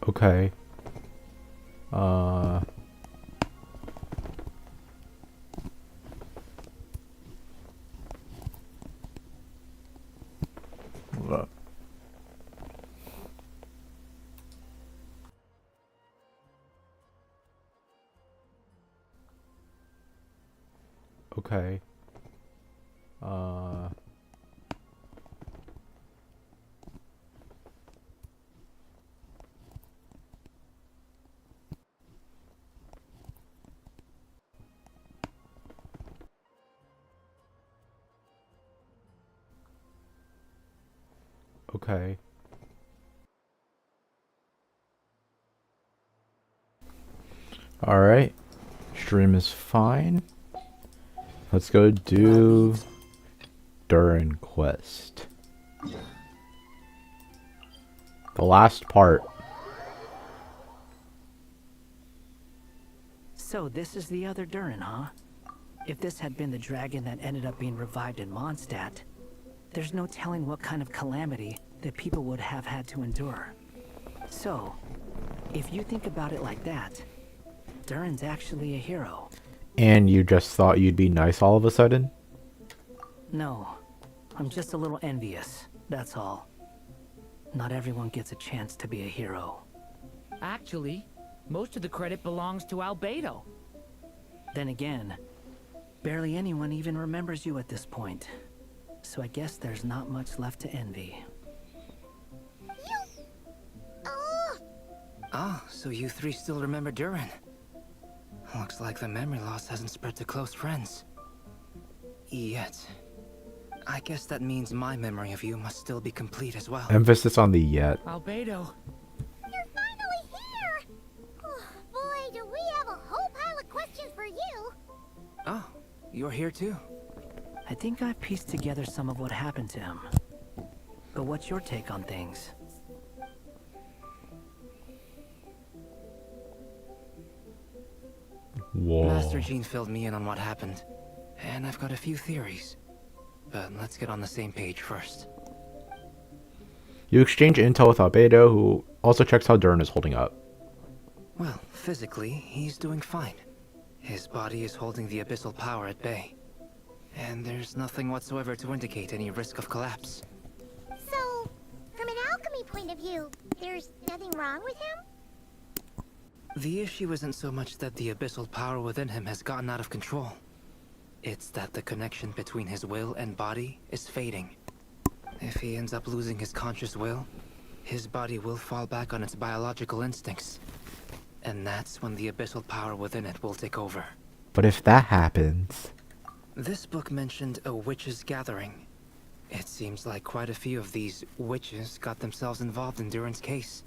Okay. Hold up. Okay. Okay. Alright. Stream is fine. Let's go do Durin quest. The last part. So this is the other Durin, huh? If this had been the dragon that ended up being revived in Mondstadt, there's no telling what kind of calamity that people would have had to endure. So, if you think about it like that, Durin's actually a hero. And you just thought you'd be nice all of a sudden? No, I'm just a little envious, that's all. Not everyone gets a chance to be a hero. Actually, most of the credit belongs to Albedo. Then again, barely anyone even remembers you at this point. So I guess there's not much left to envy. Ah, so you three still remember Durin. Looks like the memory loss hasn't spread to close friends. Yet. I guess that means my memory of you must still be complete as well. Emphasis on the yet. Albedo. You're finally here! Oh, boy, do we have a whole pile of questions for you! Oh, you're here too? I think I've pieced together some of what happened to him. But what's your take on things? Whoa. Master Jean filled me in on what happened, and I've got a few theories. But let's get on the same page first. You exchange intel with Albedo, who also checks how Durin is holding up. Well, physically, he's doing fine. His body is holding the abyssal power at bay. And there's nothing whatsoever to indicate any risk of collapse. So, from an alchemy point of view, there's nothing wrong with him? The issue isn't so much that the abyssal power within him has gotten out of control. It's that the connection between his will and body is fading. If he ends up losing his conscious will, his body will fall back on its biological instincts. And that's when the abyssal power within it will take over. But if that happens... This book mentioned a witches' gathering. It seems like quite a few of these witches got themselves involved in Durin's case.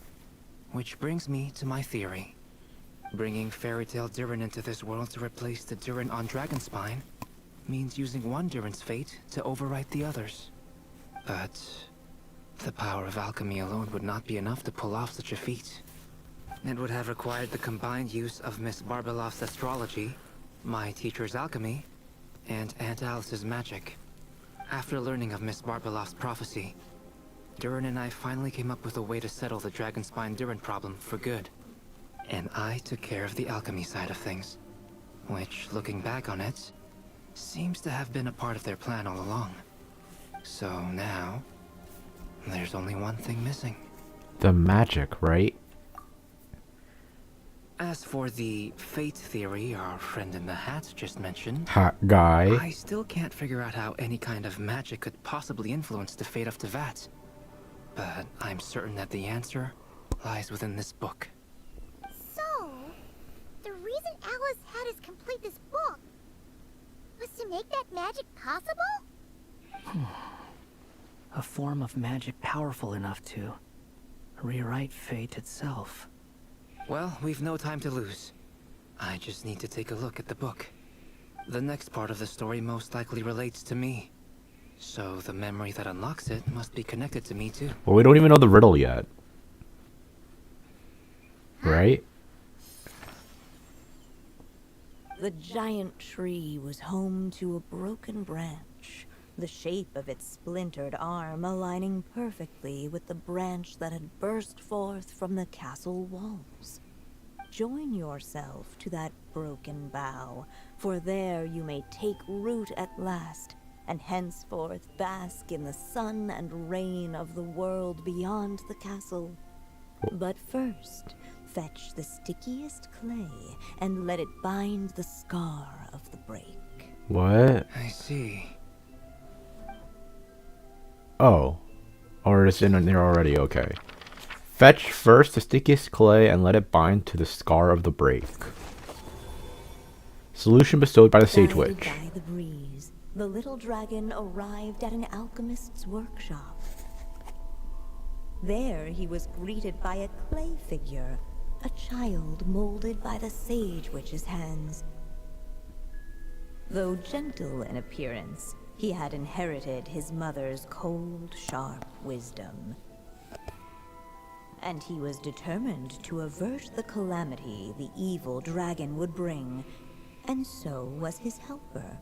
Which brings me to my theory. Bringing Fairy Tale Durin into this world to replace the Durin on Dragonspine means using one Durin's fate to overwrite the others. But the power of alchemy alone would not be enough to pull off such a feat. It would have required the combined use of Miss Barbeloff's astrology, my teacher's alchemy, and Aunt Alice's magic. After learning of Miss Barbeloff's prophecy, Durin and I finally came up with a way to settle the Dragonspine Durin problem for good. And I took care of the alchemy side of things, which, looking back on it, seems to have been a part of their plan all along. So now, there's only one thing missing. The magic, right? As for the fate theory our friend in the hat just mentioned, Hat guy. I still can't figure out how any kind of magic could possibly influence the fate of Tevat. But I'm certain that the answer lies within this book. So, the reason Alice had us complete this book was to make that magic possible? A form of magic powerful enough to rewrite fate itself. Well, we've no time to lose. I just need to take a look at the book. The next part of the story most likely relates to me. So the memory that unlocks it must be connected to me too. Well, we don't even know the riddle yet. Right? The giant tree was home to a broken branch. the shape of its splintered arm aligning perfectly with the branch that had burst forth from the castle walls. Join yourself to that broken bough, for there you may take root at last, and henceforth bask in the sun and rain of the world beyond the castle. But first, fetch the stickiest clay and let it bind the scar of the break. What? I see. Oh. Or it's in there already, okay. Fetch first the stickiest clay and let it bind to the scar of the break. Solution bestowed by the Sage Guided Witch. by the breeze, the little dragon arrived at an alchemist's workshop. There he was greeted by a clay figure, a child molded by the Sage Witch's hands. Though gentle in appearance, he had inherited his mother's cold, sharp wisdom. And he was determined to avert the calamity the evil dragon would bring, and so was his helper,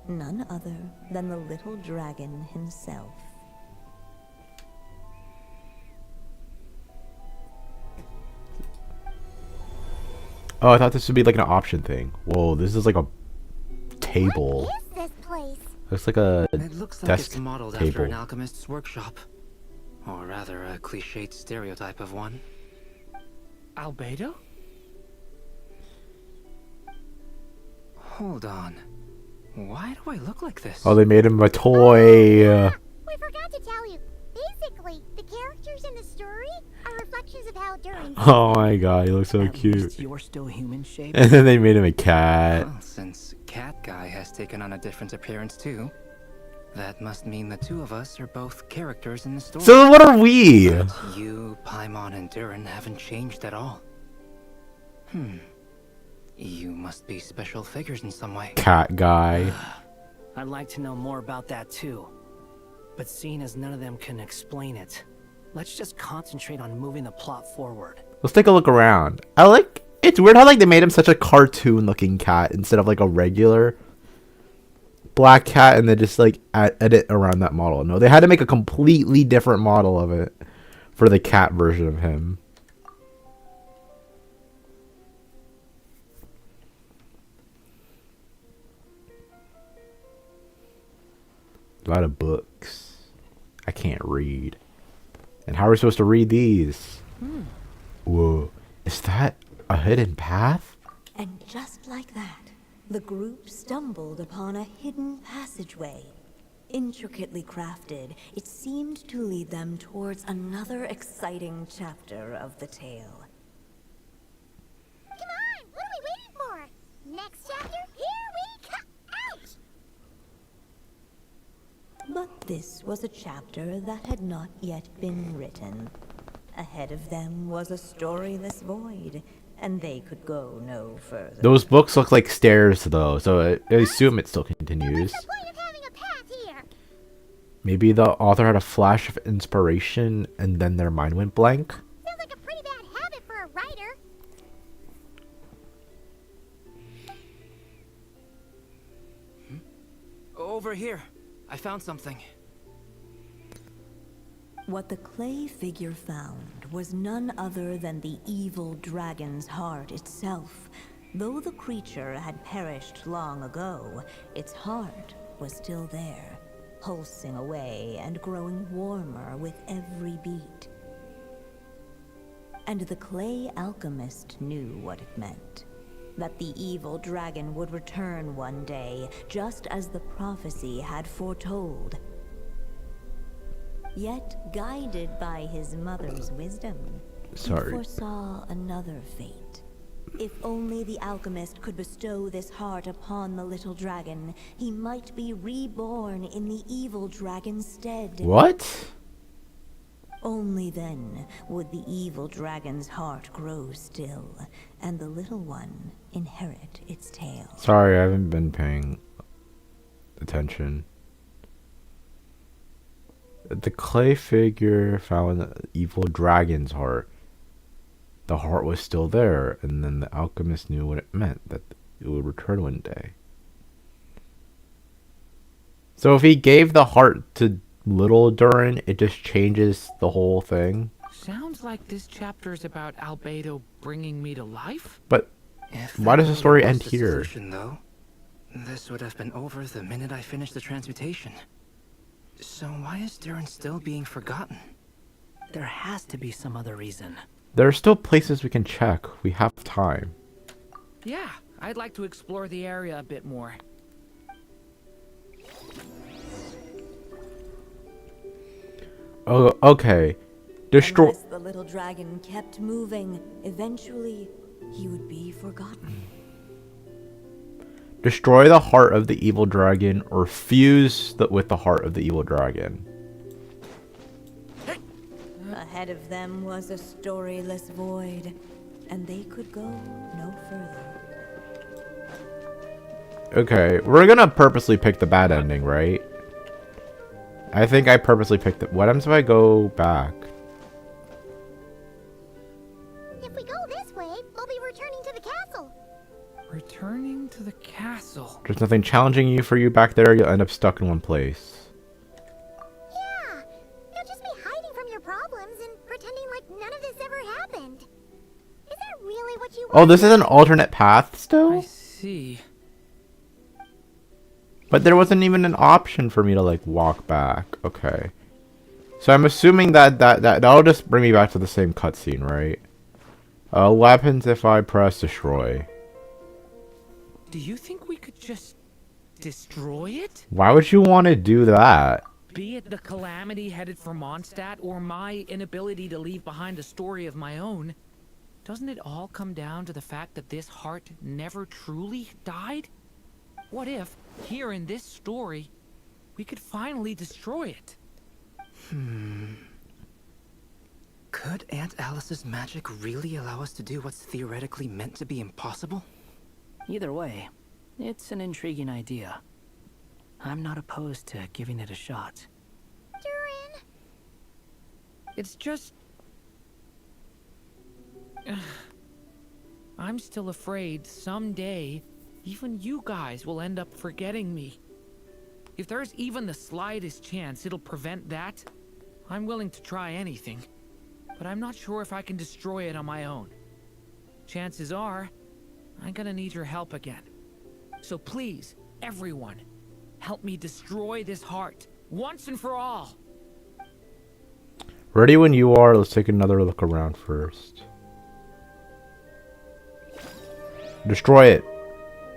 none other than the little dragon himself. Oh, I thought this would be like an option thing. Whoa, this is like a table. What is this place? Looks like a It looks like desk it's modeled table. after an alchemist's workshop. Or rather, a cliched stereotype of one. Albedo? Hold on. Why do I look like this? Oh, they made him a toy. We forgot to tell you. Basically, the characters in the story are reflections of how Durin. Oh my god, he looks so At cute. least you're still human shaped. And then they made him a cat. Well, since Cat Guy has taken on a different appearance too, that must mean the two of us are both characters in the story. So what are we? But you, Paimon, and Durin haven't changed at all. You must be special figures in some way. Cat guy. I'd like to know more about that too. But seeing as none of them can explain it, let's just concentrate on moving the plot forward. Let's take a look around. It's weird how like they made him such a cartoon looking cat instead of like a regular black cat, and they just like edit around that model. No, they had to make a completely different model of it for the cat version of him. A lot of books. I can't read. And how are we supposed to read these? Whoa. Is that a hidden path? And just like that, the group stumbled upon a hidden passageway. Intricately crafted, it seemed to lead them towards another exciting chapter of the tale. Come on, what are we waiting for? Next chapter, here we come! Ouch! But this was a chapter that had not yet been written. Ahead of them was a storyless void, and they could go no further. Those books look like stairs though, so I assume it still continues. What's the point of having a path here? Maybe the author had a flash of inspiration and then their mind went blank? Sounds like a pretty bad habit for a writer. Over here. I found something. What the clay figure found was none other than the evil dragon's heart itself. Though the creature had perished long ago, its heart was still there, pulsing away and growing warmer with every beat. And the clay alchemist knew what it meant. That the evil dragon would return one day, just as the prophecy had foretold. Yet, guided by his mother's wisdom, he foresaw another fate. If only the alchemist could bestow this heart upon the little dragon, he might be reborn in the evil dragon's stead. What? Only then would the evil dragon's heart grow still, and the little one inherit its tale. Sorry, I haven't been paying attention. The clay figure found the evil dragon's heart. The heart was still there, and then the alchemist knew what it meant, that it would return one day. So if he gave the heart to little Durin, it just changes the whole thing. Sounds like this chapter is about Albedo bringing me to life. But If why that does the really story was end the here? solution, though, this would have been over the minute I finished the transmutation. So why is Durin still being forgotten? There has to be some other reason. There are still places we can check. We have time. Yeah, I'd like to explore the area a bit more. Oh, okay. Destroy. Unless the little dragon kept moving, eventually he would be forgotten. Destroy the heart of the evil dragon, or fuse with the heart of the evil dragon. Ahead of them was a storyless void, and they could go no further. Okay, we're gonna purposely pick the bad ending, right? I think I purposely picked it. What happens if I go back? If we go this way, we'll be returning to the castle. Returning to the castle. There's nothing challenging you for you back there. You'll end up stuck in one place. Yeah, you'll just be hiding from your problems and pretending like none of this ever happened. Is that really what you want? Oh, this is an alternate path I still? see. But there wasn't even an option for me to like walk back. Okay. So I'm assuming that'll just bring me back to the same cutscene, right? What happens if I press destroy? Do you think we could just destroy it? Why would you want to do that? Be it the calamity headed for Mondstadt or my inability to leave behind a story of my own, doesn't it all come down to the fact that this heart never truly died? What if, here in this story, we could finally destroy it? Could Aunt Alice's magic really allow us to do what's theoretically meant to be impossible? Either way, it's an intriguing idea. I'm not opposed to giving it a shot. Durin! It's just... I'm still afraid someday, even you guys will end up forgetting me. If there's even the slightest chance it'll prevent that, I'm willing to try anything. But I'm not sure if I can destroy it on my own. Chances are, I'm gonna need your help again. So please, everyone, help me destroy this heart, once and for all! Ready when you are. Let's take another look around first. Destroy it.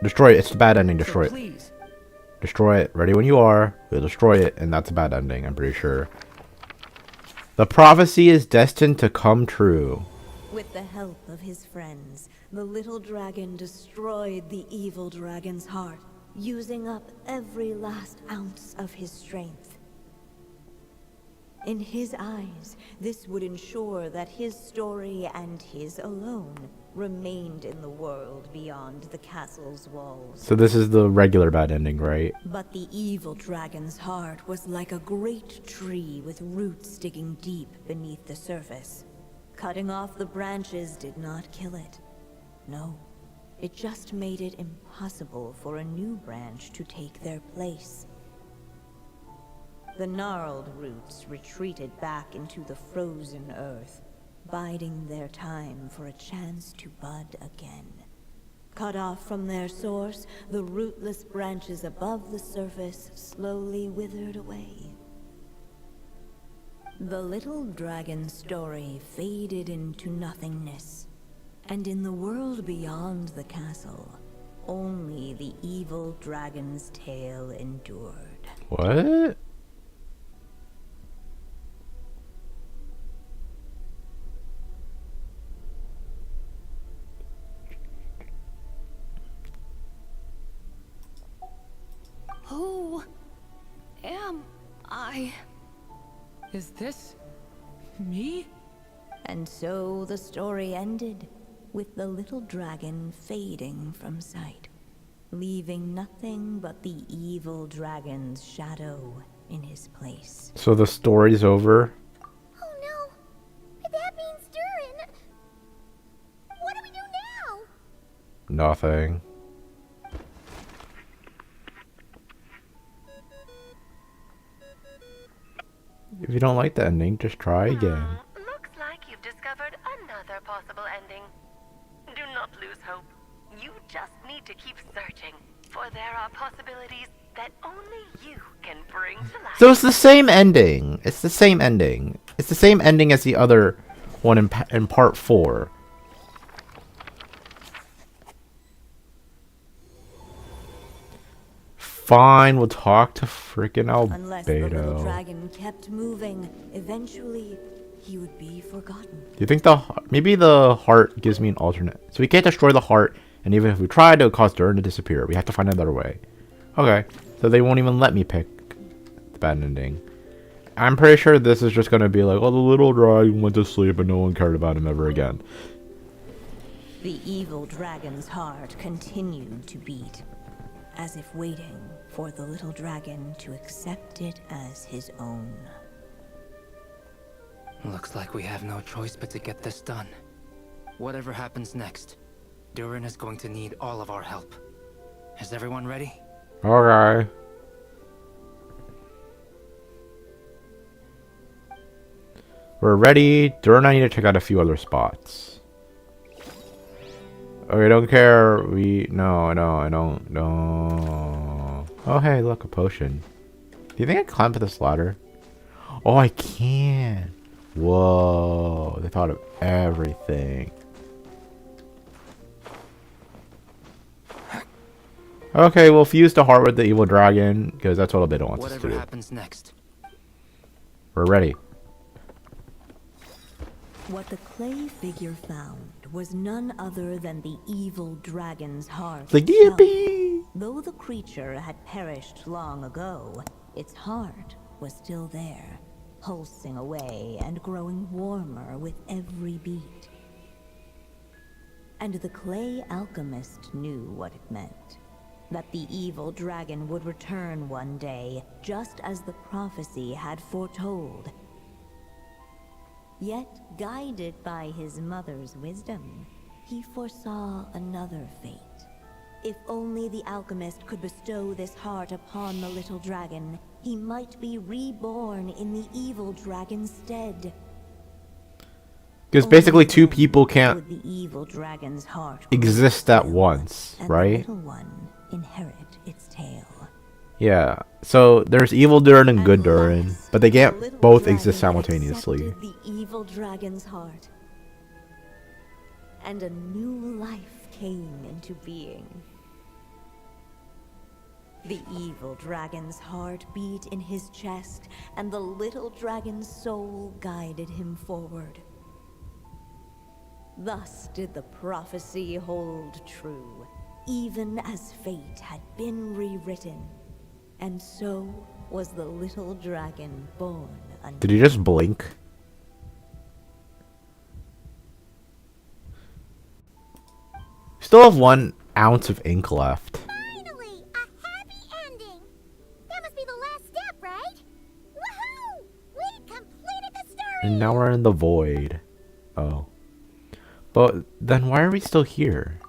Destroy it. It's the bad ending. Destroy So it. please, Destroy it. Ready when you are. We'll destroy it, and that's a bad ending, I'm pretty sure. The prophecy is destined to come true. With the help of his friends, the little dragon destroyed the evil dragon's heart, using up every last ounce of his strength. In his eyes, this would ensure that his story and his alone remained in the world beyond the castle's walls. So this is the regular bad ending, right? But the evil dragon's heart was like a great tree with roots digging deep beneath the surface. Cutting off the branches did not kill it. No, it just made it impossible for a new branch to take their place. The gnarled roots retreated back into the frozen earth, biding their time for a chance to bud again. Cut off from their source, the rootless branches above the surface slowly withered away. The little dragon's story faded into nothingness, and in the world beyond the castle, only the evil dragon's tale endured. What? Who am I? is this me? And so the story ended, with the little dragon fading from sight, leaving nothing but the evil dragon's shadow in his place. So the story's over? Oh no! That means Durin! What do we do now? Nothing. If you don't like the ending, just try again. Looks like you've discovered another possible ending. Do not lose hope. You just need to keep searching, for there are possibilities that only you can bring to life. So it's the same ending. It's the same ending. It's the same ending as the other one in part 4. Fine, we'll talk to freaking Unless the little Albedo. dragon kept moving, eventually he would be forgotten. Do you think maybe the heart gives me an alternate? So we can't destroy the heart, and even if we try to cause Durin to disappear, we have to find another way. Okay, so they won't even let me pick the bad ending. I'm pretty sure this is just gonna be like, oh, the little dragon went to sleep and no one cared about him ever again. The evil dragon's heart continued to beat, as if waiting for the little dragon to accept it as his own. Looks like we have no choice but to get this done. Whatever happens next, Durin is going to need all of our help. Is everyone ready? Okay. We're ready. Durin and I need to check out a few other spots. Okay, don't care. No, I don't. No. Oh, hey, look, a potion. Do you think I can climb up this ladder? Oh, I can. Whoa, they thought of everything. Okay, we'll fuse the heart with the evil dragon, because that's what Albedo wants us to Whatever do. happens next. We're ready. What the clay figure found was none other than the evil dragon's heart The itself. yippee! Though the creature had perished long ago, its heart was still there, pulsing away and growing warmer with every beat. And the clay alchemist knew what it meant. That the evil dragon would return one day, just as the prophecy had foretold. Yet, guided by his mother's wisdom, he foresaw another fate. If only the alchemist could bestow this heart upon the little dragon, he might be reborn in the evil dragon's stead. Because basically Only two then people can't would the evil dragon's heart exist at grow, once, and right? the little one inherit its tale. Yeah. So there's evil Durin and good At Durin, last, but they the can't little both dragon exist had simultaneously. accepted the evil dragon's heart, and a new life came into being. The evil dragon's heart beat in his chest, and the little dragon's soul guided him forward. Thus did the prophecy hold true, even as fate had been rewritten. And so was the little dragon born anew. Did he just blink? Still have 1 ounce of ink left. Finally, a happy ending. That must be the last step, right? Woohoo! We completed the story. And now we're in the void. Oh. But then why are we still here?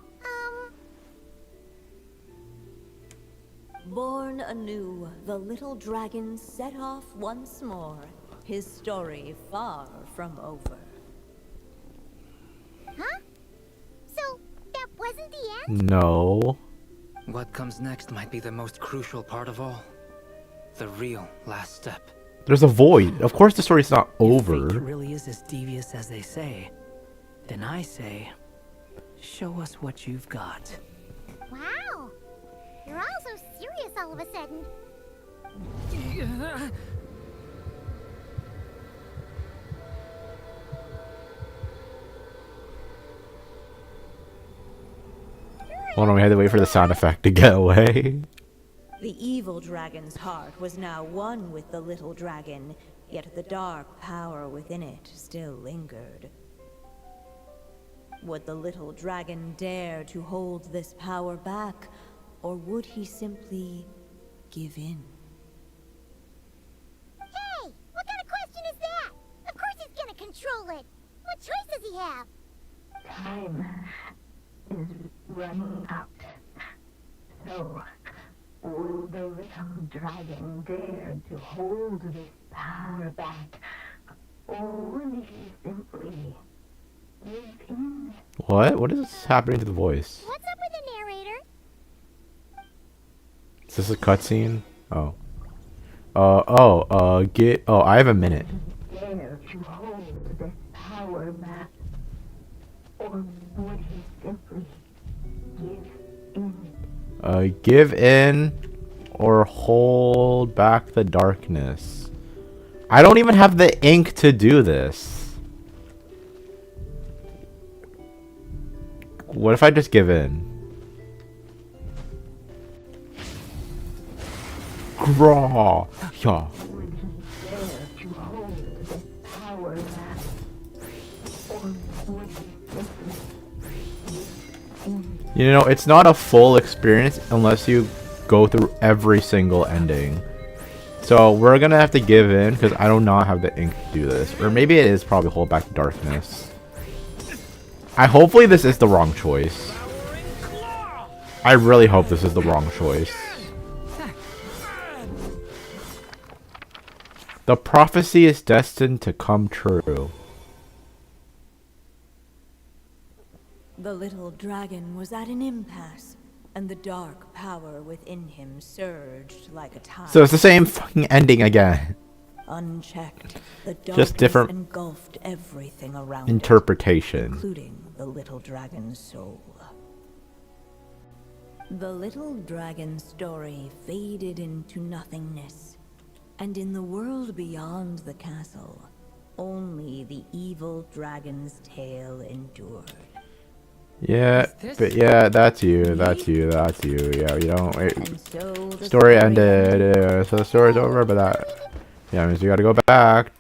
Born anew, the little dragon set off once more, his story far from over. Huh? So that wasn't the end? No. What comes next might be the most crucial part of all. The real last step. There's a void. Of course the story's not If over. fate really is as devious as they say, then I say, show us what you've got. Wow. You're all so serious all of a sudden. Hold on, we had to wait for the sound effect to get away. The evil dragon's heart was now one with the little dragon, yet the dark power within it still lingered. Would the little dragon dare to hold this power back, or would he simply give in? Hey, what kind of question is that? Of course he's gonna control it. What choice does he have? Time is running out. So, will the little dragon dare to hold this power back. Only simply give in. What? What is happening to the voice? What's up with the narrator? Is this a cutscene? Oh. I have a minute. Dare to hold this power back. Or would he simply give in? Give in or hold back the darkness. I don't even have the ink to do this. What if I just give in? Graw. Yeah. Would he dare to hold this power back? Or would he simply give in? You know, it's not a full experience unless you go through every single ending. So we're gonna have to give in because I do not have the ink to do this. Or maybe it is probably hold back the darkness. Hopefully this is the wrong choice. I really hope this is the wrong choice. The prophecy is destined to come true. The little dragon was at an impasse, and the dark power within him surged like a tide. So it's the same fucking ending again. Unchecked, the darkness Just different engulfed everything around interpretation. it, including the little dragon's soul. The little dragon's story faded into nothingness, and in the world beyond the castle, only the evil dragon's tale endured. Yeah, but yeah, that's you. Yeah, you don't wait. And so the Story ended. So the story's over, but that. Yeah, means you gotta go back.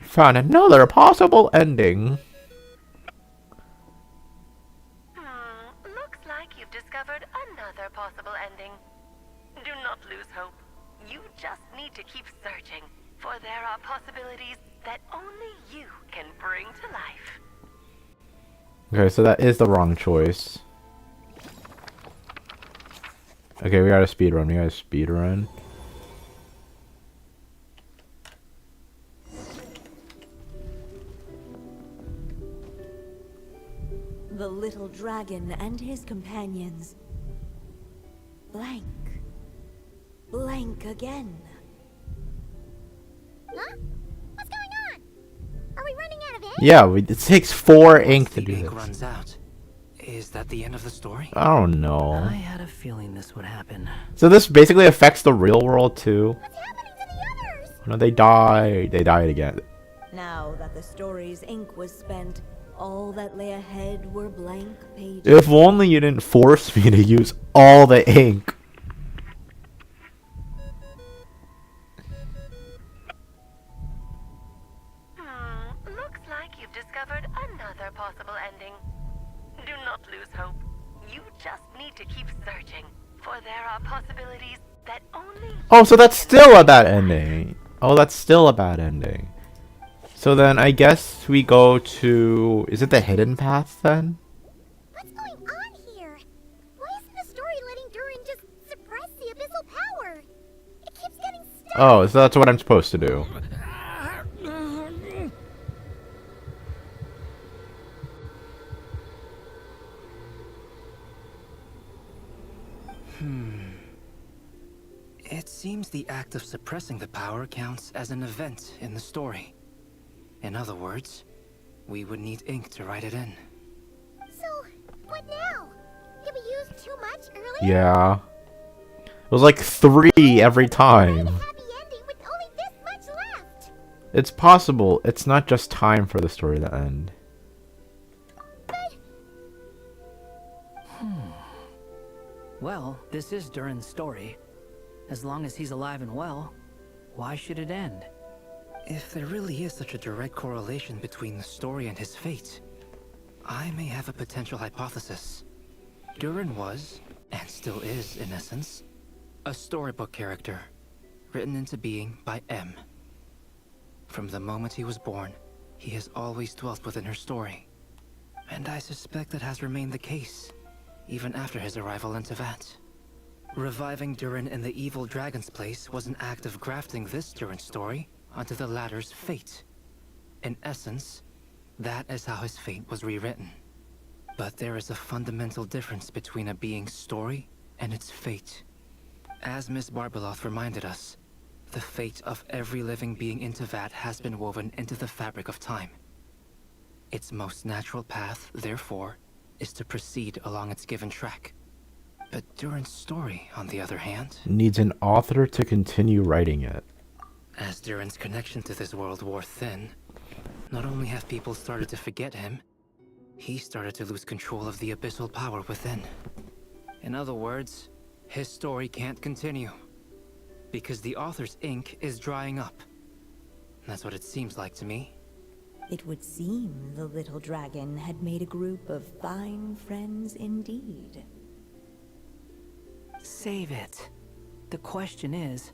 Found another possible ending. Looks like you've discovered another possible ending. Do not lose hope. You just need to keep searching, for there are possibilities that only you can bring to life. Okay, so that is the wrong choice. Okay, we gotta speedrun. The little dragon and his companions blank again. Huh? What's going on? Are we running out of ink? Yeah, it takes 4 ink to The do ink this. runs out. Is that the end of the story? I don't know. I had a feeling this would happen. So this basically affects the real world too. What's happening to the others? No, they die. They died again. Now that the story's ink was spent, all that lay ahead were blank pages. If only you didn't force me to use all the ink. Looks like you've discovered another possible ending. Do not lose hope. You just need to keep searching, for there are possibilities that only Oh, so that's still a bad ending. Oh, that's still a bad ending. So then I guess we go to... Is it the hidden path then? What's going on here? Why isn't the story letting Durin just suppress the abyssal power? It keeps getting stuck. Oh, so that's what I'm supposed to do. It seems the act of suppressing the power counts as an event in the story. In other words, we would need ink to write it in. So, what now? Did we use too much earlier? Yeah. It was like 3 every time. Happy ending with only this much left. It's possible. It's not just time for the story to end. Well, this is Durin's story. As long as he's alive and well, why should it end? If there really is such a direct correlation between the story and his fate, I may have a potential hypothesis. Durin was, and still is in essence, a storybook character, written into being by M. From the moment he was born, he has always dwelt within her story. And I suspect that has remained the case, even after his arrival in Tevat. Reviving Durin in the evil dragon's place was an act of grafting this Durin story onto the latter's fate. In essence, that is how his fate was rewritten. But there is a fundamental difference between a being's story and its fate. As Miss Barbeloth reminded us, the fate of every living being in Teyvat has been woven into the fabric of time. Its most natural path, therefore, is to proceed along its given track. But Durin's story, on the other hand, Needs an author to continue writing it. as Durin's connection to this world wore thin, not only have people started to forget him, he started to lose control of the abyssal power within. In other words, his story can't continue, because the author's ink is drying up. That's what it seems like to me. It would seem the little dragon had made a group of fine friends indeed. Save it. The question is,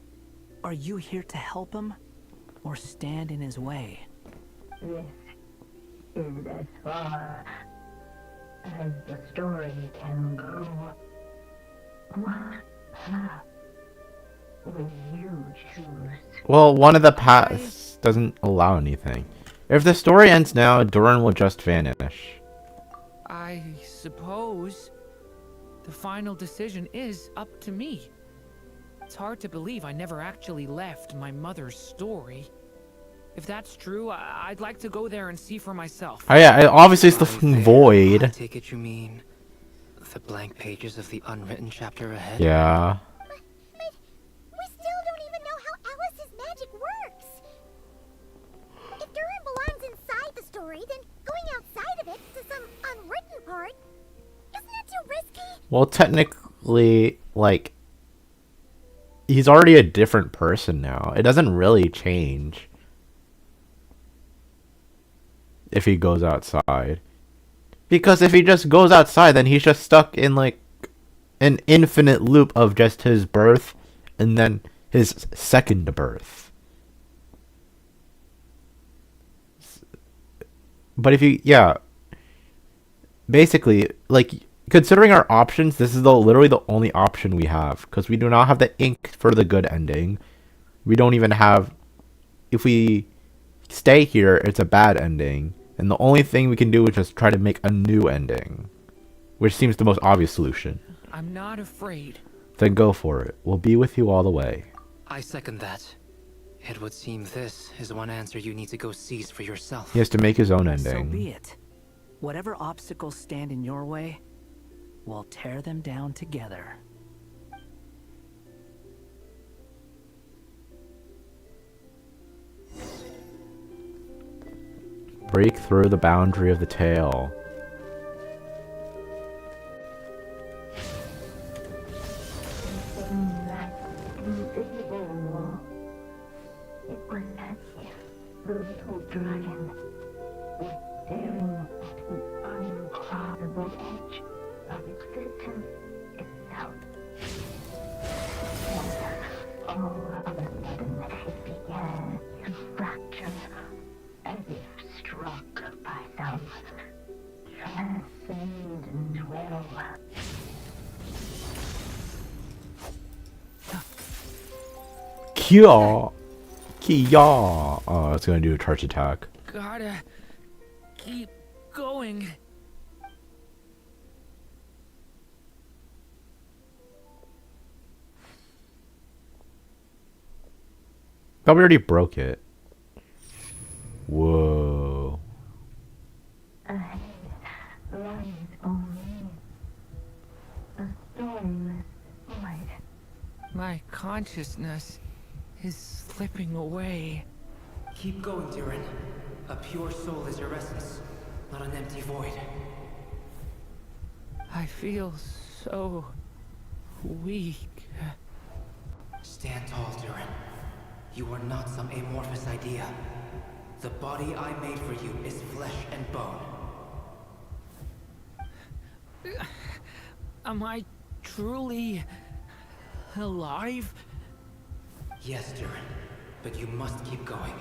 are you here to help him, or stand in his way? This is as far as the story can go. What path will you choose? Well, one of the paths doesn't allow anything. If the story ends now, Durin will just vanish. I suppose the final decision is up to me. It's hard to believe I never actually left my mother's story. If that's true, I'd like to go there and see for myself. Oh yeah, obviously it's the By fucking there, I void. take it you mean the blank pages of the unwritten chapter ahead? Yeah. But we still don't even know how Alice's magic works. If Durin belongs inside the story, then going outside of it to some unwritten part, isn't that too risky? Well, technically, like, he's already a different person now. It doesn't really change if he goes outside. Because if he just goes outside, then he's just stuck in, like, an infinite loop of just his birth and then his second birth. But if you, yeah. Basically, like, considering our options, this is literally the only option we have. Because we do not have the ink for the good ending. We don't even have... If we stay here, it's a bad ending. And the only thing we can do is just try to make a new ending. Which seems the most obvious solution. I'm not afraid. Then go for it. We'll be with you all the way. I second that. It would seem this is one answer you need to go seize for yourself. He has to make his own So ending. be it. Whatever obstacles stand in your way, we'll tear them down together. Break through the boundary of the tale. In that invisible wall, it was as if the little dragon was staring at the uncrossable edge of existence itself. And all of a sudden, it began to fracture, as if struck by some transcendent will. Kia! Kia! Oh, it's gonna do a charge attack. Gotta keep going. Probably already broke it. Whoa. Ahead lies only a stormless void. My consciousness is slipping away. Keep going, Durin. A pure soul is your essence, not an empty void. I feel so weak. Stand tall, Durin. You are not some amorphous idea. The body I made for you is flesh and bone. Am I truly alive? Yes, Durin, but you must keep going.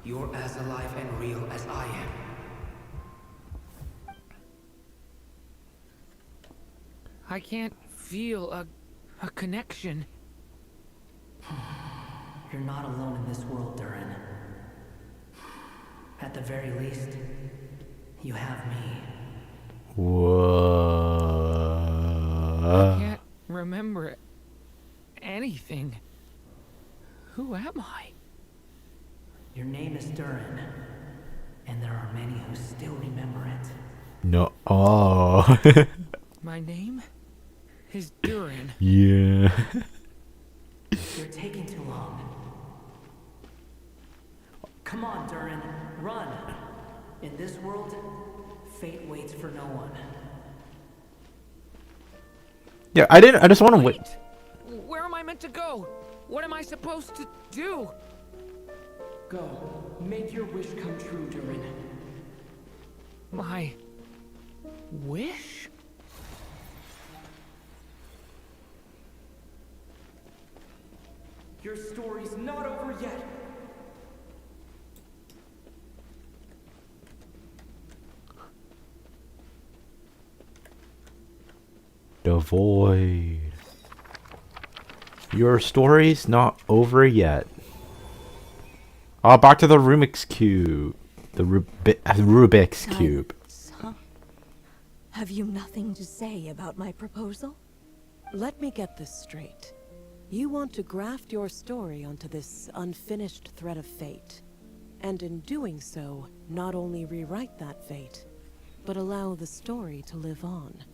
You're as alive and real as I am. I can't feel a connection. You're not alone in this world, Durin. At the very least, you have me. Whoa. Can't remember anything. Who am I? Your name is Durin, and there are many who still remember it. No. Oh. My name is Durin. Yeah. You're taking too long. Come on, Durin, run. In this world, fate waits for no one. Yeah, I just want to wait. Where am I meant to go? What am I supposed to do? Go. Make your wish come true, Durin. My wish? Your story's not over yet. The void. Your story's not over yet. Oh, back to the Rubik's Cube. The Rubik's Cube. Silence, huh? Have you nothing to say about my proposal? Let me get this straight. You want to graft your story onto this unfinished thread of fate, and in doing so, not only rewrite that fate, but allow the story to live on.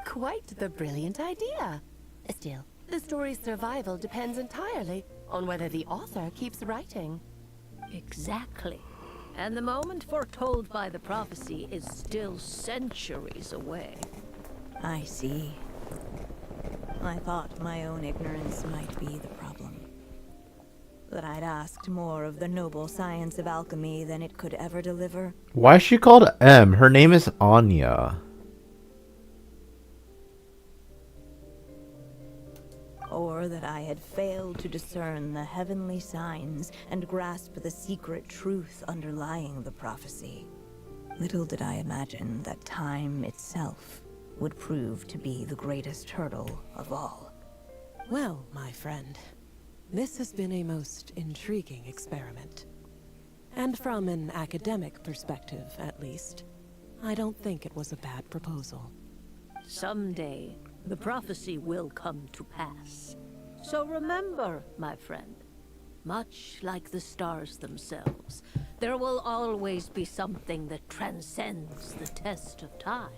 Quite the brilliant idea. Still, the story's survival depends entirely on whether the author keeps writing. Exactly. And the moment foretold by the prophecy is still centuries away. I see. I thought my own ignorance might be the problem. That I'd asked more of the noble science of alchemy than it could ever deliver. Why is she called M? Her name is Anya. Or that I had failed to discern the heavenly signs and grasp the secret truth underlying the prophecy. Little did I imagine that time itself would prove to be the greatest hurdle of all. Well, my friend, this has been a most intriguing experiment. And from an academic perspective, at least, I don't think it was a bad proposal. Someday, the prophecy will come to pass. So remember, my friend, much like the stars themselves, there will always be something that transcends the test of time.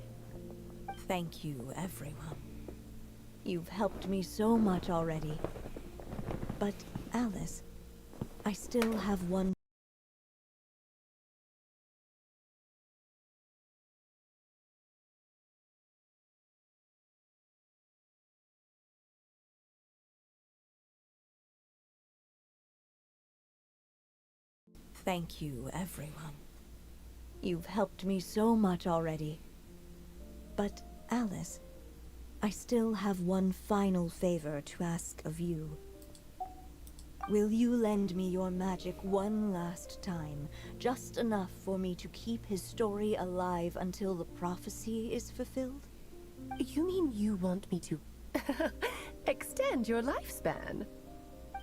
Thank you, everyone. You've helped me so much already. But, Alice, I still have one. Thank you, everyone. You've helped me so much already. But, Alice, I still have one final favor to ask of you. Will you lend me your magic one last time, just enough for me to keep his story alive until the prophecy is fulfilled? You mean you want me to extend your lifespan?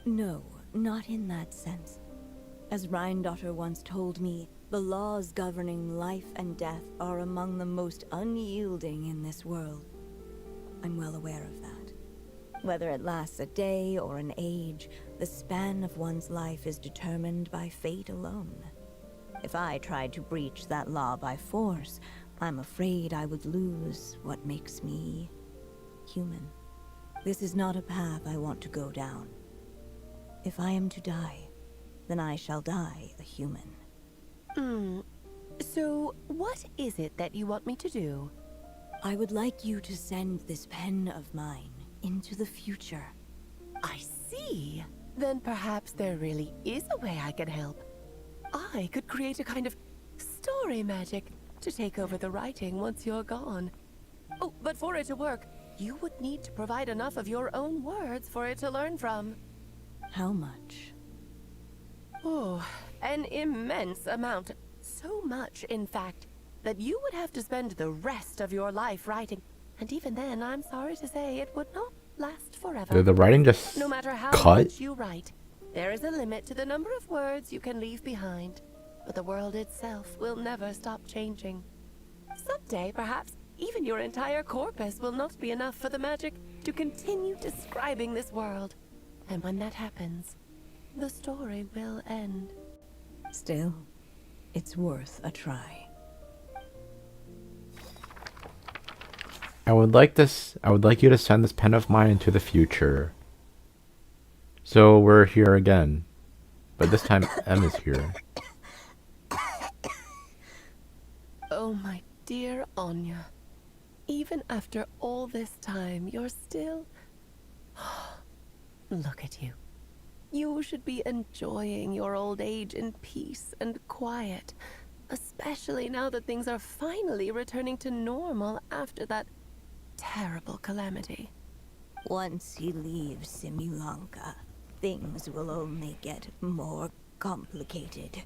No, not in that sense. As Rheindotter once told me, the laws governing life and death are among the most unyielding in this world. I'm well aware of that. Whether it lasts a day or an age, the span of one's life is determined by fate alone. If I tried to breach that law by force, I'm afraid I would lose what makes me human. This is not a path I want to go down. If I am to die, then I shall die a human. So, what is it that you want me to do? I would like you to send this pen of mine into the future. I see. Then perhaps there really is a way I can help. I could create a kind of story magic to take over the writing once you're gone. Oh, but for it to work, you would need to provide enough of your own words for it to learn from. How much? Oh, an immense amount. So much, in fact, that you would have to spend the rest of your life writing. And even then, I'm sorry to say, it would not last forever. Did the writing just No matter how cut? much you write, There is a limit to the number of words you can leave behind, but the world itself will never stop changing. Someday, perhaps, even your entire corpus will not be enough for the magic to continue describing this world. And when that happens, the story will end. Still, it's worth a try. I would like you to send this pen of mine into the future. So we're here again. But this time M is here. Oh, my dear Anya. Even after all this time, you're still... Look at you. You should be enjoying your old age in peace and quiet, especially now that things are finally returning to normal after that terrible calamity. Once he leaves Simulanka, things will only get more complicated.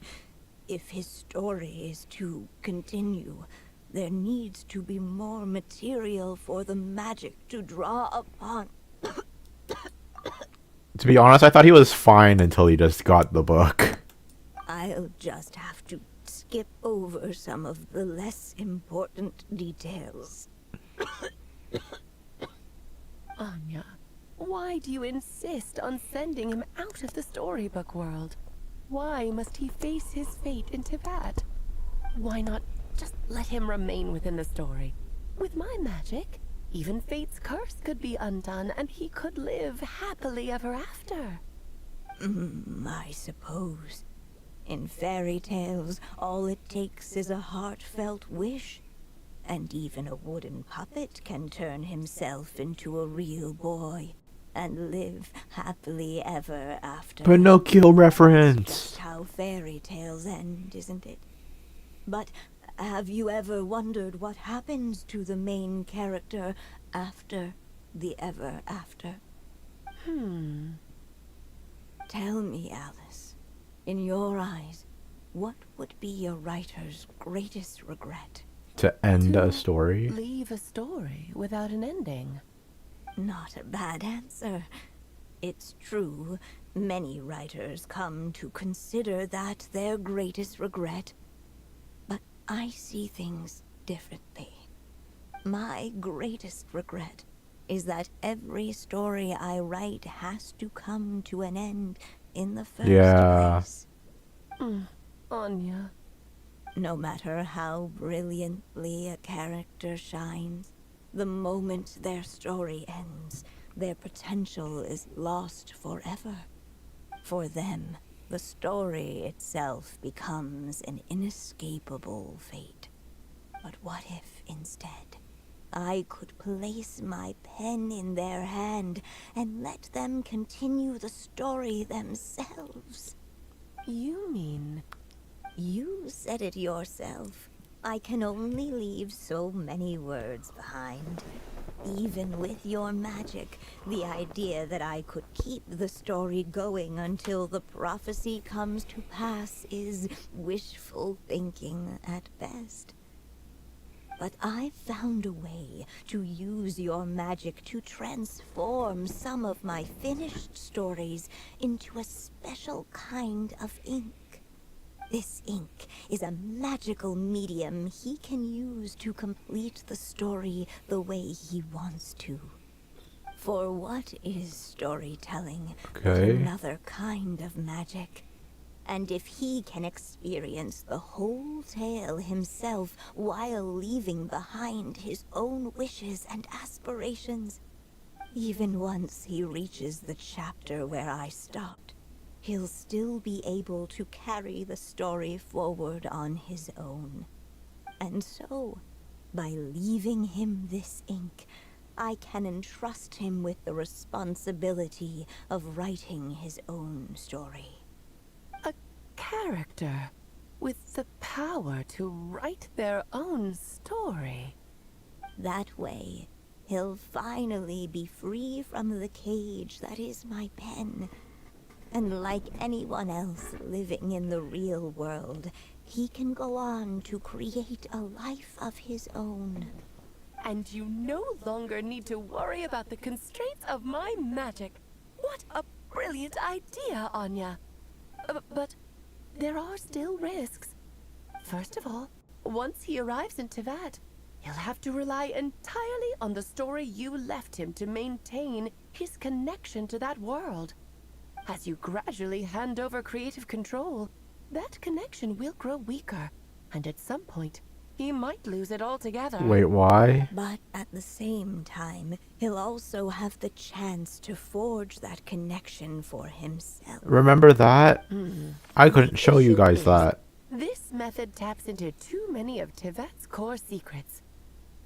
If his story is to continue, there needs to be more material for the magic to draw upon. To be honest, I thought he was fine until he just got the book. I'll just have to skip over some of the less important details. Anya, why do you insist on sending him out of the storybook world? Why must he face his fate in Tibet? Why not just let him remain within the story? With my magic, even fate's curse could be undone and he could live happily ever after. I suppose. In fairy tales, all it takes is a heartfelt wish. And even a wooden puppet can turn himself into a real boy and live happily ever after. Pinocchio reference. That's just how fairy tales end, isn't it? But have you ever wondered what happens to the main character after the ever after? Tell me, Alice, in your eyes, what would be a writer's greatest regret? To end a story? Leave a story without an ending. Not a bad answer. It's true, many writers come to consider that their greatest regret. But I see things differently. My greatest regret is that every story I write has to come to an end in the first place. Anya. No matter how brilliantly a character shines, the moment their story ends, their potential is lost forever. For them, the story itself becomes an inescapable fate. But what if, instead, I could place my pen in their hand and let them continue the story themselves? You mean... You said it yourself. I can only leave so many words behind. Even with your magic, the idea that I could keep the story going until the prophecy comes to pass is wishful thinking at best. But I found a way to use your magic to transform some of my finished stories into a special kind of ink. This ink is a magical medium he can use to complete the story the way he wants to. For what is storytelling but another kind of magic? And if he can experience the whole tale himself while leaving behind his own wishes and aspirations, even once he reaches the chapter where I stopped, he'll still be able to carry the story forward on his own. And so, by leaving him this ink, I can entrust him with the responsibility of writing his own story. A character with the power to write their own story. That way, he'll finally be free from the cage that is my pen. And like anyone else living in the real world, he can go on to create a life of his own. And you no longer need to worry about the constraints of my magic. What a brilliant idea, Anya. But there are still risks. First of all, once he arrives in Tivat, he'll have to rely entirely on the story you left him to maintain his connection to that world. As you gradually hand over creative control, that connection will grow weaker, and at some point, he might lose it altogether. Wait, why? But at the same time, he'll also have the chance to forge that connection for himself. Remember that? I couldn't show you guys that. This method taps into too many of Tivat's core secrets.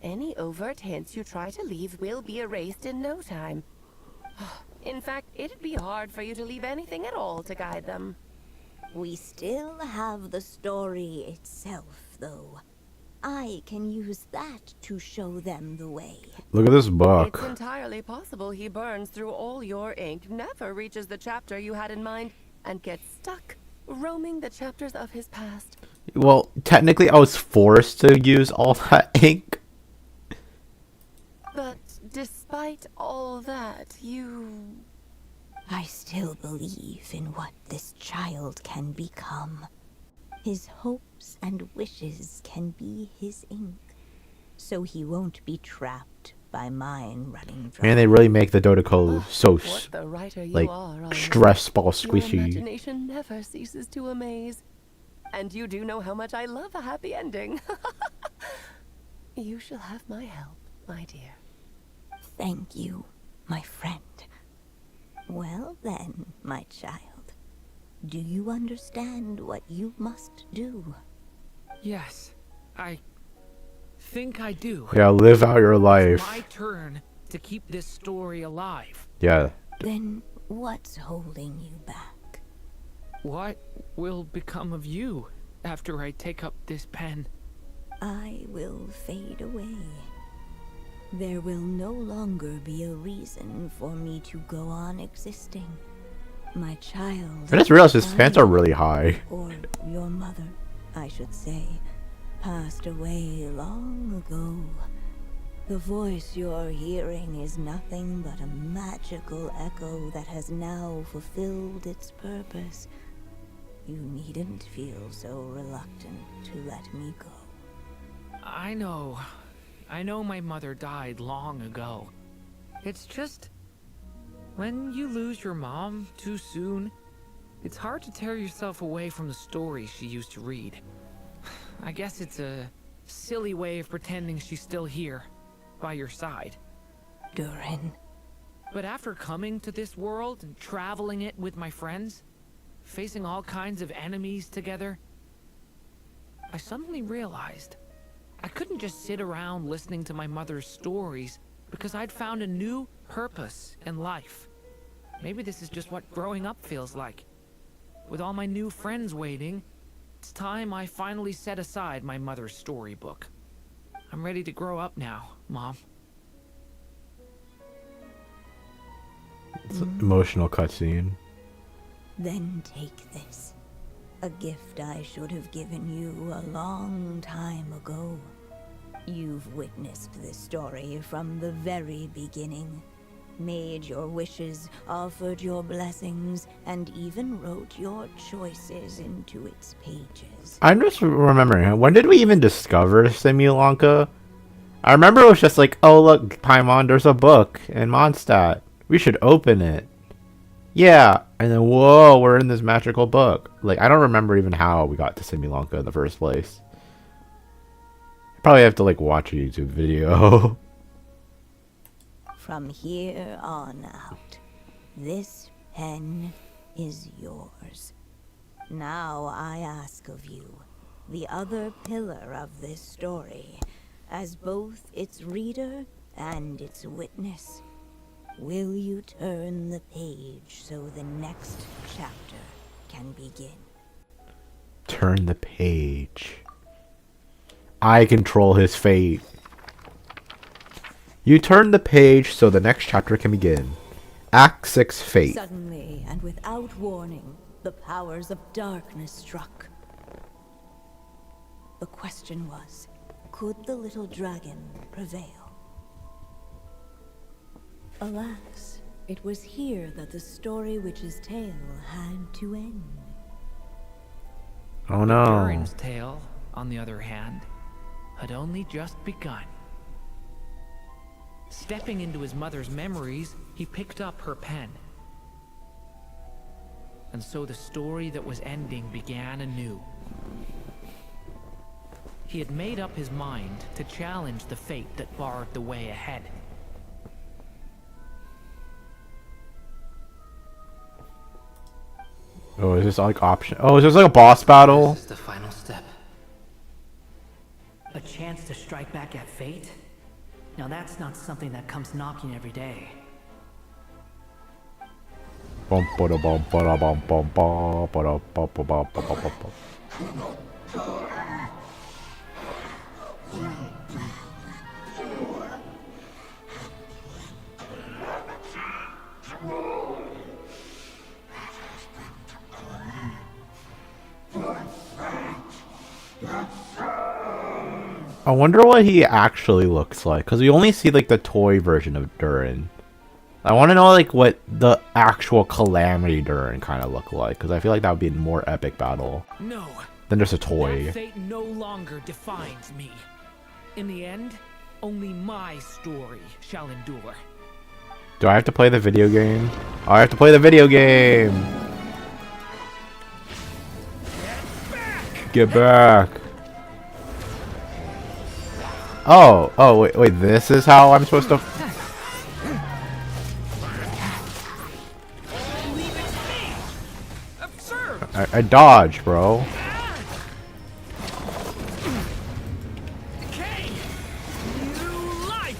Any overt hints you try to leave will be erased in no time. In fact, it'd be hard for you to leave anything at all to guide them. We still have the story itself, though. I can use that to show them the way. Look at this book. It's entirely possible he burns through all your ink, never reaches the chapter you had in mind, and gets stuck, roaming the chapters of his past. Well, technically I was forced to use all that ink. But despite all that, I still believe in what this child can become. His hopes and wishes can be his ink, so he won't be trapped by mine running dry. Man, they really make the Dodoko so what the writer you like are, Anya. stress ball Your squishy. imagination never ceases to amaze. And you do know how much I love a happy ending. You shall have my help, my dear. Thank you, my friend. Well then, my child, do you understand what you must do? Yes, I think I do. Yeah, live out your It's life. my turn to keep this story alive. Yeah. Then what's holding you back? What will become of you after I take up this pen? I will fade away. There will no longer be a reason for me to go on existing. My child... I just realized his pants are really high. Or your mother, I should say, passed away long ago. The voice you're hearing is nothing but a magical echo that has now fulfilled its purpose. You needn't feel so reluctant to let me go. I know my mother died long ago. It's just, when you lose your mom too soon, it's hard to tear yourself away from the stories she used to read. I guess it's a silly way of pretending she's still here, by your side. Durin. But after coming to this world and traveling it with my friends, facing all kinds of enemies together, I suddenly realized I couldn't just sit around listening to my mother's stories because I'd found a new purpose in life. Maybe this is just what growing up feels like. With all my new friends waiting, it's time I finally set aside my mother's storybook. I'm ready to grow up now, Mom. It's an emotional cutscene. Then take this. A gift I should have given you a long time ago. You've witnessed this story from the very beginning. Made your wishes, offered your blessings, and even wrote your choices into its pages. I'm just remembering, when did we even discover Simulanka? I remember it was just like, oh look, Paimon, there's a book in Mondstadt. We should open it. Yeah, and then whoa, we're in this magical book. Like, I don't remember even how we got to Simulanka in the first place. Probably have to like watch a YouTube video. From here on out, this pen is yours. Now I ask of you, the other pillar of this story, as both its reader and its witness, will you turn the page so the next chapter can begin? Turn the page. I control his fate. You turn the page so the next chapter can begin. Act 6 Fate. Suddenly, and without warning, the powers of darkness struck. The question was, could the little dragon prevail? Alas, It was here that the story witch's tale had to end. Oh no. Durin's tale, on the other hand, had only just begun. Stepping into his mother's memories, he picked up her pen. And so the story that was ending began anew. He had made up his mind to challenge the fate that barred the way ahead. Oh, is this like option? Oh, is this like a boss battle? This is the final step. A chance to strike back at fate? Now that's not something that comes knocking every day. Bum, bada, bum, bada, bum, bum, bum, bada, bum, bum, bum, bum, bum, bum. I wonder what he actually looks like, because we only see like the toy version of Durin. I want to know like what the actual Calamity Durin kind of look like, because I feel like that would be a more epic battle No, than just a toy. that fate no longer defines me. In the end, only my story shall endure. Do I have to play the video game? Oh, I have to play the video game! Get back! Oh, wait, this is how I'm supposed to... I dodged, bro. Okay, new life.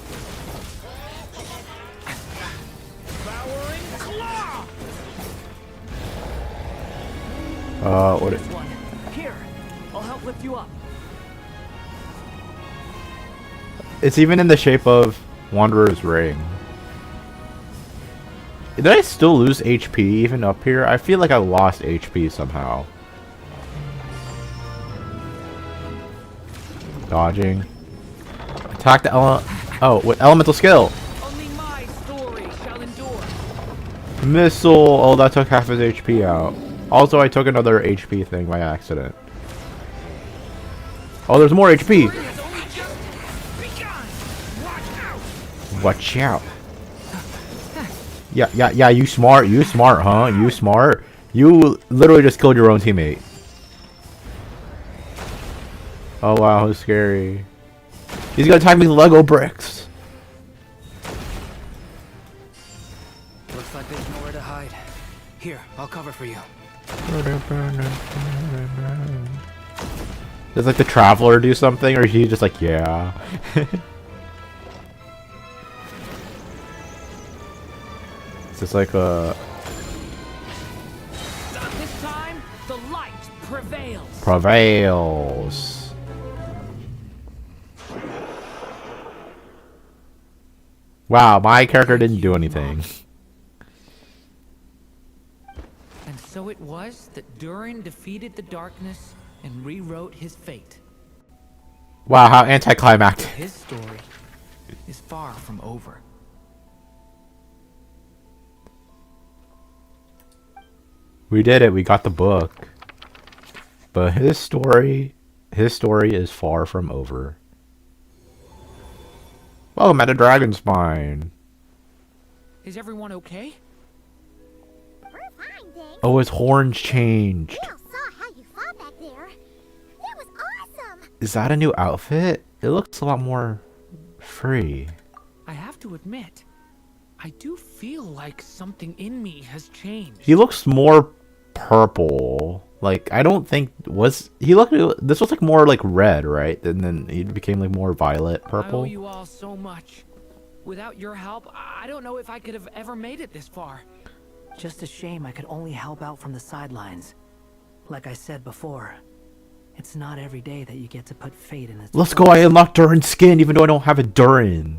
Devouring claw. What? This one. Here, I'll help lift you up. It's even in the shape of Wanderer's Ring. Did I still lose HP even up here? I feel like I lost HP somehow. Dodging. Attack the elemental skill. Only my story shall endure. Missile. Oh, that took half his HP out. Also, I took another HP thing by accident. Oh, there's more HP. Watch out. Yeah, you smart, huh? You smart. You literally just killed your own teammate. Oh wow, how scary. He's gonna attack me with Lego bricks. Looks like there's nowhere to hide. Here, I'll cover for you. Does like the Traveler do something, or is he just like, yeah? It's like a... This time, the light prevails. Prevails. Wow, my character didn't do anything. And so it was that Durin defeated the darkness and rewrote his fate. Wow, how anticlimactic. His story is far from over. We did it, we got the book. But his story is far from over. Welcome at a dragon spine. Is everyone okay? We're fine, thanks. Oh, his horns changed. We all saw how you fought back there. That was awesome. Is that a new outfit? It looks a lot more free. I have to admit, I do feel like something in me has changed. He looks more purple. Like, I don't think this was like more like red, right? And then he became like more violet I purple. owe you all so much. Without your help, I don't know if I could have ever made it this far. Just a shame I could only help out from the sidelines. Like I said before, it's not every day that you get to put fate in its Let's go, I unlocked Durin's skin even though I don't have a Durin.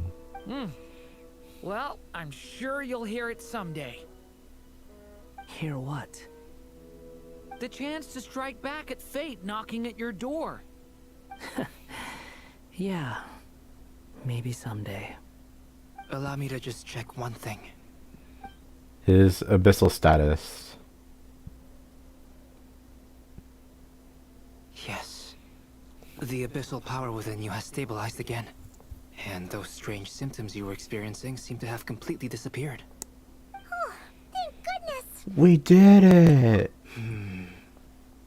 Well, I'm sure you'll hear it someday. Hear what? The chance to strike back at fate knocking at your door. Yeah, maybe someday. Allow me to just check one thing. His abyssal status. Yes. The abyssal power within you has stabilized again. And those strange symptoms you were experiencing seem to have completely disappeared. Oh, thank goodness! We did it!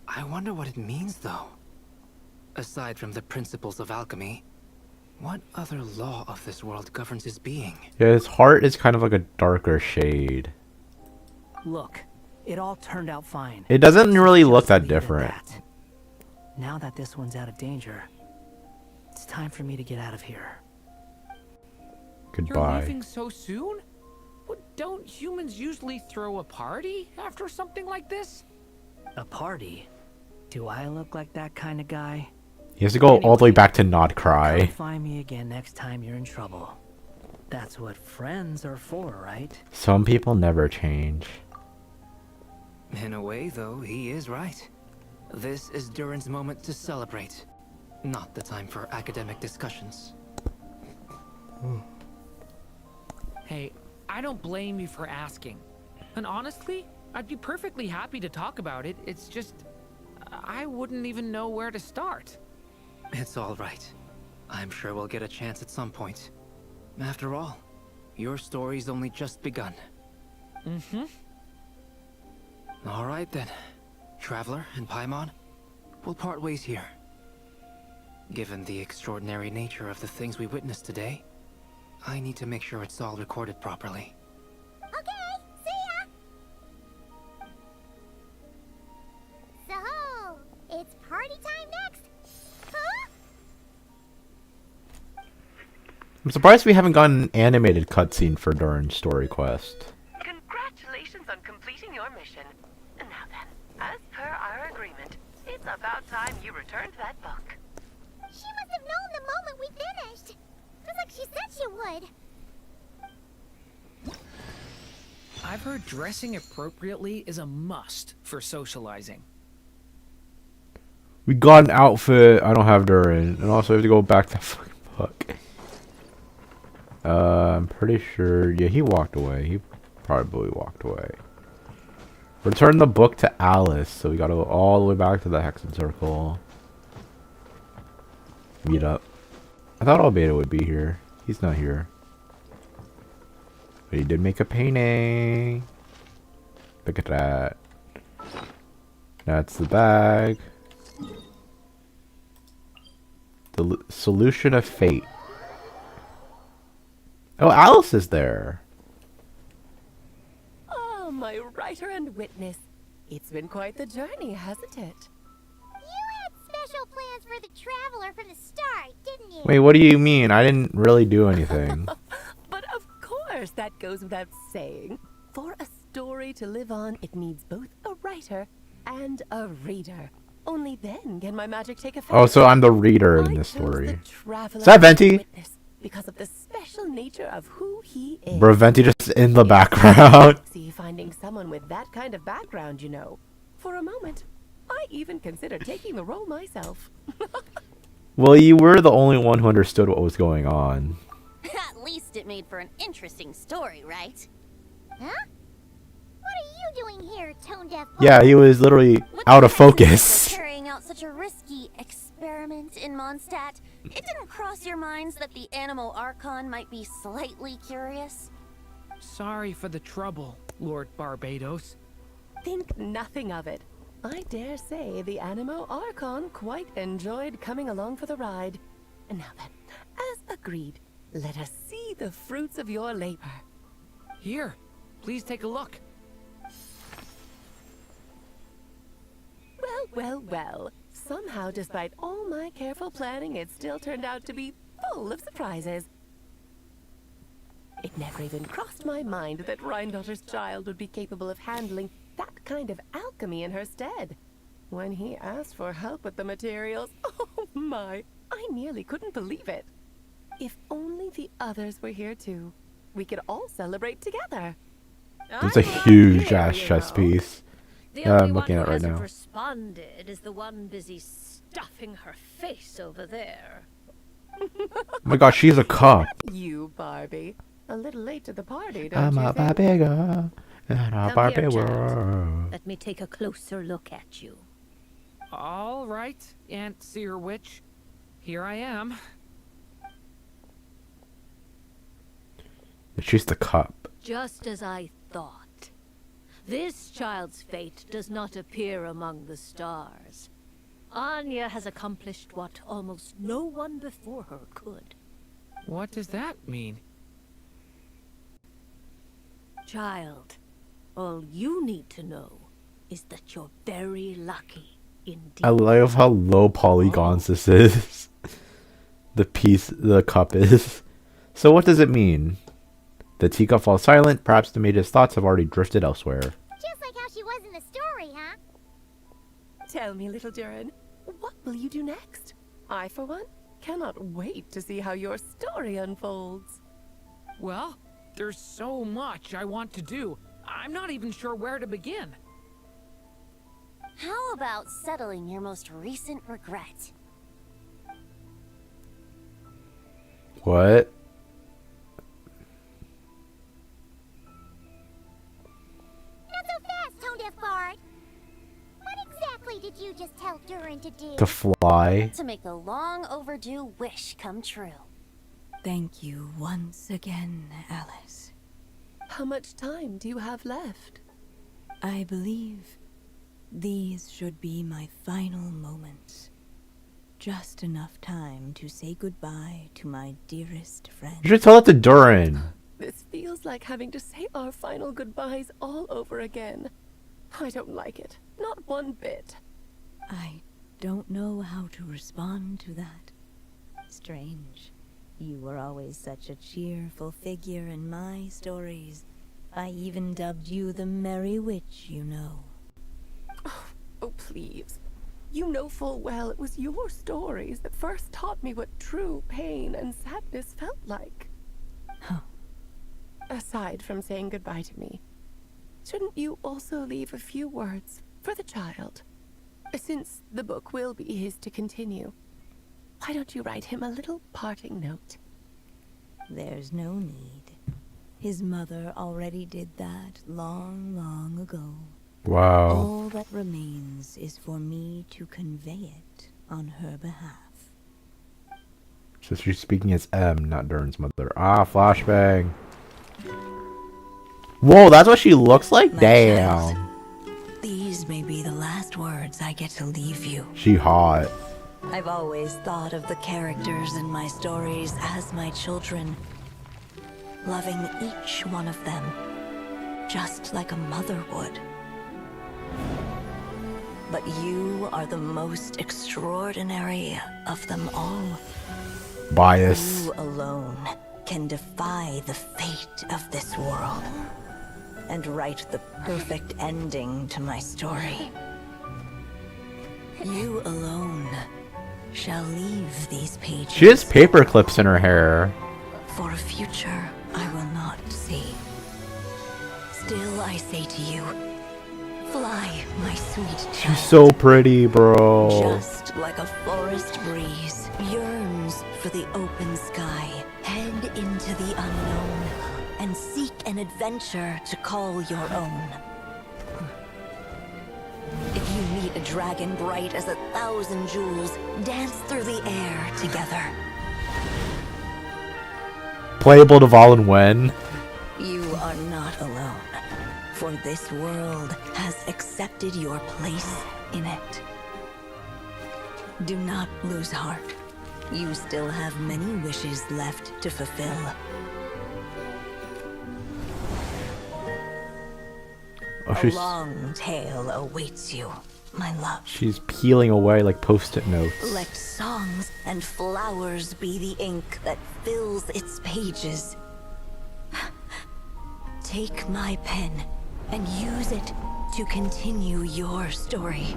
I wonder what it means, though. Aside from the principles of alchemy, what other law of this world governs his being? Yeah, his heart is kind of like a darker shade. Look, it all turned out fine. It doesn't So really just look that leave it at different. that. Now that this one's out of danger, it's time for me to get out of here. You're Goodbye. leaving so soon? What, don't humans usually throw a party after something like this? A party? Do I look like that kind of guy? He has to go all the way Anyway, back to not cry. Come find me again next time you're in trouble. That's what friends are for, right? Some people never change. In a way, though, he is right. This is Durin's moment to celebrate, not the time for academic discussions. Hey, I don't blame you for asking. And honestly, I'd be perfectly happy to talk about it. It's just, I wouldn't even know where to start. It's all right. I'm sure we'll get a chance at some point. After all, your story's only just begun. Mm-hmm. All right then. Traveler and Paimon, we'll part ways here. Given the extraordinary nature of the things we witnessed today, I need to make sure it's all recorded properly. Okay, see ya! So, it's party time next? Huh? I'm surprised we haven't gotten an animated cutscene for Durin's story quest. Congratulations on completing your mission. Now then, as per our agreement, it's about time you returned that book. She must have known the moment we finished. Just like she said she would. I've heard dressing appropriately is a must for socializing. We got an outfit. I don't have Durin. And also I have to go back to the fucking book. I'm pretty sure. Yeah, he walked away. He probably walked away. Return the book to Alice. So we gotta go all the way back to the Hexen Circle. Meet up. I thought Albedo would be here. He's not here. But he did make a painting. Look at that. That's the bag. The solution of fate. Oh, Alice is there. Oh, my writer and witness. It's been quite the journey, hasn't it? You had special plans for the Traveler from the start, didn't you? Wait, what do you mean? I didn't really do anything. But of course, that goes without saying. For a story to live on, it needs both a writer and a reader. Only then can my magic take effect. Oh, so I'm the reader in I this chose story. the Traveler Is that as the Venti? witness because of the special nature of who he is. Bro, Venti just in the background. See, finding someone with that kind of background, you know. For a moment, I even considered taking the role myself. Well, you were the only one who understood what was going on. At least it made for an interesting story, right? Huh? What are you doing here, tone-deaf? Yeah, he was literally What out of the heck is focus. carrying out such a risky experiment in Mondstadt? It didn't cross your minds that the Animal Archon might be slightly curious? Sorry for the trouble, Lord Barbados. Think nothing of it. I dare say the Animo Archon quite enjoyed coming along for the ride. And now then, as agreed, let us see the fruits of your labor. Here, please take a look. Well, well, well. Somehow, despite all my careful planning, it still turned out to be full of surprises. It never even crossed my mind that Rhindotter's child would be capable of handling that kind of alchemy in her stead. When he asked for help with the materials, oh my, I nearly couldn't believe it. If only the others were here too, we could all celebrate together. It's a huge ass chess piece. The Yeah, only I'm looking one at who it right hasn't now. responded is the one busy stuffing her face over there. Oh my gosh, she's a cop. You, Barbie. A little late to the party, don't I'm you a think? Barbie girl. In a Come Barbie here, child. world. Let me take a closer look at you. All right, Aunt Seer Witch. Here I am. She's the cup. Just as I thought. This child's fate does not appear among the stars. Anya has accomplished what almost no one before her could. What does that mean? Child, all you need to know is that you're very lucky indeed. I love how low polygons this is. The cup is. So what does it mean? The teacup falls silent. Perhaps the mage's thoughts have already drifted elsewhere. Just like how she was in the story, huh? Tell me, little Durin, what will you do next? I, for one, cannot wait to see how your story unfolds. Well, there's so much I want to do. I'm not even sure where to begin. How about settling your most recent regret? What? Not so fast, tone-deaf bard. What exactly did you just tell Durin to do? To fly? To make a long overdue wish come true. Thank you once again, Alice. How much time do you have left? I believe these should be my final moments. Just enough time to say goodbye to my dearest friend. You should tell that to Durin. This feels like having to say our final goodbyes all over again. I don't like it. Not one bit. I don't know how to respond to that. Strange. You were always such a cheerful figure in my stories. I even dubbed you the Merry Witch, you know. Oh, please. You know full well it was your stories that first taught me what true pain and sadness felt like. Huh. Aside from saying goodbye to me, shouldn't you also leave a few words for the child? Since the book will be his to continue, why don't you write him a little parting note? There's no need. His mother already did that long, long ago. Wow. All that remains is for me to convey it on her behalf. So she's speaking as M, not Durin's mother. Ah, flashbang. Whoa, that's what she looks like? My Damn. child, these may be the last words I get to leave you. She hot. I've always thought of the characters in my stories as my children, loving each one of them, just like a mother would. But you are the most extraordinary of them all. Bias. You alone can defy the fate of this world and write the perfect ending to my story. You alone shall leave these pages. She has paper clips in her hair. For a future I will not see. Still I say to you, fly, my sweet child. She's so pretty, bro. Just like a forest breeze yearns for the open sky. Head into the unknown and seek an adventure to call your own. If you meet a dragon bright as 1,000 jewels, dance through the air together. Playable to Vol and Wen. You are not alone, for this world has accepted your place in it. Do not lose heart. You still have many wishes left to fulfill. Oh, A she's long tale awaits you, my love. she's peeling away like post-it notes. Let songs and flowers be the ink that fills its pages. Take my pen and use it to continue your story.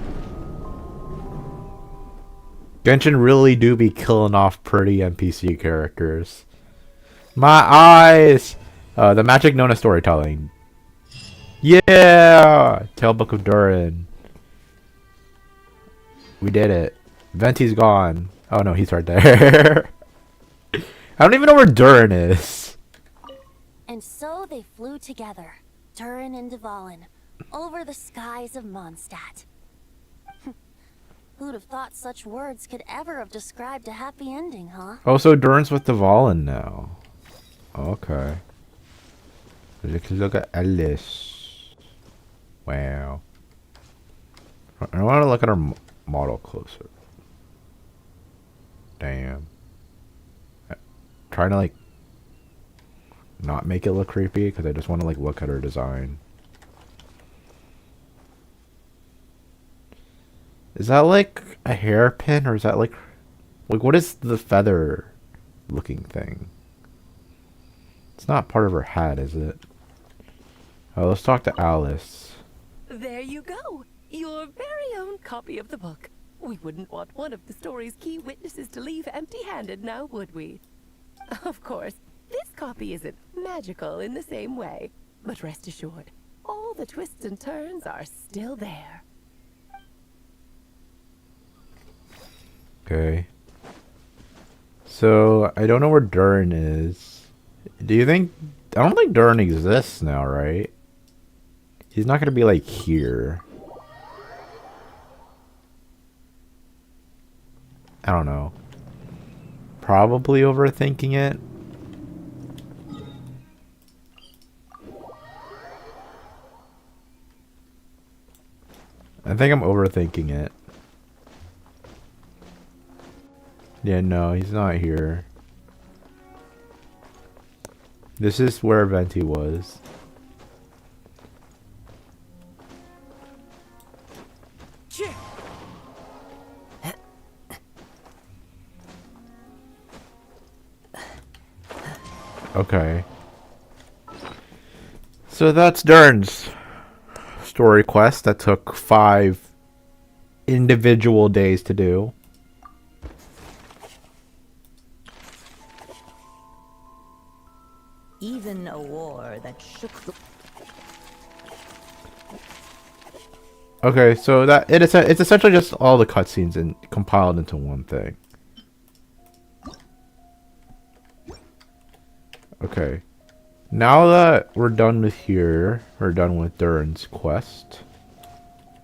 Genshin really do be killing off pretty NPC characters. My eyes! The magic known as storytelling. Yeah! Tale-book of Durin. We did it. Venti's gone. Oh no, he's right there. I don't even know where Durin is. And so they flew together Durin and Dvalin, over the skies of Mondstadt. Who'd have thought such words could ever have described a happy ending, huh? Oh, so Durin's with Dvalin now. Okay. Look at Alice. Wow. I want to look at her model closer. Damn. Trying to like not make it look creepy because I just want to like look at her design. Is that like a hairpin or is that like what is the feather looking thing? It's not part of her hat, is it? Oh, let's talk to Alice. There you go. Your very own copy of the book. We wouldn't want one of the story's key witnesses to leave empty-handed now, would we? Of course, this copy isn't magical in the same way, but rest assured, all the twists and turns are still there. Okay. So, I don't know where Durin is. Do you think... I don't think Durin exists now, right? He's not going to be, like, here. I don't know. Probably overthinking it. I think I'm overthinking it. Yeah, no, he's not here. This is where Venti was. Okay. So that's Durin's story quest that took 5 individual days to do. Even a war that shook the... Okay, so that it's essentially just all the cutscenes and compiled into one thing. Okay. Now that we're done with here, we're done with Durin's quest.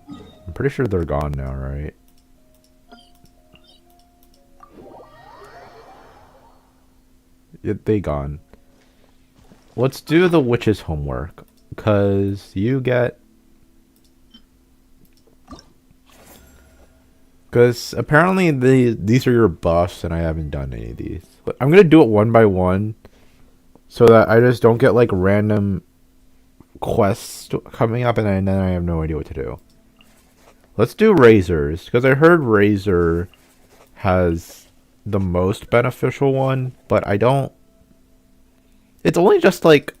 I'm pretty sure they're gone now, right? Yeah, they gone. Let's do the witch's homework, because you get... Because apparently these are your buffs, and I haven't done any of these. But I'm going to do it one by one, so that I just don't get like random quests coming up, and then I have no idea what to do. Let's do Razors, because I heard Razor has the most beneficial one, but I don't... It's only just like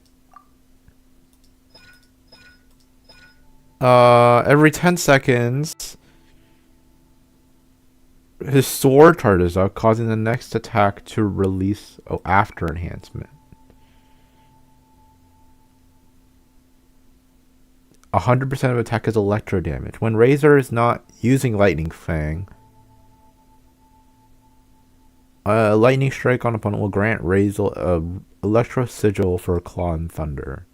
every 10 seconds his sword charges up, causing the next attack to release after enhancement. 100% of attack is electro damage. When Razor is not using Lightning Fang, a lightning strike on opponent will grant Razor Electro Sigil for Claw and Thunder.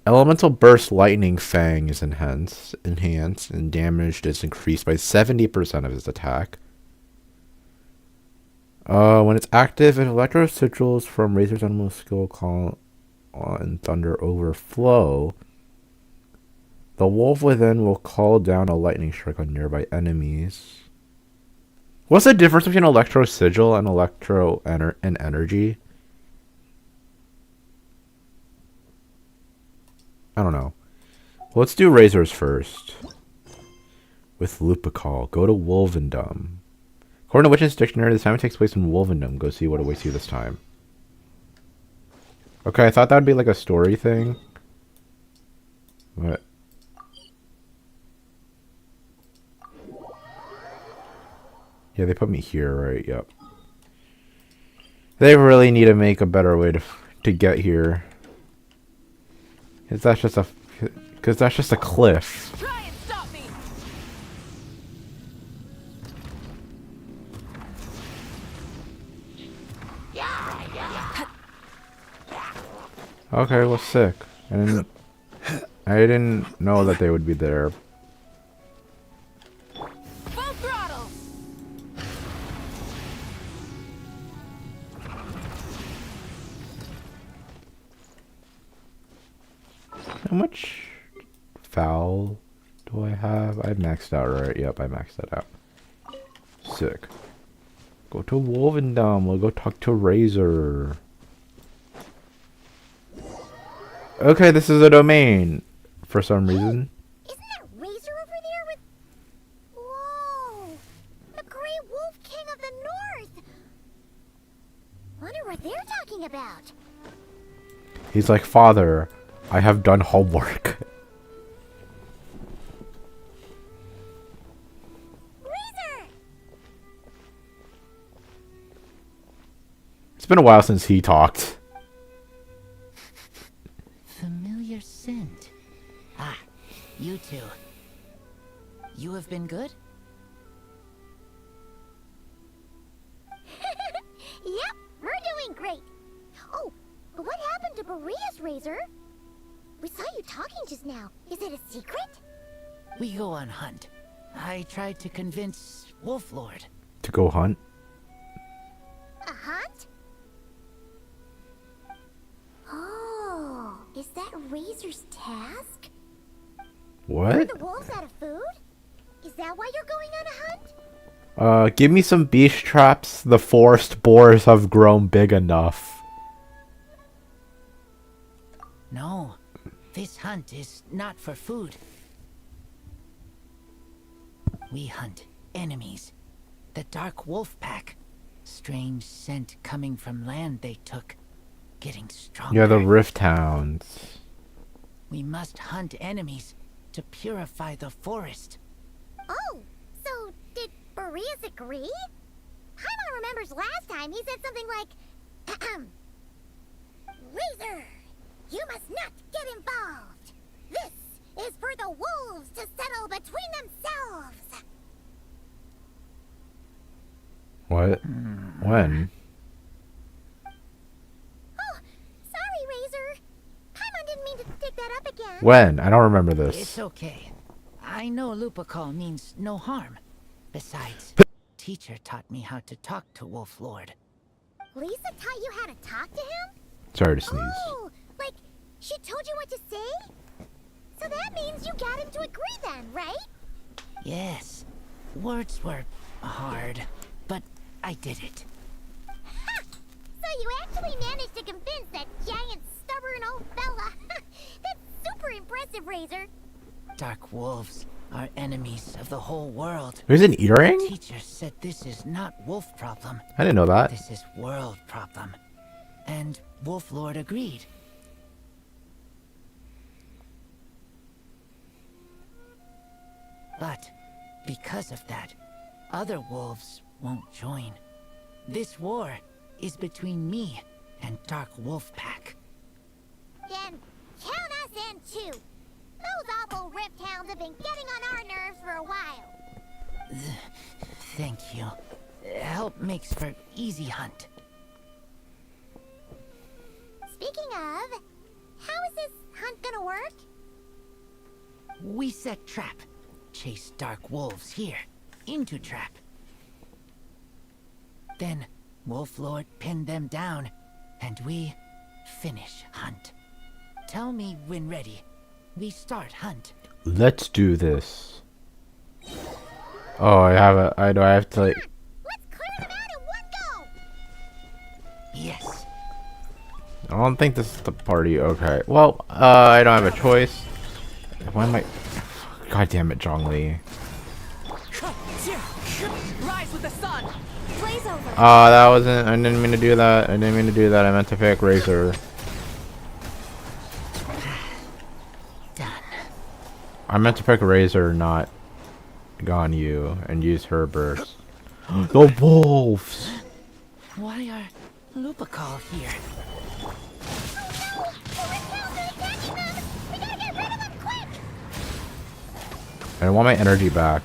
Elemental Burst Lightning Fang is enhanced, and damage is increased by 70% of his attack. When it's active, and Electro Sigils from Razor's Animal Skill Call and Thunder overflow, the wolf within will call down a lightning strike on nearby enemies. What's the difference between Electro Sigil and Electro Energy? I don't know. Let's do Razors first. With Lupical. Go to Wolvendom. According to Witch's Dictionary, the time it takes place in Wolvendom. Go see what awaits you this time. Okay, I thought that would be like a story thing. What? Yeah, they put me here, right? Yep. They really need to make a better way to get here. Cause that's just a cliff. Try and stop me! Okay, well, sick. I didn't know that they would be there. Full throttle! How much foul do I have? I maxed out, right? Yep, I maxed that out. Sick. Go to Wolvendom. We'll go talk to Razor. Okay, this is a domain. For some reason. Isn't that Razor over there with... Whoa! The Grey Wolf King of the North! Wonder what they're talking about. He's like, Father, I have done homework. Razor! It's been a while since he talked. Familiar scent. Ah, you two. You have been good? Yep, we're doing great. Oh, but what happened to Berea's Razor? We saw you talking just now. Is it a secret? We go on hunt. I tried to convince Wolf Lord. To go hunt? A hunt? Oh, is that Razor's task? Are What? the wolves out of food? Is that why you're going on a hunt? Give me some beast traps. The forest boars have grown big enough. No, this hunt is not for food. We hunt enemies. The Dark Wolf Pack. Strange scent coming from land they took. Getting stronger. Yeah, the Rift Hounds. We must hunt enemies to purify the forest. Oh, so did Boreas agree? Paimon remembers last time he said something like, Razor, you must not get involved. This is for the wolves to settle between themselves. What? When? Oh, sorry, Razor. Paimon didn't mean to dig that up again. When? I don't remember this. It's okay. I know Lupacall means no harm. Besides, teacher taught me how to talk to Wolf Lord. Lisa taught you how to talk to him? Sorry to sneeze. Oh, like she told you what to say? So that means you got him to agree then, right? Yes. Words were hard, but I did it. Ha! So you actually managed to convince that giant, stubborn old fella. That's super impressive, Razor. Dark wolves are enemies of the whole world. There's an earring? Teacher said this is not wolf problem. I didn't know that. This is world problem. And Wolf Lord agreed. But because of that, other wolves won't join. This war is between me and Dark Wolf Pack. Then count us in too. Those awful Rift Hounds have been getting on our nerves for a while. Thank you. Help makes for easy hunt. Speaking of, how is this hunt gonna work? We set trap. Chase dark wolves here. Into trap. Then Wolf Lord pinned them down. And we finish hunt. Tell me when ready. We start hunt. Let's do this. Oh, I have to like... Let's clear them out in one go! Yes. I don't think this is the party. Okay. Well, I don't have a choice. Why am I... God damn it, Zhongli. Rise with the sun. Blaze over. That wasn't... I didn't mean to do that. I meant to pick Razor. Done. I meant to pick Razor, not Ganyu, and use her burst. The wolves! Why are Lupical here. I want my energy back.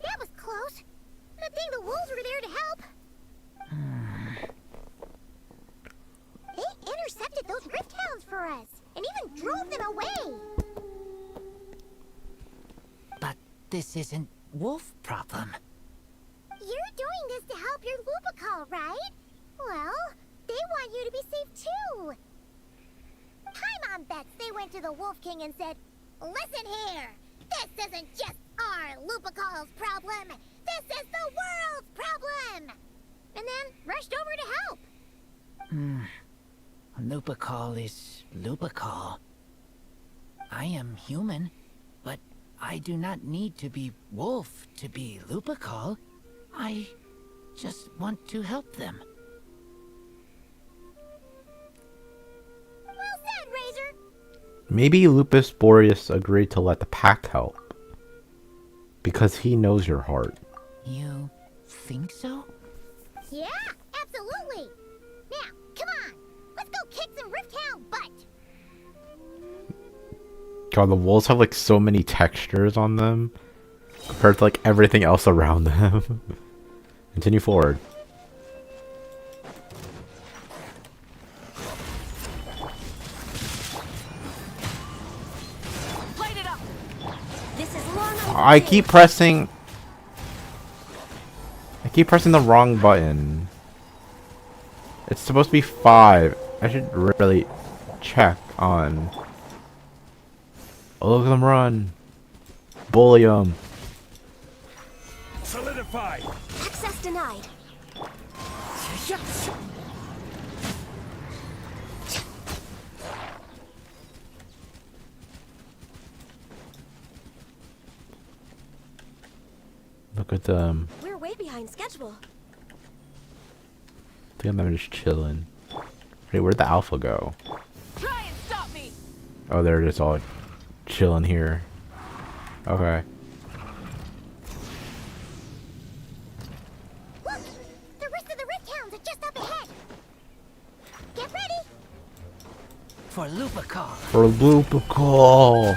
That was close. Good thing the wolves were there to help. They intercepted those rift hounds for us, and even drove them away. But this isn't wolf problem. You're doing this to help your Lupical, right? Well, they want you to be safe too. My mom bets they went to the Wolf King and said, "Listen here, this isn't just our Lupical's problem. This is the world's problem." And then rushed over to help. Lupical is Lupical. I am human, but I do not need to be wolf to be Lupical. I just want to help them. Well said, Razor. Maybe Lupus Boreas agreed to let the pack help. Because he knows your heart. You think so? Yeah, absolutely. Now, come on. Let's go kick some Rifthound butt. God, the wolves have like so many textures on them. Compared to like everything else around them. Continue forward. Light it up. This is long I keep pressing the wrong button. It's supposed to be 5. I should really check on. Oh, look at them run. Bully them. Solidify. Access denied. Look at them. We're way behind schedule. I think I'm just chilling. Hey, where'd the alpha go? Try and stop me. Oh, they're just all chilling here. Okay. Look! The rest of the Rifthounds are just up ahead. Get ready. For Lupical. For Lupical.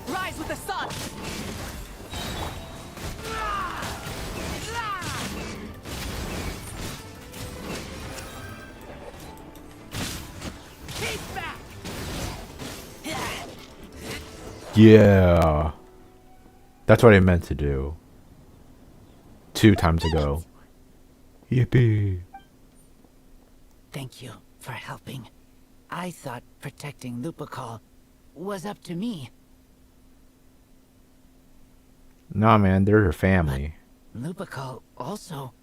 Rise with the sun. Keep back. Yeah. That's what I meant to do. 2 times ago. Yippee. Thank you for helping. I thought protecting Lupical was up to me. Nah, man, they're your family. Lupical also.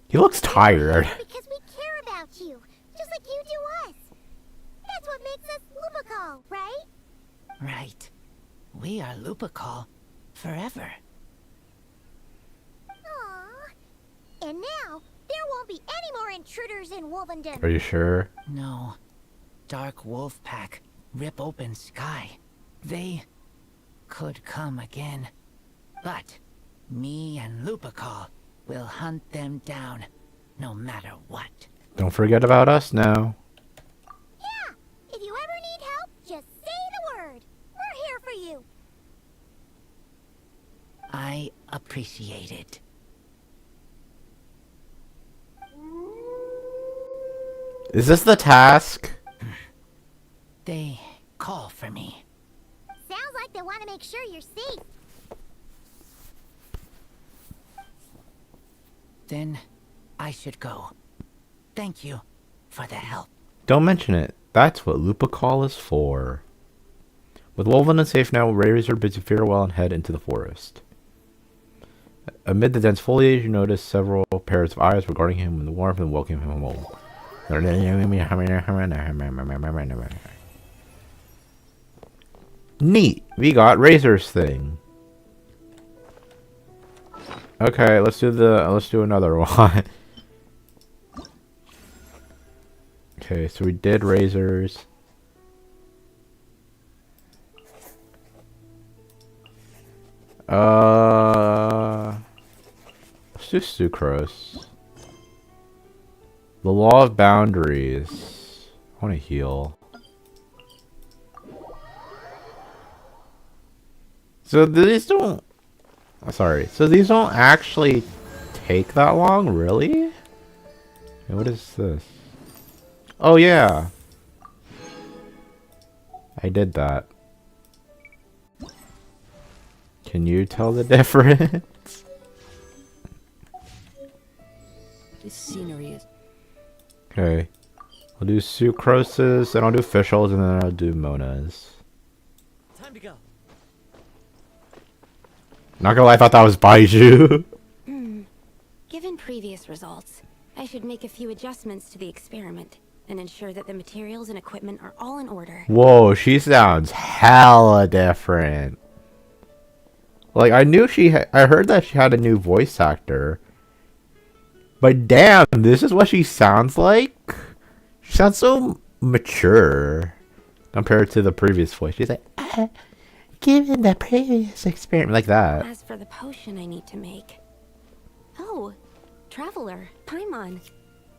He looks tired. Because we care about you, just like you do us. That's what makes us Lupical, right? Right. We are Lupical forever. Aww. And now, there won't be any more intruders in Wolvendom. Are you sure? No. Dark Wolf Pack, rip open sky. They could come again. But me and Lupical will hunt them down, no matter what. Don't forget about us now. Yeah, if you ever need help, just say the word. We're here for you. I appreciate it. Is this the task? They call for me. Sounds like they want to make sure you're safe. Then I should go. Thank you for the help. Don't mention it. That's what Lupical is for. With Wolven safe now, Razor bids you farewell and head into the forest. Amid the dense foliage, you notice several pairs of eyes regarding him in the warmth and welcoming him home. Neat. We got Razor's thing. Okay, let's do another one. Okay, so we did razors. Let's do sucrose. The law of boundaries. I want to heal. So these don't... Sorry. So these don't actually take that long, really? Hey, what is this? Oh, yeah. I did that. Can you tell the difference? This scenery is... Okay. I'll do sucroses, then I'll do fish oils, and then I'll do monas. Time to go. Not gonna lie, I thought that was Baiju. Given previous results, I should make a few adjustments to the experiment and ensure that the materials and equipment are all in order. Whoa, she sounds hella different. Like, I knew I heard that she had a new voice actor. But damn, this is what she sounds like? She sounds so mature compared to the previous voice. She's like, given the previous experiment, like that. As for the potion I need to make... Oh, Traveler, Paimon,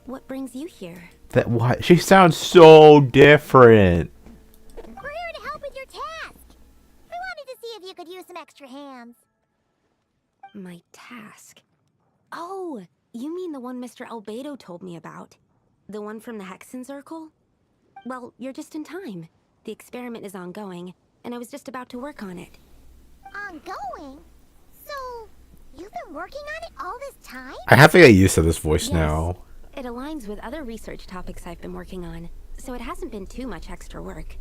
what brings you here? That what? She sounds so different. We're here to help with your task. We wanted to see if you could use some extra hands. My task? Oh, you mean the one Mr. Albedo told me about? The one from the Hexen Circle? Well, you're just in time. The experiment is ongoing, and I was just about to work on it. Ongoing? So, you've been working on it all this time? I have to get used to this voice Yes. now. It aligns with other research topics I've been working on, so it hasn't been too much extra work.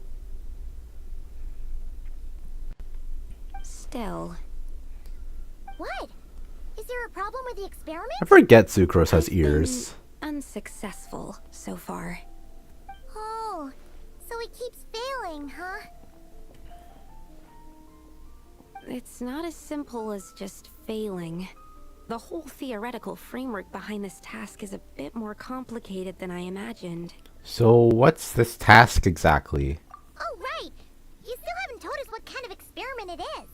Still... What? Is there a problem with the experiment? I forget Sucrose has ears. Unsuccessful so far. Oh, so it keeps failing, huh? It's not as simple as just failing. The whole theoretical framework behind this task is a bit more complicated than I imagined. So what's this task exactly? Oh, right! You still haven't told us what kind of experiment it is.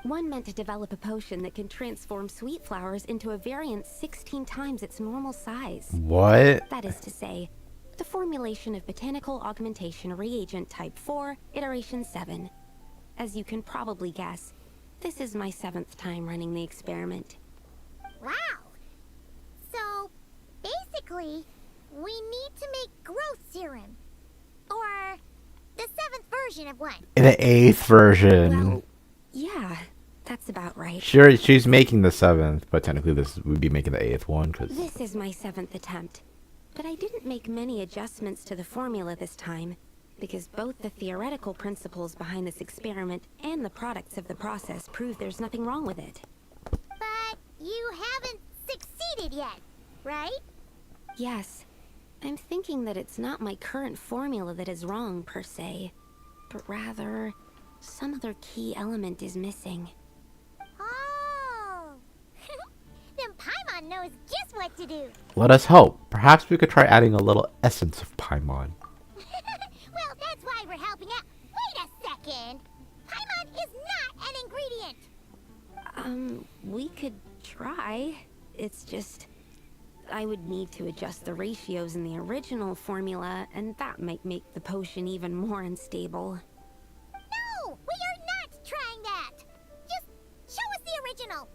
One meant to develop a potion that can transform sweet flowers into a variant 16 times its normal size. What? That is to say, the formulation of botanical augmentation reagent type 4, iteration 7. As you can probably guess, this is my 7th time running the experiment. Wow! So, basically, we need to make growth serum. Or the 7th version of one. The 8th version. Well, yeah, that's about right. Sure, she's making the 7th, but technically this would be making the 8th one. This is my 7th attempt, but I didn't make many adjustments to the formula this time, because both the theoretical principles behind this experiment and the products of the process prove there's nothing wrong with it. But you haven't succeeded yet, right? Yes, I'm thinking that it's not my current formula that is wrong, per se, but rather... some other key element is missing. Oh! Then Paimon knows just what to do. Let us hope. Perhaps we could try adding a little essence of Paimon. Well, that's why we're helping out. Wait a second! Paimon is not an ingredient! We could try. It's just... I would need to adjust the ratios in the original formula, and that might make the potion even more unstable. No! We are not trying that! Just show us the original!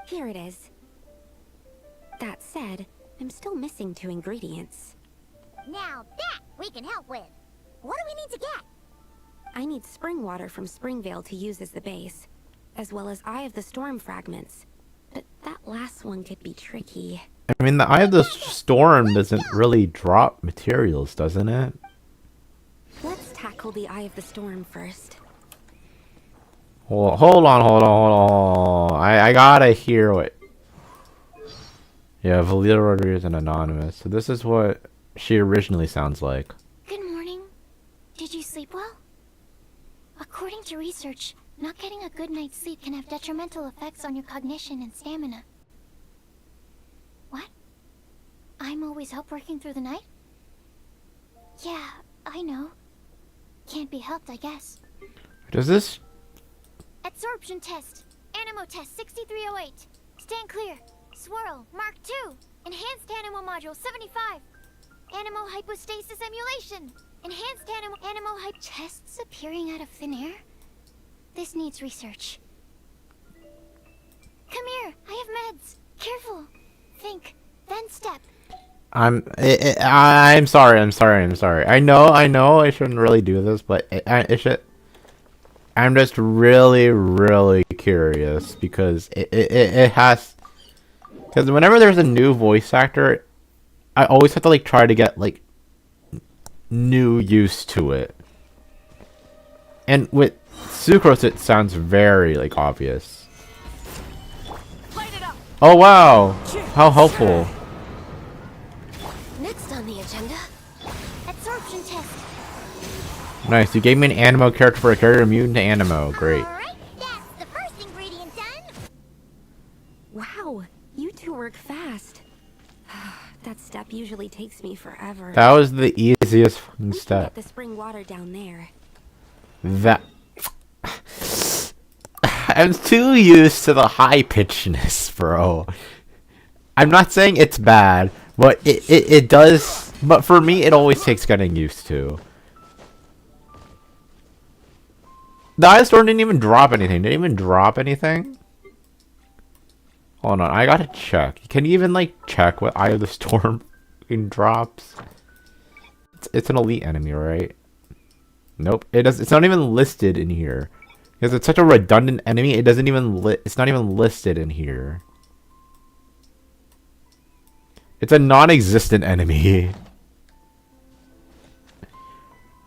Here it is. That said, I'm still missing 2 ingredients. Now that we can help with. What do we need to get? I need spring water from Springvale to use as the base, as well as Eye of the Storm fragments. But that last one could be tricky. I mean, the Eye of the Storm doesn't really drop materials, doesn't it? Let's tackle the Eye of the Storm first. Hold on. I gotta hear what... Yeah, Valida Rodriguez and Anonymous. So this is what she originally sounds like. Good morning. Did you sleep well? According to research, not getting a good night's sleep can have detrimental effects on your cognition and stamina. What? I'm always up working through the night? Yeah, I know. Can't be helped, I guess. Does this? Adsorption test. Animo test 6308. Stand clear. Swirl. Mark 2. Enhanced Animo module 75. Animo hypostasis emulation. Enhanced Animo tests appearing out of thin air? This needs research. Come here. I have meds. Careful. Think. Then step. I'm sorry. I know I shouldn't really do this, but it should. I'm just really curious because it has. Because whenever there's a new voice actor, I always have to like try to get like new use to it. And with Sucrose, it sounds very like obvious. Oh wow! How helpful. Next on the agenda, adsorption test. Nice, you gave me an Animo character for a character immune to Animo. Great. Alright, that's the first ingredient done. Wow, you two work fast. That step usually takes me forever. That was the easiest fucking We can step. get the spring water down there. That I'm too used to the high pitchedness, bro. I'm not saying it's bad, but it does. But for me, it always takes getting used to. The Eye of the Storm didn't even drop anything. Did it even drop anything? Hold on, I gotta check. Can you even like check what Eye of the Storm drops? It's an elite enemy, right? Nope. It does. It's not even listed in here because it's such a redundant enemy. It doesn't even. It's not even listed in here. It's a non-existent enemy.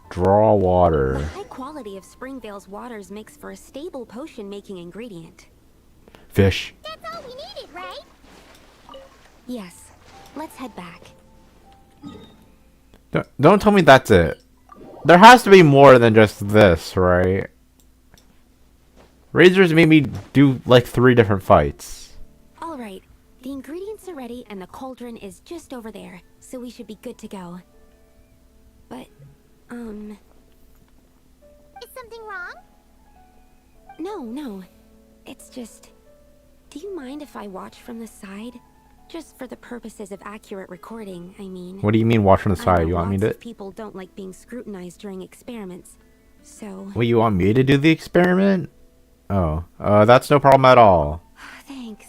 Draw water. The high quality of Springvale's waters makes for a stable potion-making ingredient. Fish. That's all we needed, right? Yes. Let's head back. Don't tell me that's it. There has to be more than just this, right? Razors made me do like 3 different fights. All right. The ingredients are ready and the cauldron is just over there, so we should be good to go. But, Is something wrong? No. It's just... Do you mind if I watch from the side? Just for the purposes of accurate recording, I mean. What do you mean watch from the I side? know You want me lots to... of people don't like being scrutinized during experiments, so... Wait, you want me to do the experiment? Oh. That's no problem at all. Thanks.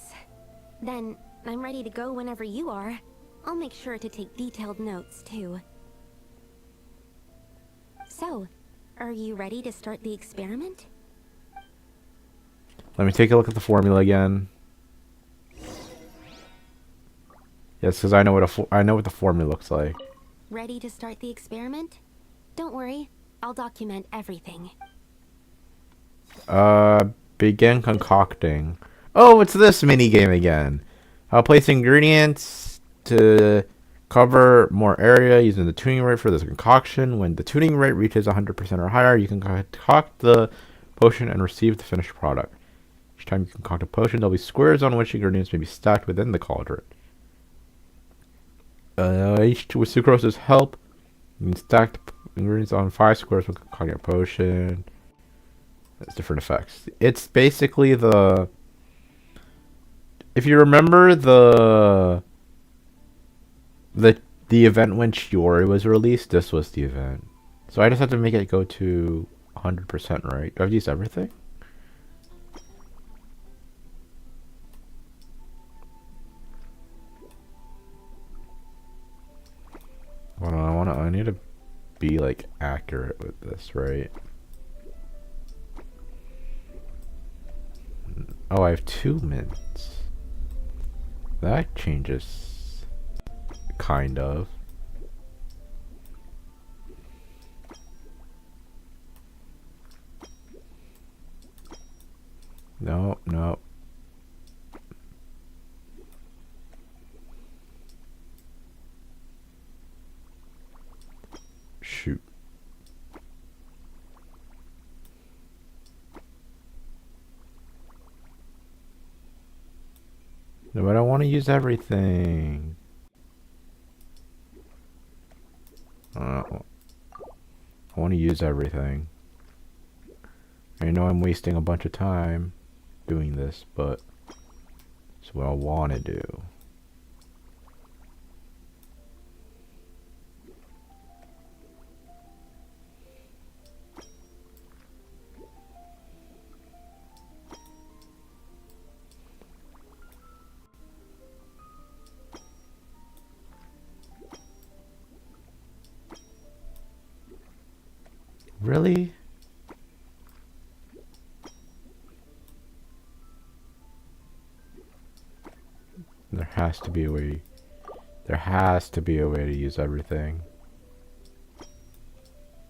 Then, I'm ready to go whenever you are. I'll make sure to take detailed notes, too. So, are you ready to start the experiment? Let me take a look at the formula again. Yes, because I know what the formula looks like. Ready to start the experiment? Don't worry, I'll document everything. Begin concocting. Oh, it's this mini game again. Place ingredients to cover more area using the tuning rate for this concoction. When the tuning rate reaches 100% or higher, you can concoct the potion and receive the finished product. Each time you concoct a potion, there'll be squares on which ingredients may be stacked within the cauldron. With Sucrose's help, you can stack the ingredients on 5 squares when concocting a potion. That's different effects. It's basically the... If you remember the event when Shiori was released, this was the event. So I just have to make it go to 100%, right? Do I have to use everything? Well, I need to be like accurate with this, right? Oh, I have 2 mints. That changes, kind of. No. Shoot. No, but I want to use everything. I want to use everything. I know I'm wasting a bunch of time doing this, but it's what I want to do. Really? There has to be a way. There has to be a way to use everything.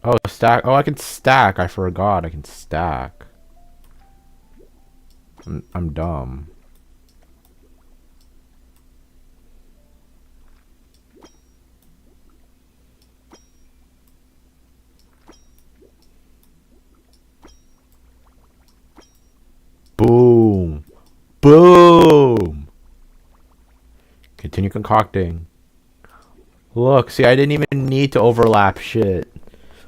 Oh, stack. Oh, I can stack. I forgot I can stack. I'm dumb. Boom. Boom. Continue concocting. Look, see, I didn't even need to overlap shit.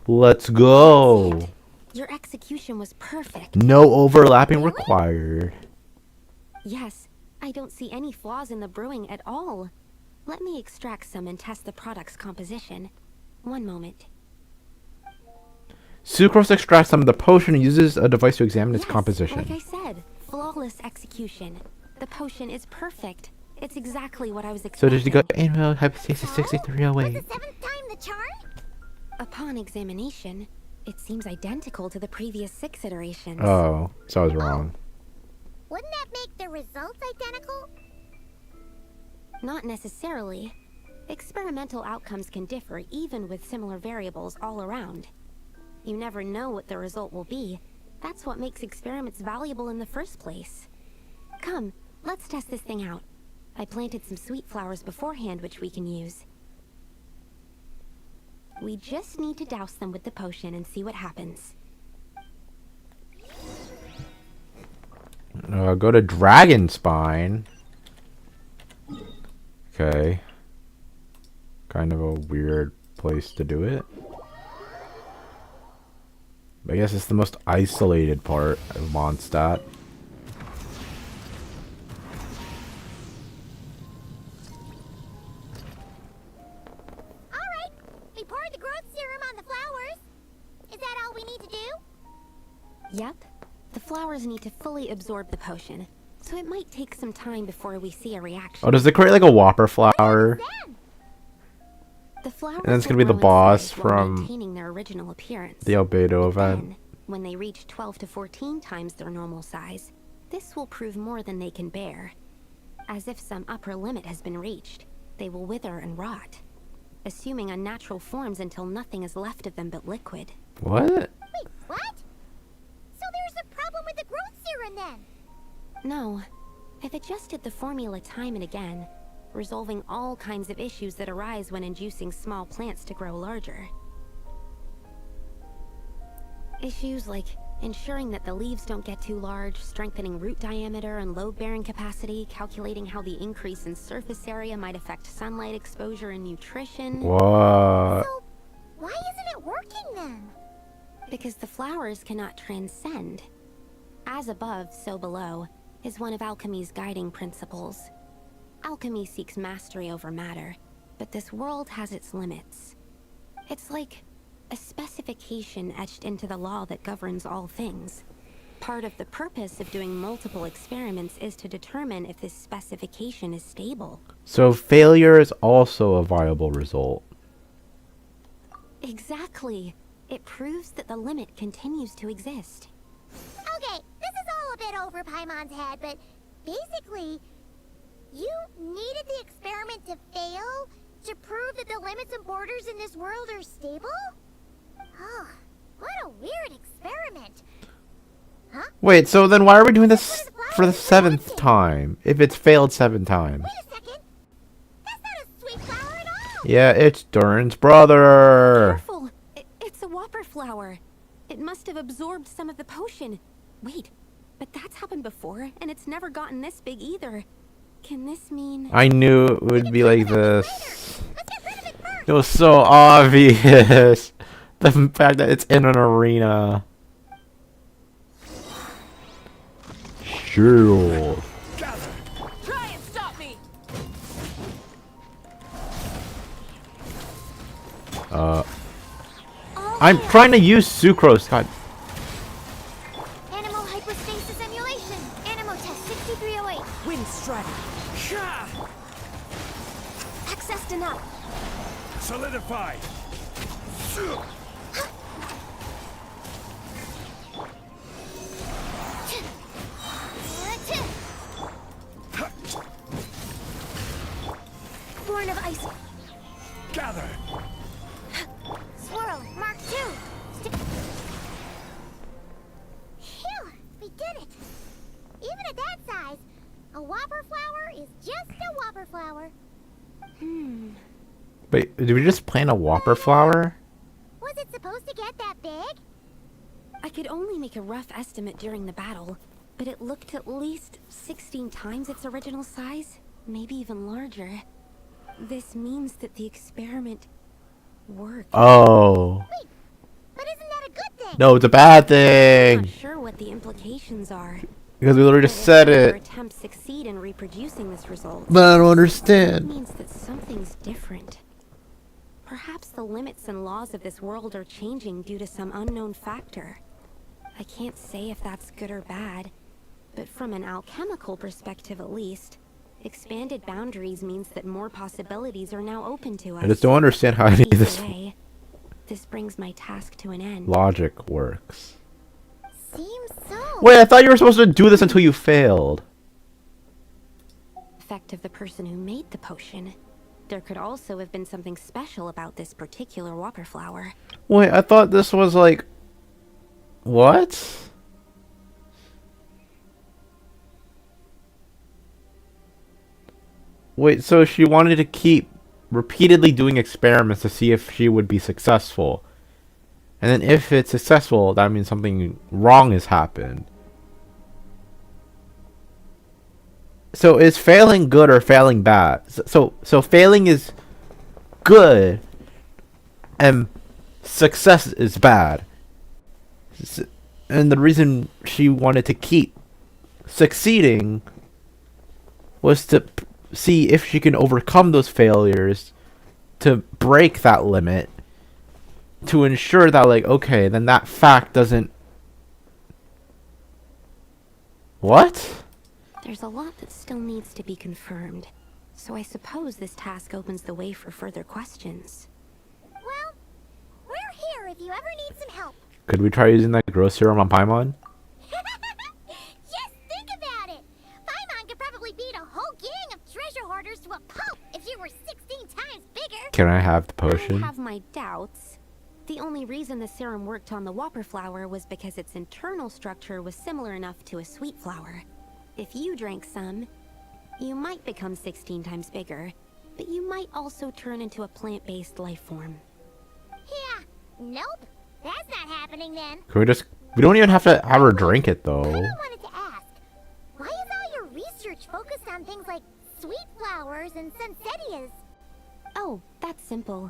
Let's go. Your execution was perfect. No overlapping required. Yes, I don't see any flaws in the brewing at all. Let me extract some and test the product's composition. One moment. Sucrose extracts some of the potion and uses a device to examine its composition. Like I said, flawless execution. The potion is perfect. It's exactly what I was expecting. So did you go annual hypothesis 6308? The seventh time the charm? Upon examination, it seems identical to the previous 6 iterations. Oh, so I was wrong. Wouldn't that make the results identical? Not necessarily. Experimental outcomes can differ even with similar variables all around. You never know what the result will be. That's what makes experiments valuable in the first place. Come, let's test this thing out. I planted some sweet flowers beforehand which we can use. We just need to douse them with the potion and see what happens. Go to Dragon Spine. Okay. Kind of a weird place to do it. But I guess it's the most isolated part of Mondstadt. Alright, we poured the growth serum on the flowers. Is that all we need to do? Yep. The flowers need to fully absorb the potion, so it might take some time before we see a reaction. Oh, does it create like a Whopper flower? The flowers And then it's gonna will be the grow boss inside while from maintaining their original appearance. the Albedo event. Then, when they reach 12 to 14 times their normal size, this will prove more than they can bear. As if some upper limit has been reached, they will wither and rot, assuming unnatural forms until nothing is left of them but liquid. What? Wait, what? So there's a problem with the growth serum then? No. I've adjusted the formula time and again, resolving all kinds of issues that arise when inducing small plants to grow larger. Issues like ensuring that the leaves don't get too large, strengthening root diameter and load-bearing capacity, calculating how the increase in surface area might affect sunlight exposure and nutrition. What? So, why isn't it working then? Because the flowers cannot transcend. As above, so below, is one of alchemy's guiding principles. Alchemy seeks mastery over matter, but this world has its limits. It's like a specification etched into the law that governs all things. Part of the purpose of doing multiple experiments is to determine if this specification is stable. So failure is also a viable result. Exactly. It proves that the limit continues to exist. Okay, this is all a bit over Paimon's head, but basically, you needed the experiment to fail to prove that the limits and borders in this world are stable? Oh, what a weird experiment. Huh? Wait, so then why are we doing this for the 7th time? If it's failed 7 times. Wait a second. That's not a sweet flower at all. Yeah, it's Durin's brother. Careful! It's a whopper flower. It must have absorbed some of the potion. Wait, but that's happened before, and it's never gotten this big either. Can this mean... I knew it would be like this. It was so obvious. The fact that it's in an arena. Sure. Try and stop me. I'm trying to use sucrose. God. Animal hypostasis emulation. Animal test 6308. Wind strike. Accessed enough. Solidified. Born of ice. Gather. Swirl. Mark 2. Phew, we did it. Even at that size, a whopper flower is just a whopper flower. Wait, did we just plant a whopper flower? Was it supposed to get that big? I could only make a rough estimate during the battle, but it looked at least 16 times its original size, maybe even larger. This means that the experiment worked. Oh. Wait, but isn't that a good thing? No, it's a bad I'm thing. not sure what the implications are. Because we literally But just if said our it. attempts succeed in reproducing this result, But I don't it understand. means that something's different. Perhaps the limits and laws of this world are changing due to some unknown factor. I can't say if that's good or bad, but from an alchemical perspective at least, expanded boundaries means that more possibilities are now open to us. I just don't understand how any of this Either way, this brings my task to an end. logic works. Seems so. Wait, I thought you were supposed to do this until you failed. Effect of the person who made the potion. There could also have been something special about this particular whopper flower. Wait, I thought this was like... What? Wait, so she wanted to keep repeatedly doing experiments to see if she would be successful. And then if it's successful, that means something wrong has happened. So is failing good or failing bad? So failing is good and success is bad. And the reason she wanted to keep succeeding was to see if she can overcome those failures to break that limit, to ensure that, like, okay, then that fact doesn't... What? There's a lot that still needs to be confirmed, so I suppose this task opens the way for further questions. Well, we're here if you ever need some help. Could we try using that growth serum on Paimon? Just think about it. Paimon could probably beat a whole gang of treasure hoarders to a pulp if you were 16 times bigger. Can I have the I potion? have my doubts. The only reason the serum worked on the whopper flower was because its internal structure was similar enough to a sweet flower. If you drank some, you might become 16 times bigger, but you might also turn into a plant-based life form. Yeah, nope. That's not happening then. Can we just... We don't even have to have her drink it, though. I wanted to ask, why is all your research focused on things like sweet flowers and sunsettias? Oh, that's simple.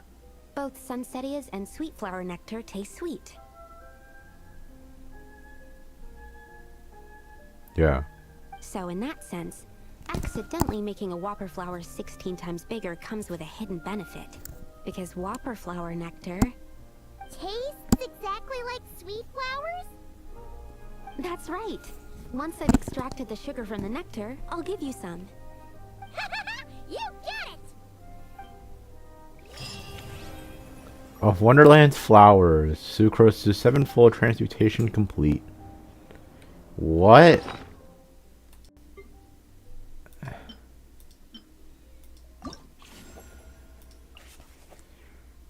Both sunsettias and sweet flower nectar taste sweet. Yeah. So in that sense, accidentally making a whopper flower 16 times bigger comes with a hidden benefit. Because whopper flower nectar... Tastes exactly like sweet flowers? That's right. Once I've extracted the sugar from the nectar, I'll give you some. You get it! Of Wonderland's flowers, sucrose to 7-fold transmutation complete. What?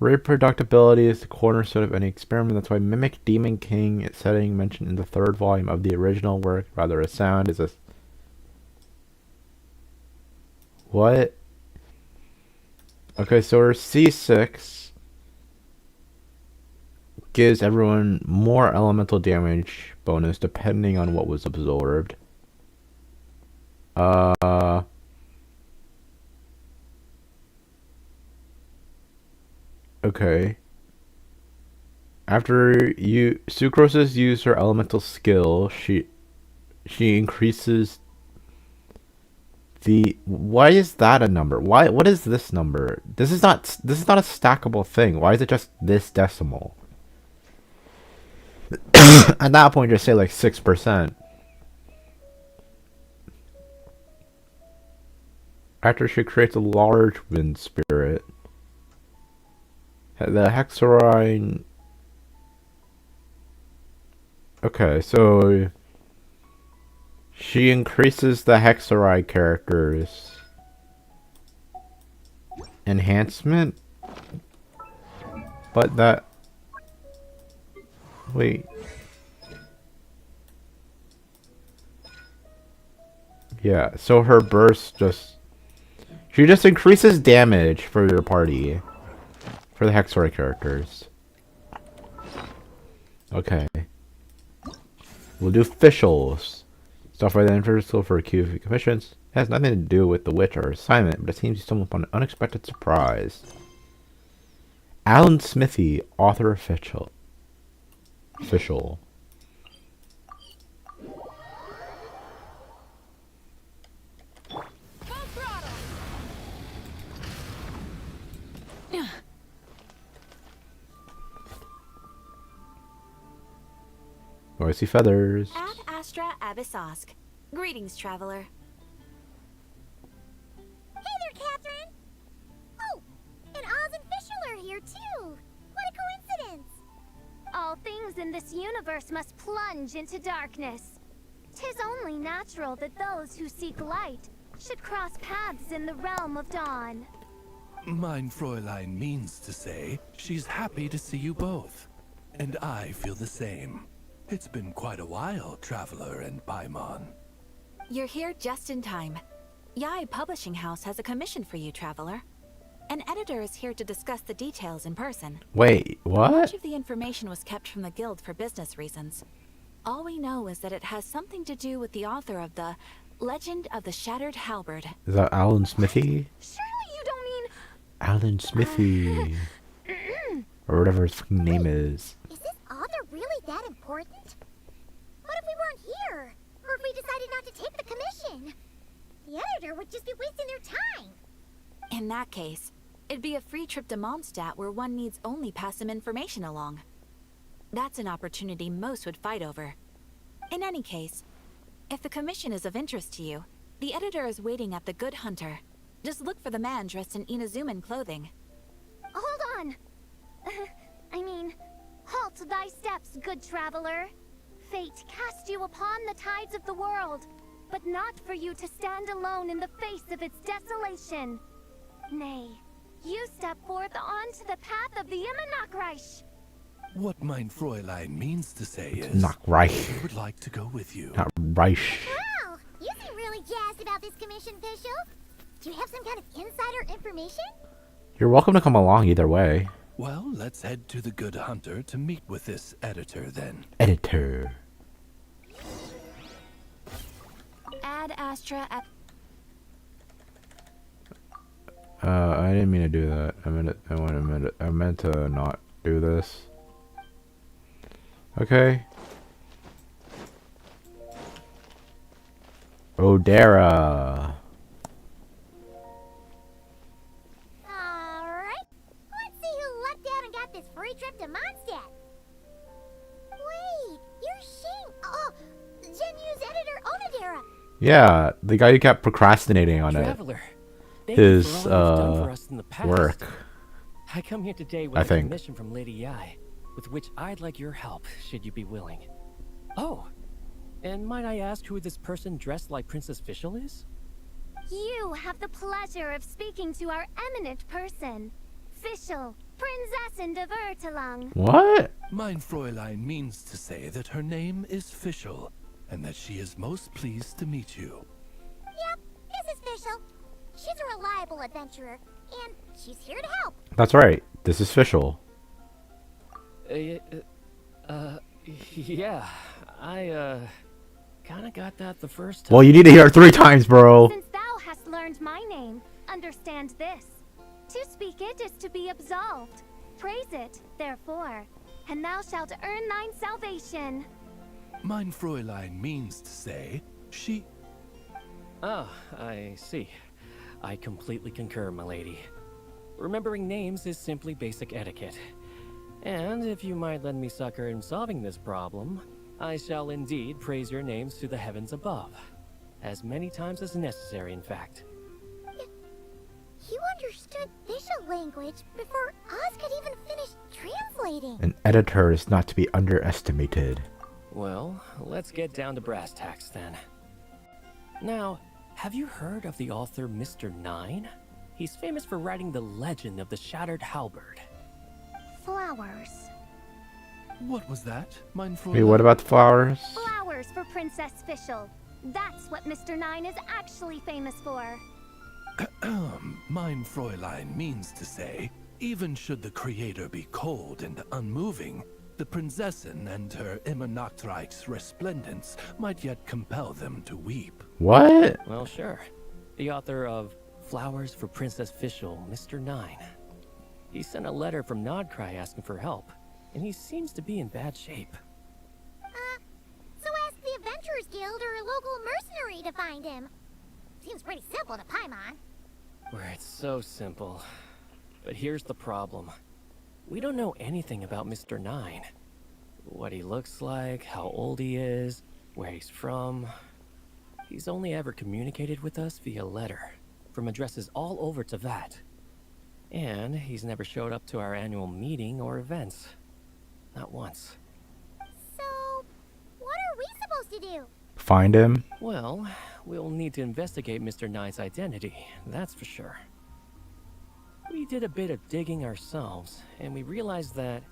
Reproducibility is the cornerstone of any experiment. That's why Mimic Demon King, its setting mentioned in the 3rd volume of the original work, rather a sound, is a... What? Okay, so her C6 gives everyone more elemental damage bonus depending on what was absorbed. Okay. After you Sucrose's use her elemental skill, she increases the. Why is that a number? What is this number? This is not a stackable thing. Why is it just this decimal? At that point, just say like 6%. After she creates a large wind spirit, the Hexerei. Okay, so she increases the Hexerei characters enhancement, but that. Wait. Yeah, so her burst she just increases damage for your party. For the Hexerei characters. Okay. We'll do officials. Software that enters for a queue of commissions. It has nothing to do with the witch or assignment, but it seems to stumble upon an unexpected surprise. Alan Smithy, author official. Oh, I see feathers. Ad Astra Abyssosk. Greetings, traveler. Hey there, Catherine! Oh, and Oz and Fischl are here too! What a coincidence! All things in this universe must plunge into darkness. 'Tis only natural that those who seek light should cross paths in the realm of dawn. Mein Fräulein means to say she's happy to see you both. And I feel the same. It's been quite a while, Traveler and Paimon. You're here just in time. Yai Publishing House has a commission for you, traveler. An editor is here to discuss the details in person. Wait, what? Much of the information was kept from the guild for business reasons. All we know is that it has something to do with the author of the Legend of the Shattered Halberd. Is that Alan Smithy? Surely you don't mean... Alan Smithy. Or whatever his fucking name is. Is this author really that important? What if we weren't here? Or if we decided not to take the commission? The editor would just be wasting their time. In that case, it'd be a free trip to Mondstadt where one needs only pass some information along. That's an opportunity most would fight over. In any case, if the commission is of interest to you, the editor is waiting at the Good Hunter. Just look for the man dressed in Inazuman clothing. Hold on! Halt thy steps, good traveler. Fate cast you upon the tides of the world, but not for you to stand alone in the face of its desolation. Nay, you step forth onto the path of the Immanakreich. What mein Fräulein means to say is... Not Reich. I would like to go with you. Not Reich. Wow, you seem really jazzed about this commission, Fischl. Do you have some kind of insider information? You're welcome to come along either way. Well, let's head to the Good Hunter to meet with this editor then. Editor. Ad Astra I didn't mean to do that. I meant to not do this. Okay. Odera. Alright, let's see who lucked out and got this free trip to Mondstadt. Wait, you're Shing. Oh, Genu's editor, Onodera. Yeah, the guy who kept procrastinating on Traveler, it. thank you His for all you've done for us in the past. work. I come here today with I a think. commission from Lady Yai, with which I'd like your help, should you be willing. Oh, and might I ask who this person dressed like Princess Fischl is? You have the pleasure of speaking to our eminent person, Fischl, Prinzessin de Vertalang. What? Mein Fräulein means to say that her name is Fischl, and that she is most pleased to meet you. Yep, this is Fischl. She's a reliable adventurer, and she's here to help. That's right. This is Fischl. Yeah, I, kinda got that the first time. Well, you need to hear it 3 times, bro. Since thou hast learned my name, understand this. To speak it is to be absolved. Praise it, therefore. and thou shalt earn thine salvation. Mein Fräulein means to say, she... Ah, I see. I completely concur, my lady. Remembering names is simply basic etiquette. And if you might lend me succor in solving this problem, I shall indeed praise your names to the heavens above. As many times as necessary, in fact. You understood visual language before Oz could even finish translating. An editor is not to be underestimated. Well, let's get down to brass tacks then. Now, have you heard of the author Mr. Nine? He's famous for writing the legend of the Shattered Halberd. Flowers. What was that, mein Fräulein? Wait, what about the flowers? Flowers for Princess Fischl. That's what Mr. Nine is actually famous for. Mein Fräulein means to say, even should the creator be cold and unmoving, the Prinzessin and her immer Nachtreich's resplendence might yet compel them to weep. What? Well, sure. The author of Flowers for Princess Fischl, Mr. Nine. He sent a letter from Nodcry asking for help, and he seems to be in bad shape. So ask the Adventurers Guild or a local mercenary to find him. Seems pretty simple to Paimon. Where it's so simple. But here's the problem. We don't know anything about Mr. Nine. What he looks like, how old he is, where he's from. He's only ever communicated with us via letter, from addresses all over Teyvat. And he's never showed up to our annual meeting or events. Not once. So, what are we supposed to do? Find him? Well, we'll need to investigate Mr. Nine's identity, that's for sure. We did a bit of digging ourselves, and we realized that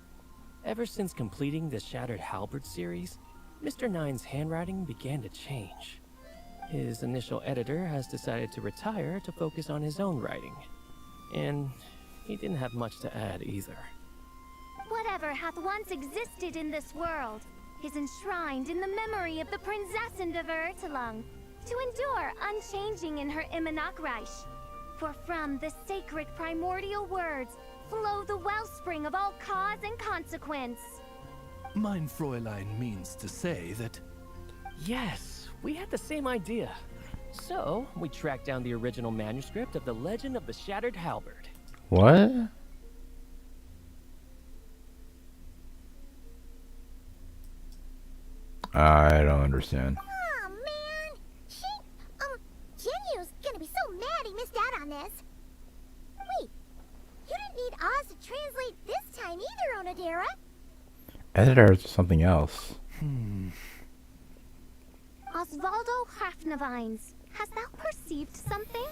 ever since completing the Shattered Halberd series, Mr. Nine's handwriting began to change. His initial editor has decided to retire to focus on his own writing. And he didn't have much to add either. Whatever hath once existed in this world is enshrined in the memory of the Prinzessin de Vertelung, to endure unchanging in her Immanakreich. For from the sacred primordial words flow the wellspring of all cause and consequence. Mein Fräulein means to say that... Yes, we had the same idea. So, we tracked down the original manuscript of the Legend of the Shattered Halberd. What? I don't understand. Aw, man. Genyu's gonna be so mad he missed out on this. Wait, you didn't need Oz to translate this time either, Onodera. Editor is something else. Osvaldo Hafnavines, hast thou perceived something?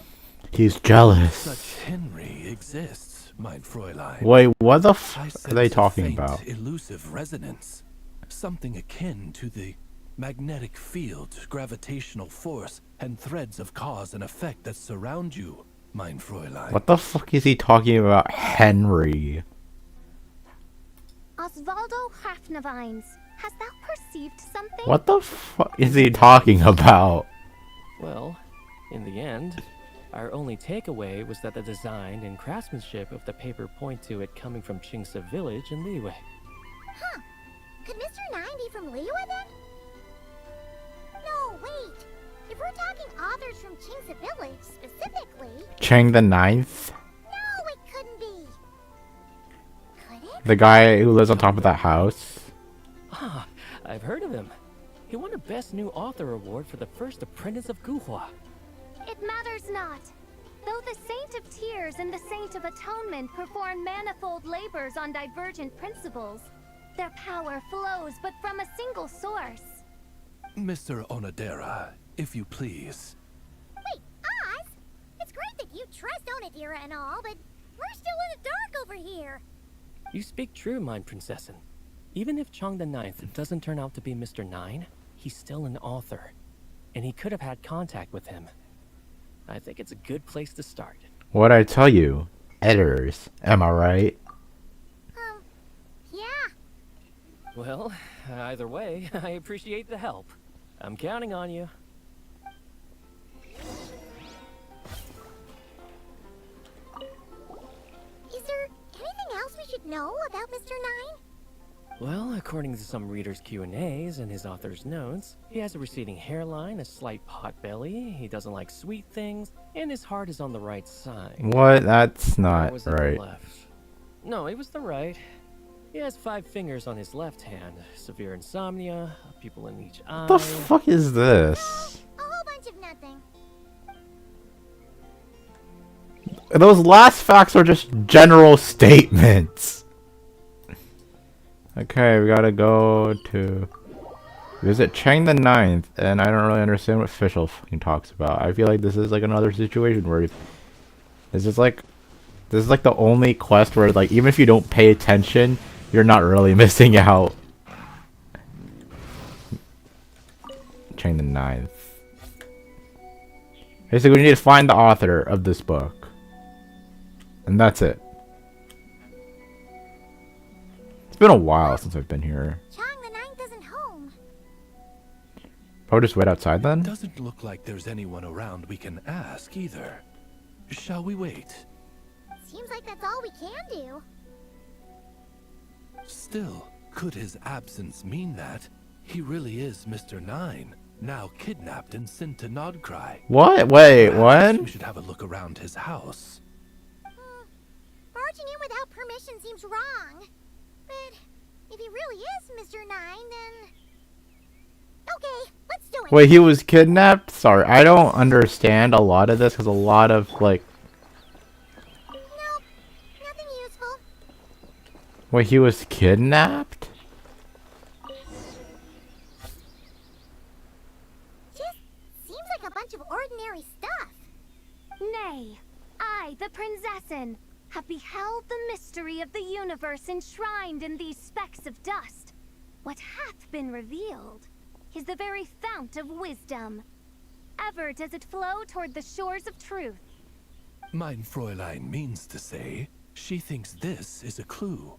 He's jealous. Such Henry exists, mein Fräulein. Wait, what the f I are they sense a talking faint, about? Elusive resonance. Something akin to the magnetic field, gravitational force, and threads of cause and effect that surround you, mein Fräulein. What the fuck is he talking about, Henry? Osvaldo Hafnavines, hast thou perceived something? What the fuck is he talking about? Well, in the end, our only takeaway was that the design and craftsmanship of the paper point to it coming from Qingce village in Liyue. Huh. Could Mr. Nine be from Liyue then? No, wait. If we're talking authors from Qingce village specifically... Chang the Ninth? No, it couldn't be. Could it? The guy who lives on top of that house? Ah, I've heard of him. He won a Best New Author award for the first apprentice of Guhua. It matters not. Though the Saint of Tears and the Saint of Atonement perform manifold labors on divergent principles, their power flows but from a single source. Mr. Onodera, if you please. Wait, Oz? It's great that you trust Onodera and all, but we're still in the dark over here. You speak true, mein Prinzessin. Even if Chang the Ninth doesn't turn out to be Mr. Nine, he's still an author. And he could have had contact with him. I think it's a good place to start. What'd I tell you? Editors, am I right? Yeah. Well, either way, I appreciate the help. I'm counting on you. Is there anything else we should know about Mr. Nine? Well, according to some readers' Q&As and his author's notes, he has a receding hairline, a slight pot belly, he doesn't like sweet things, and his heart is on the right side. What? That's Or not was it right. the left? No, it was the right. He has 5 fingers on his left hand, severe insomnia, a pupil in each eye. What the fuck is this? A whole bunch of nothing. Those last facts are just general statements. Okay, we gotta go to visit Chang the Ninth, and I don't really understand what Fischl fucking talks about. I feel like this is like another situation where this is like the only quest where like even if you don't pay attention, you're not really missing out. Chang the Ninth. Basically, we need to find the author of this book, and that's it. It's been a while since I've been here. Chang the Ninth isn't home. Probably just wait outside then? Doesn't look like there's anyone around we can ask either. Shall we wait? Seems like that's all we can do. Still, could his absence mean that he really is Mr. Nine, now kidnapped and sent to Nodcry? What? Wait, Perhaps what? we should have a look around his house. Barging in without permission seems wrong. But if he really is Mr. Nine, then... Okay, let's do it. Wait, he was kidnapped? Sorry, I don't understand a lot of this because a lot of like. Nope, nothing useful. Wait, he was kidnapped? Just seems like a bunch of ordinary stuff. Nay, I, the Prinzessin, have beheld the mystery of the universe enshrined in these specks of dust. What hath been revealed is the very fount of wisdom. Ever does it flow toward the shores of truth. Mein Fräulein means to say, she thinks this is a clue.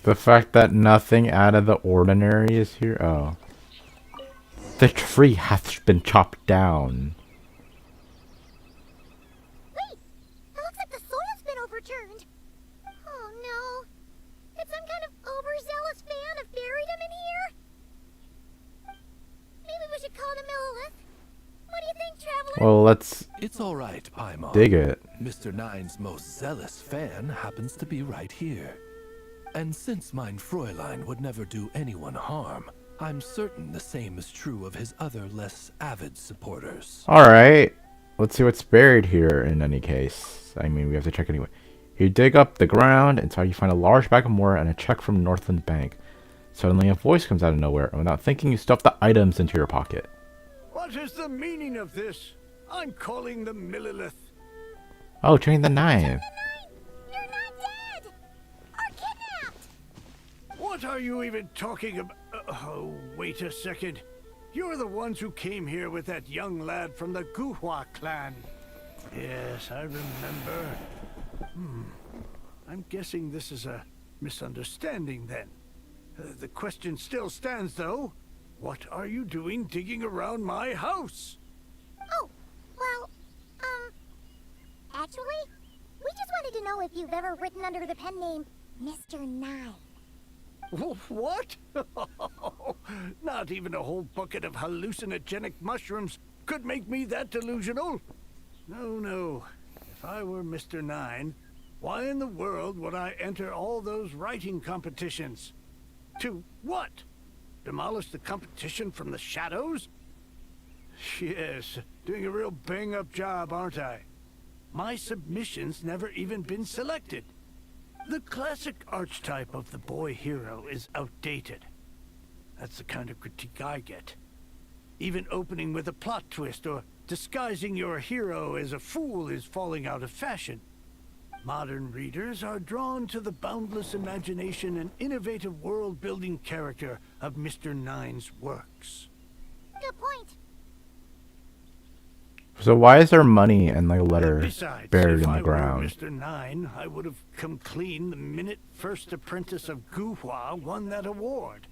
The fact that nothing out of the ordinary is here? Oh. The tree hath been chopped down. Wait, it looks like the soil's been overturned. Oh no. Did some kind of overzealous fan have buried him in here? Maybe we should call him Lilith. What do you think, Traveler? Well, let's It's all right, Paimon. dig it. Mr. Nine's most zealous fan happens to be right here. And since mein Fräulein would never do anyone harm, I'm certain the same is true of his other less avid supporters. Alright. Let's see what's buried here in any case. I mean, we have to check anyway. You dig up the ground until you find a large bag of mortar and a check from Northland Bank. Suddenly a voice comes out of nowhere, and without thinking you stuff the items into your pocket. What is the meaning of this? I'm calling the Millilith. Oh, Chang the Ninth. You're not dead! Or kidnapped! What are you even talking about? Oh, wait a second. You're the ones who came here with that young lad from the Guhua clan. Yes, I remember. I'm guessing this is a misunderstanding then. The question still stands though. What are you doing digging around my house? Oh, well, actually, we just wanted to know if you've ever written under the pen name Mr. Nine. What? Not even a whole bucket of hallucinogenic mushrooms could make me that delusional. No, no. If I were Mr. Nine, why in the world would I enter all those writing competitions? To what? Demolish the competition from the shadows? Yes, doing a real bang-up job, aren't I? My submission's never even been selected. The classic archetype of the boy hero is outdated. That's the kind of critique I get. Even opening with a plot twist or disguising your hero as a fool is falling out of fashion. Modern readers are drawn to the boundless imagination and innovative world-building character of Mr. Nine's works. Good point. So why is there money and like a letter Besides, buried if in I the were ground? Mr. Nine, I would have come clean the minute First Apprentice of Guhua won that award.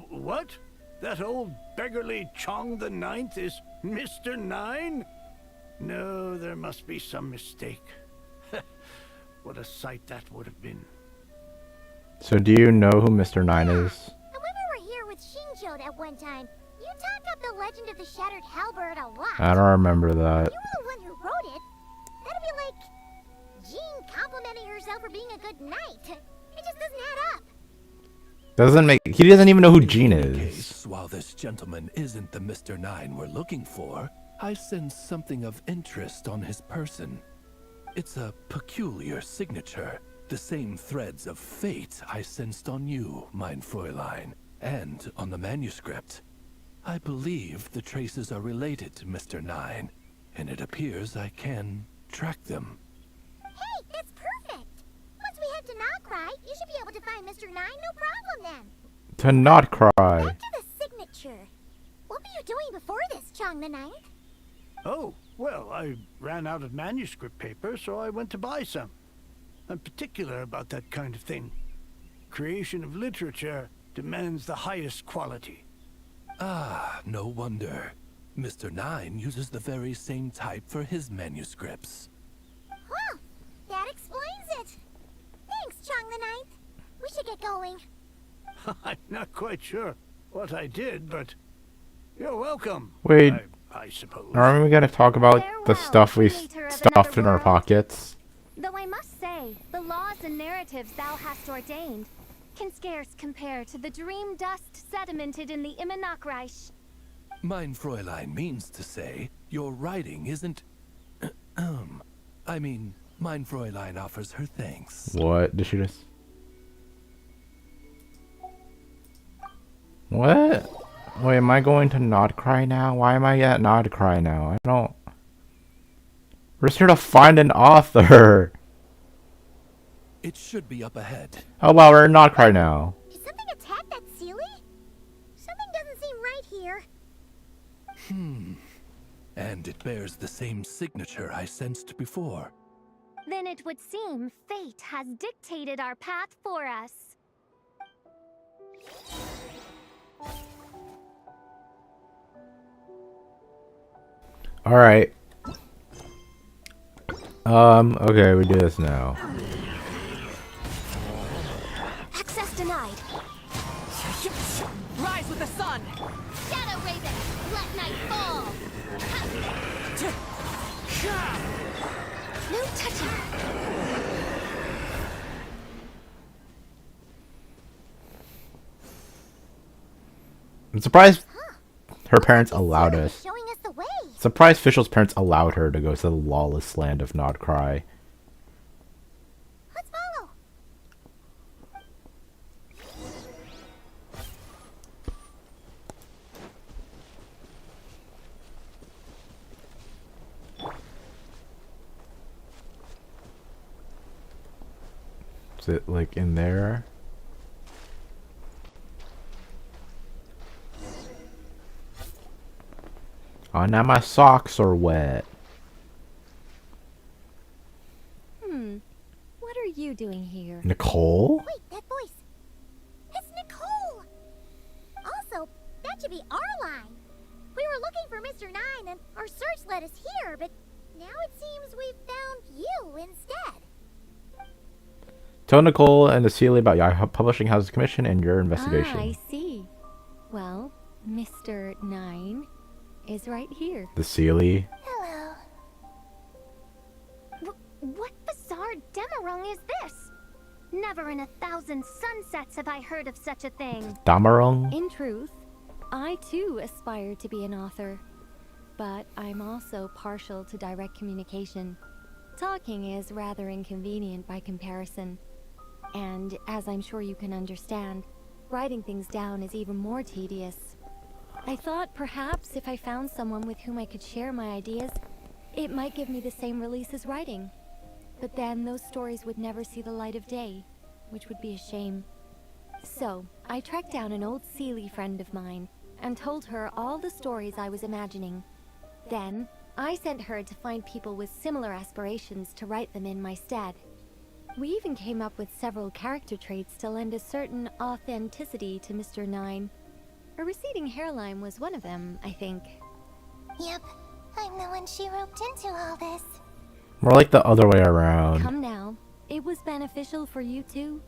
What? That old beggarly Chong the Ninth is Mr. Nine? No, there must be some mistake. what a sight that would have been. So do you know who Mr. 9 is? And when we were here with Shinjo that one time, you talked up the legend of the Shattered Halberd a lot. I don't remember that. You were the one who wrote it. That'd be like Jean complimenting herself for being a good knight. It just doesn't add up. Doesn't make. He doesn't even know who Jean is. While this gentleman isn't the Mr. 9 we're looking for, I sense something of interest on his person. It's a peculiar signature. The same threads of fate I sensed on you, mein Fräulein, and on the manuscript. I believe the traces are related to Mr. 9, and it appears I can track them. Hey, that's perfect. Once we head to Nocrai, you should be able to find Mr. 9, no problem then. To not cry. Back to the signature. What were you doing before this, Chong the Ninth? Oh, well, I ran out of manuscript paper, so I went to buy some. I'm particular about that kind of thing. Creation of literature demands the highest quality. Ah, no wonder. Mr. 9 uses the very same type for his manuscripts. Well, that explains it. Thanks, Chong the Ninth. We should get going. I'm not quite sure what I did, but you're welcome. Wait. I suppose. Aren't we gonna talk about the stuff we stuffed in our pockets? Though I must say, the laws and narratives thou hast ordained can scarce compare to the dream dust sedimented in the Immenachreich. Mein Fräulein means to say, your writing isn't... I mean, mein Fräulein offers her thanks. What did she just... What? Wait, am I going to not cry now? Why am I at not cry now? I don't... We're just here to find an author. It should be up ahead. Oh wow, we're not cry now. Did something attack that Sealy? Something doesn't seem right here. And it bears the same signature I sensed before. Then it would seem fate has dictated our path for us. Alright. Okay, we do this now. Access denied. Rise with the sun! Shadow Raven, let night fall! No touching! I'm surprised her parents allowed us. Showing us the way. Surprised Fischl's parents allowed her to go to the lawless land of Not Cry. Let's follow. Is it like in there? Oh, now my socks are wet. What are you doing here? Nicole? Wait, that voice. It's Nicole. Also, that should be our line. We were looking for Mr. 9 and our search led us here, but now it seems we've found you instead. Tell Nicole and the Sealy about your publishing house's commission and your investigation. Ah, I see. Well, Mr. 9 is right here. The Sealy? Hello. What bizarre Demerung is this? Never in 1,000 sunsets have I heard of such a thing. Damarung? In truth, I too aspire to be an author, but I'm also partial to direct communication. Talking is rather inconvenient by comparison, and as I'm sure you can understand, writing things down is even more tedious. I thought perhaps if I found someone with whom I could share my ideas, it might give me the same release as writing. But then those stories would never see the light of day, which would be a shame. So, I tracked down an old Sealy friend of mine and told her all the stories I was imagining. Then, I sent her to find people with similar aspirations to write them in my stead. We even came up with several character traits to lend a certain authenticity to Mr. 9. A receding hairline was one of them, I think. Yep, I'm the one she roped into all this. More like the other way around. Come now. It was beneficial for you too.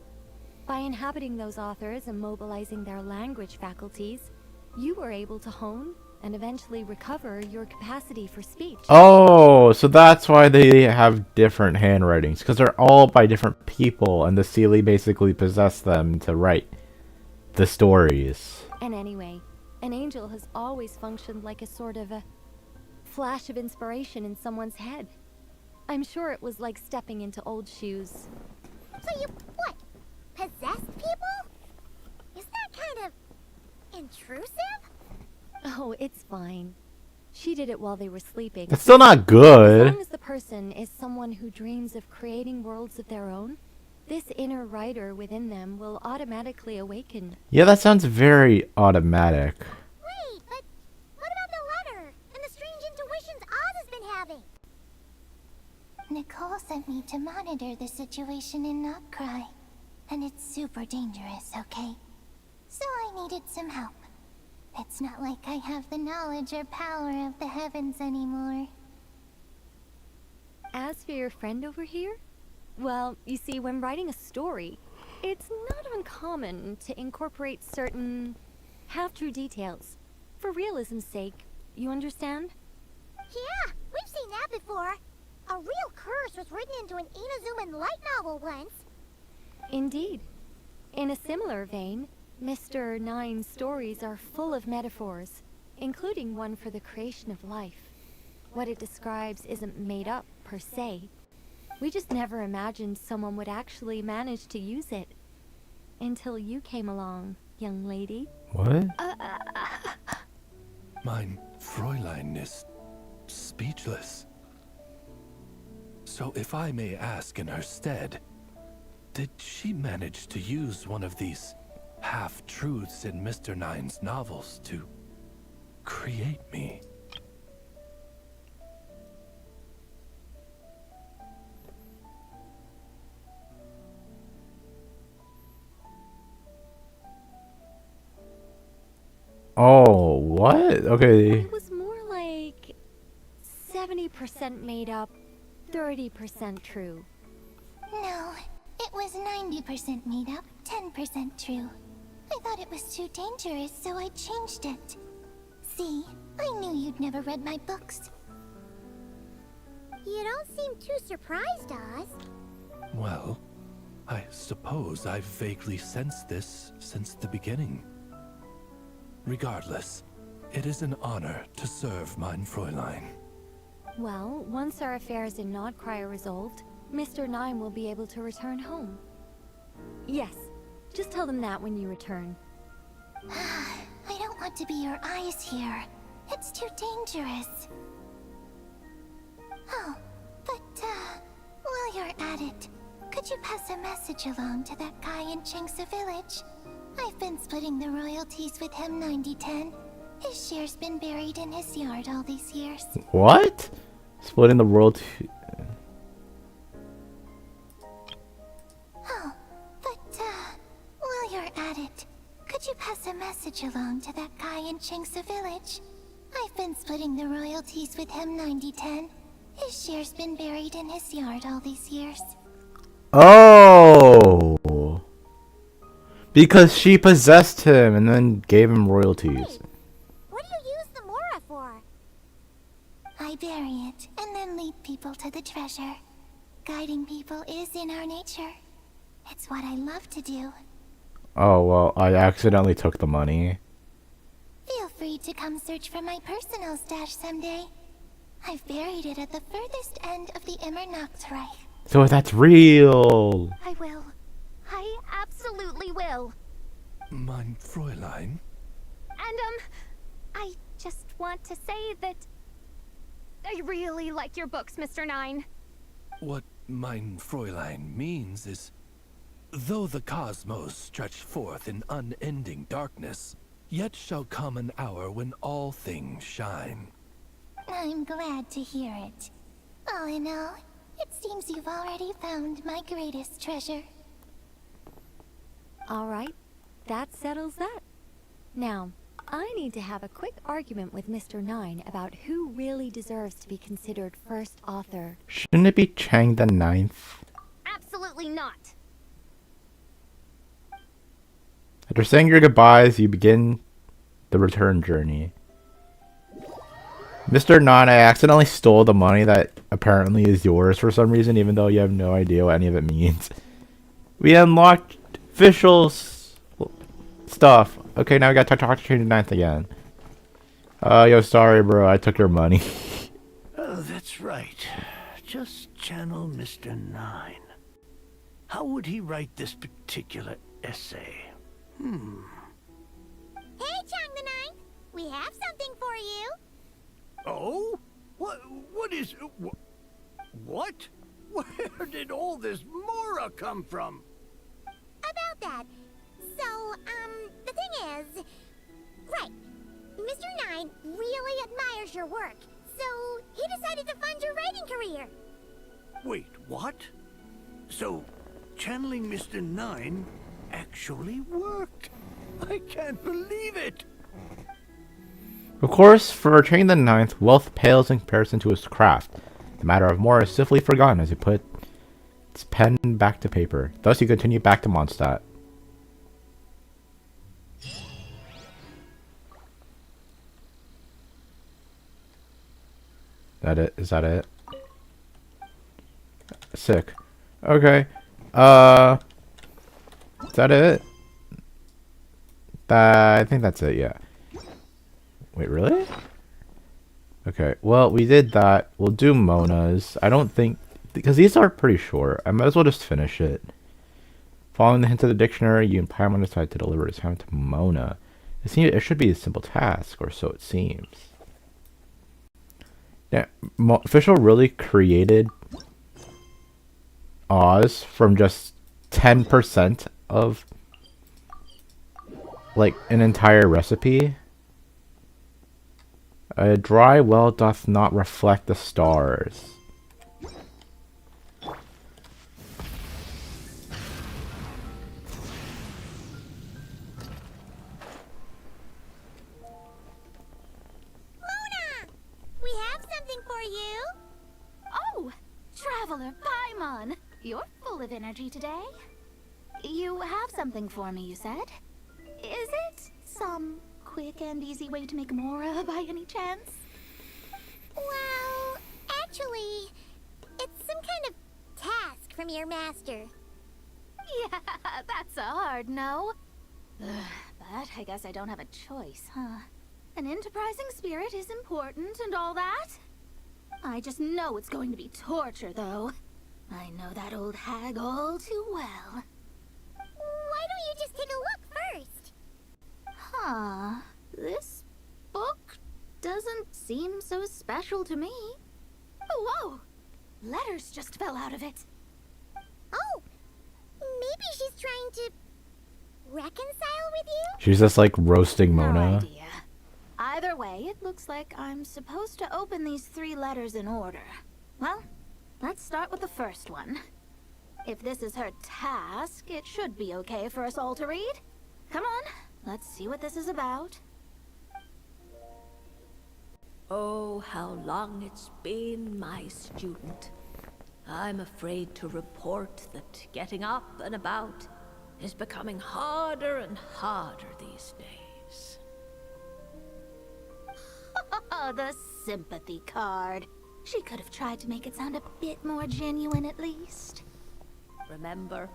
By inhabiting those authors and mobilizing their language faculties, you were able to hone and eventually recover your capacity for speech. Oh, so that's why they have different handwritings, because they're all by different people, and the Seelie basically possessed them to write the stories. And anyway, an angel has always functioned like a sort of a flash of inspiration in someone's head. I'm sure it was like stepping into old shoes. So you, what, possessed people? Isn't that kind of intrusive? Oh, it's fine. She did it while they were sleeping. That's still not good. As long as the person is someone who dreams of creating worlds of their own, this inner writer within them will automatically awaken. Yeah, that sounds very automatic. Wait, but what about the letter and the strange intuitions Oz has been having? Nicole sent me to monitor the situation in Notcry, and it's super dangerous, okay? So I needed some help. It's not like I have the knowledge or power of the heavens anymore. As for your friend over here, well, you see, when writing a story, it's not uncommon to incorporate certain half-true details. For realism's sake, you understand? Yeah, we've seen that before. A real curse was written into an Inazuman light novel once. Indeed. In a similar vein, Mr. Nine's stories are full of metaphors, including one for the creation of life. What it describes isn't made up, per se. We just never imagined someone would actually manage to use it. Until you came along, young lady. What? Mein Fräulein is speechless. So if I may ask in her stead, did she manage to use one of these half-truths in Mr. Nine's novels to create me? Oh, what? Okay. It was more like 70% made up, 30% true. No, it was 90% made up, 10% true. I thought it was too dangerous, so I changed it. See, I knew you'd never read my books. You don't seem too surprised, Oz. Well, I suppose I've vaguely sensed this since the beginning. Regardless, it is an honor to serve mein Fräulein. Well, once our affairs in Nodcry are resolved, Mr. Nine will be able to return home. Yes, just tell them that when you return. I don't want to be your eyes here. It's too dangerous. Oh, but, while you're at it, could you pass a message along to that guy in Chengsa village? I've been splitting the royalties with him 90-10. His share's been buried in his yard all these years. What? Splitting the world. Oh, but, while you're at it, could you pass a message along to that guy in Chengsa village? I've been splitting the royalties with him 90-10. His share's been buried in his yard all these years. Oh! Because she possessed him and then gave him royalties. Wait, what do you use the Mora for? I bury it and then lead people to the treasure. Guiding people is in our nature. It's what I love to do. Oh, well, I accidentally took the money. Feel free to come search for my personal stash someday. I've buried it at the furthest end of the Immernachtreich. So that's real. I will. I absolutely will. Mein Fräulein? And, I just want to say that I really like your books, Mr. Nine. What mein Fräulein means is, though the cosmos stretch forth in unending darkness, yet shall come an hour when all things shine. I'm glad to hear it. All in all, it seems you've already found my greatest treasure. Alright, that settles that. Now, I need to have a quick argument with Mr. Nine about who really deserves to be considered first author. Shouldn't it be Chang the Ninth? Absolutely After saying your goodbyes, you begin the return journey. Mr. Nine, I accidentally stole the money that apparently is yours for some reason, even though you have no idea what any of it means. We unlocked official stuff. Okay, now we gotta talk to Train Ninth again. Yo, sorry, bro. I took your money. Oh, that's right. Just channel Mr. Nine. How would he write this particular essay? Hey, Chang the Ninth! We have something for you! Oh? What is... What? Where did all this Mora come from? About that. So, the thing is... Right. Mr. Nine really admires your work, so he decided to fund your writing career. Wait, what? So, channeling Mr. Nine actually worked. I can't believe it. Of course, for Train the Ninth, wealth pales in comparison to his craft. The matter of Mora is swiftly forgotten as he put his pen back to paper. Thus, he continued back to Mondstadt. That it? Is that it? Sick. Okay. Is that it? I think that's it, yeah. Wait, really? Okay, well, we did that. We'll do Mona's. I don't think... Because these are pretty short. I might as well just finish it. Following the hint of the dictionary, you and Paimon decide to deliver his hammer to Mona. It should be a simple task, or so it seems. Yeah, Official really created Oz from just 10% of like an entire recipe. A dry well doth not reflect the stars. We have something for you. Oh, Traveler Paimon. You're full of energy today. You have something for me, you said? Is it some quick and easy way to make Mora by any chance? Well, actually, it's some kind of task from your master. Yeah, that's a hard no. But I guess I don't have a choice, huh? An enterprising spirit is important and all that. I just know it's going to be torture, though. I know that old hag all too well. Why don't you just take a look first? Huh. This book doesn't seem so special to me. Oh, whoa! Letters just fell out of it. Oh! Maybe she's trying to reconcile with you? She's just like roasting No Mona. idea. Either way, it looks like I'm supposed to open these 3 letters in order. Well, let's start with the first one. If this is her task, it should be okay for us all to read. Come on, let's see what this is about. Oh, how long it's been, my student. I'm afraid to report that getting up and about is becoming harder and harder these days. The sympathy card. She could have tried to make it sound a bit more genuine at least. Remember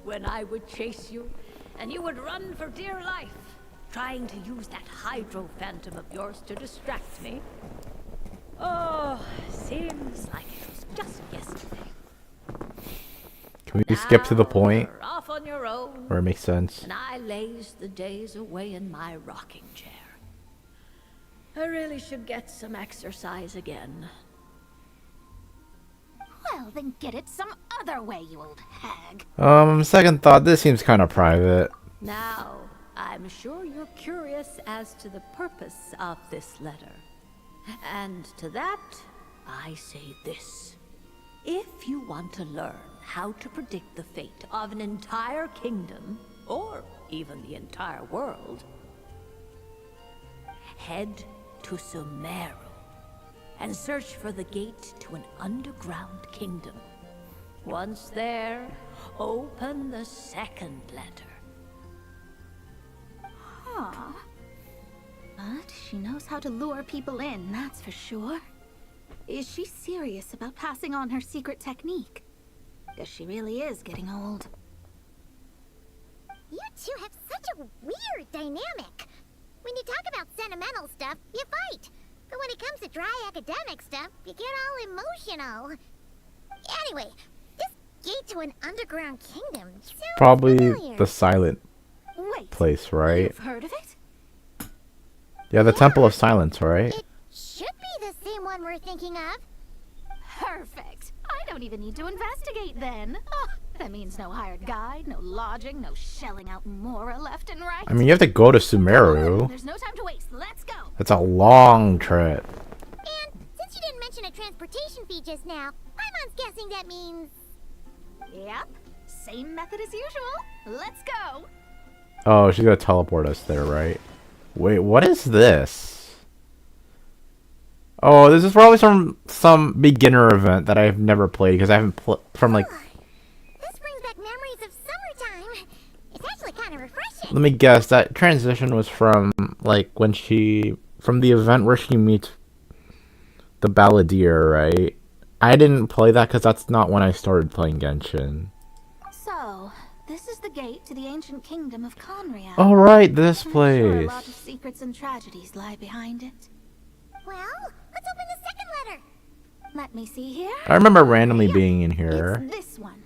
when I would chase you and you would run for dear life, trying to use that hydro phantom of yours to distract me? Oh, seems like it was just yesterday. Can we skip to the point You're off on your own, where it makes sense? and I laze the days away in my rocking chair. I really should get some exercise again. Well, then get it some other way, you old hag. Second thought, this seems kind of private. Now, I'm sure you're curious as to the purpose of this letter. And to that, I say this. If you want to learn how to predict the fate of an entire kingdom, or even the entire world, head to Sumeru and search for the gate to an underground kingdom. Once there, open the second letter. Aw. But she knows how to lure people in, that's for sure. Is she serious about passing on her secret technique? Guess she really is getting old. You two have such a weird dynamic. When you talk about sentimental stuff, you fight. But when it comes to dry academic stuff, you get all emotional. Anyway, this gate to an underground kingdom sounds Probably familiar. the silent Wait, place, right? you've heard of it? Yeah, the Temple of Silence, right? Should be the same one we're thinking of. Perfect. I don't even need to investigate then. Oh, that means no hired guide, no lodging, no shelling out Mora left and right. I mean, you have to go to Sumeru. There's no time to waste. Let's go. That's a long trip. And since you didn't mention a transportation fee just now, Paimon's guessing that means... Yep. Same method as usual. Let's go. Oh, she's gonna teleport us there, right? Wait, what is this? Oh, this is probably some beginner event that I've never played because I haven't from like. This brings back memories of summertime. It's actually kind of refreshing. Let me guess. That transition was from like when from the event where she meets the balladeer, right? I didn't play that because that's not when I started playing Genshin. So, this is the gate to the ancient kingdom of Conria. Oh right, this I'm sure a place. lot of secrets and tragedies lie behind it. Well, let's open the second letter. Let me see here. I remember randomly being in here. It's this one.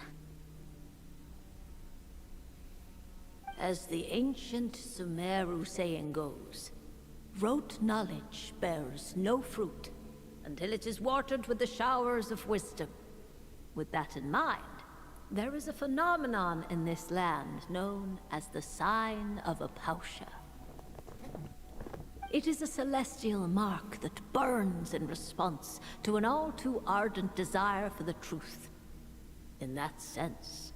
As the ancient Sumeru saying goes, rote knowledge bears no fruit until it is watered with the showers of wisdom. With that in mind, there is a phenomenon in this land known as the Sign of Apausha. It is a celestial mark that burns in response to an all too ardent desire for the truth. In that sense,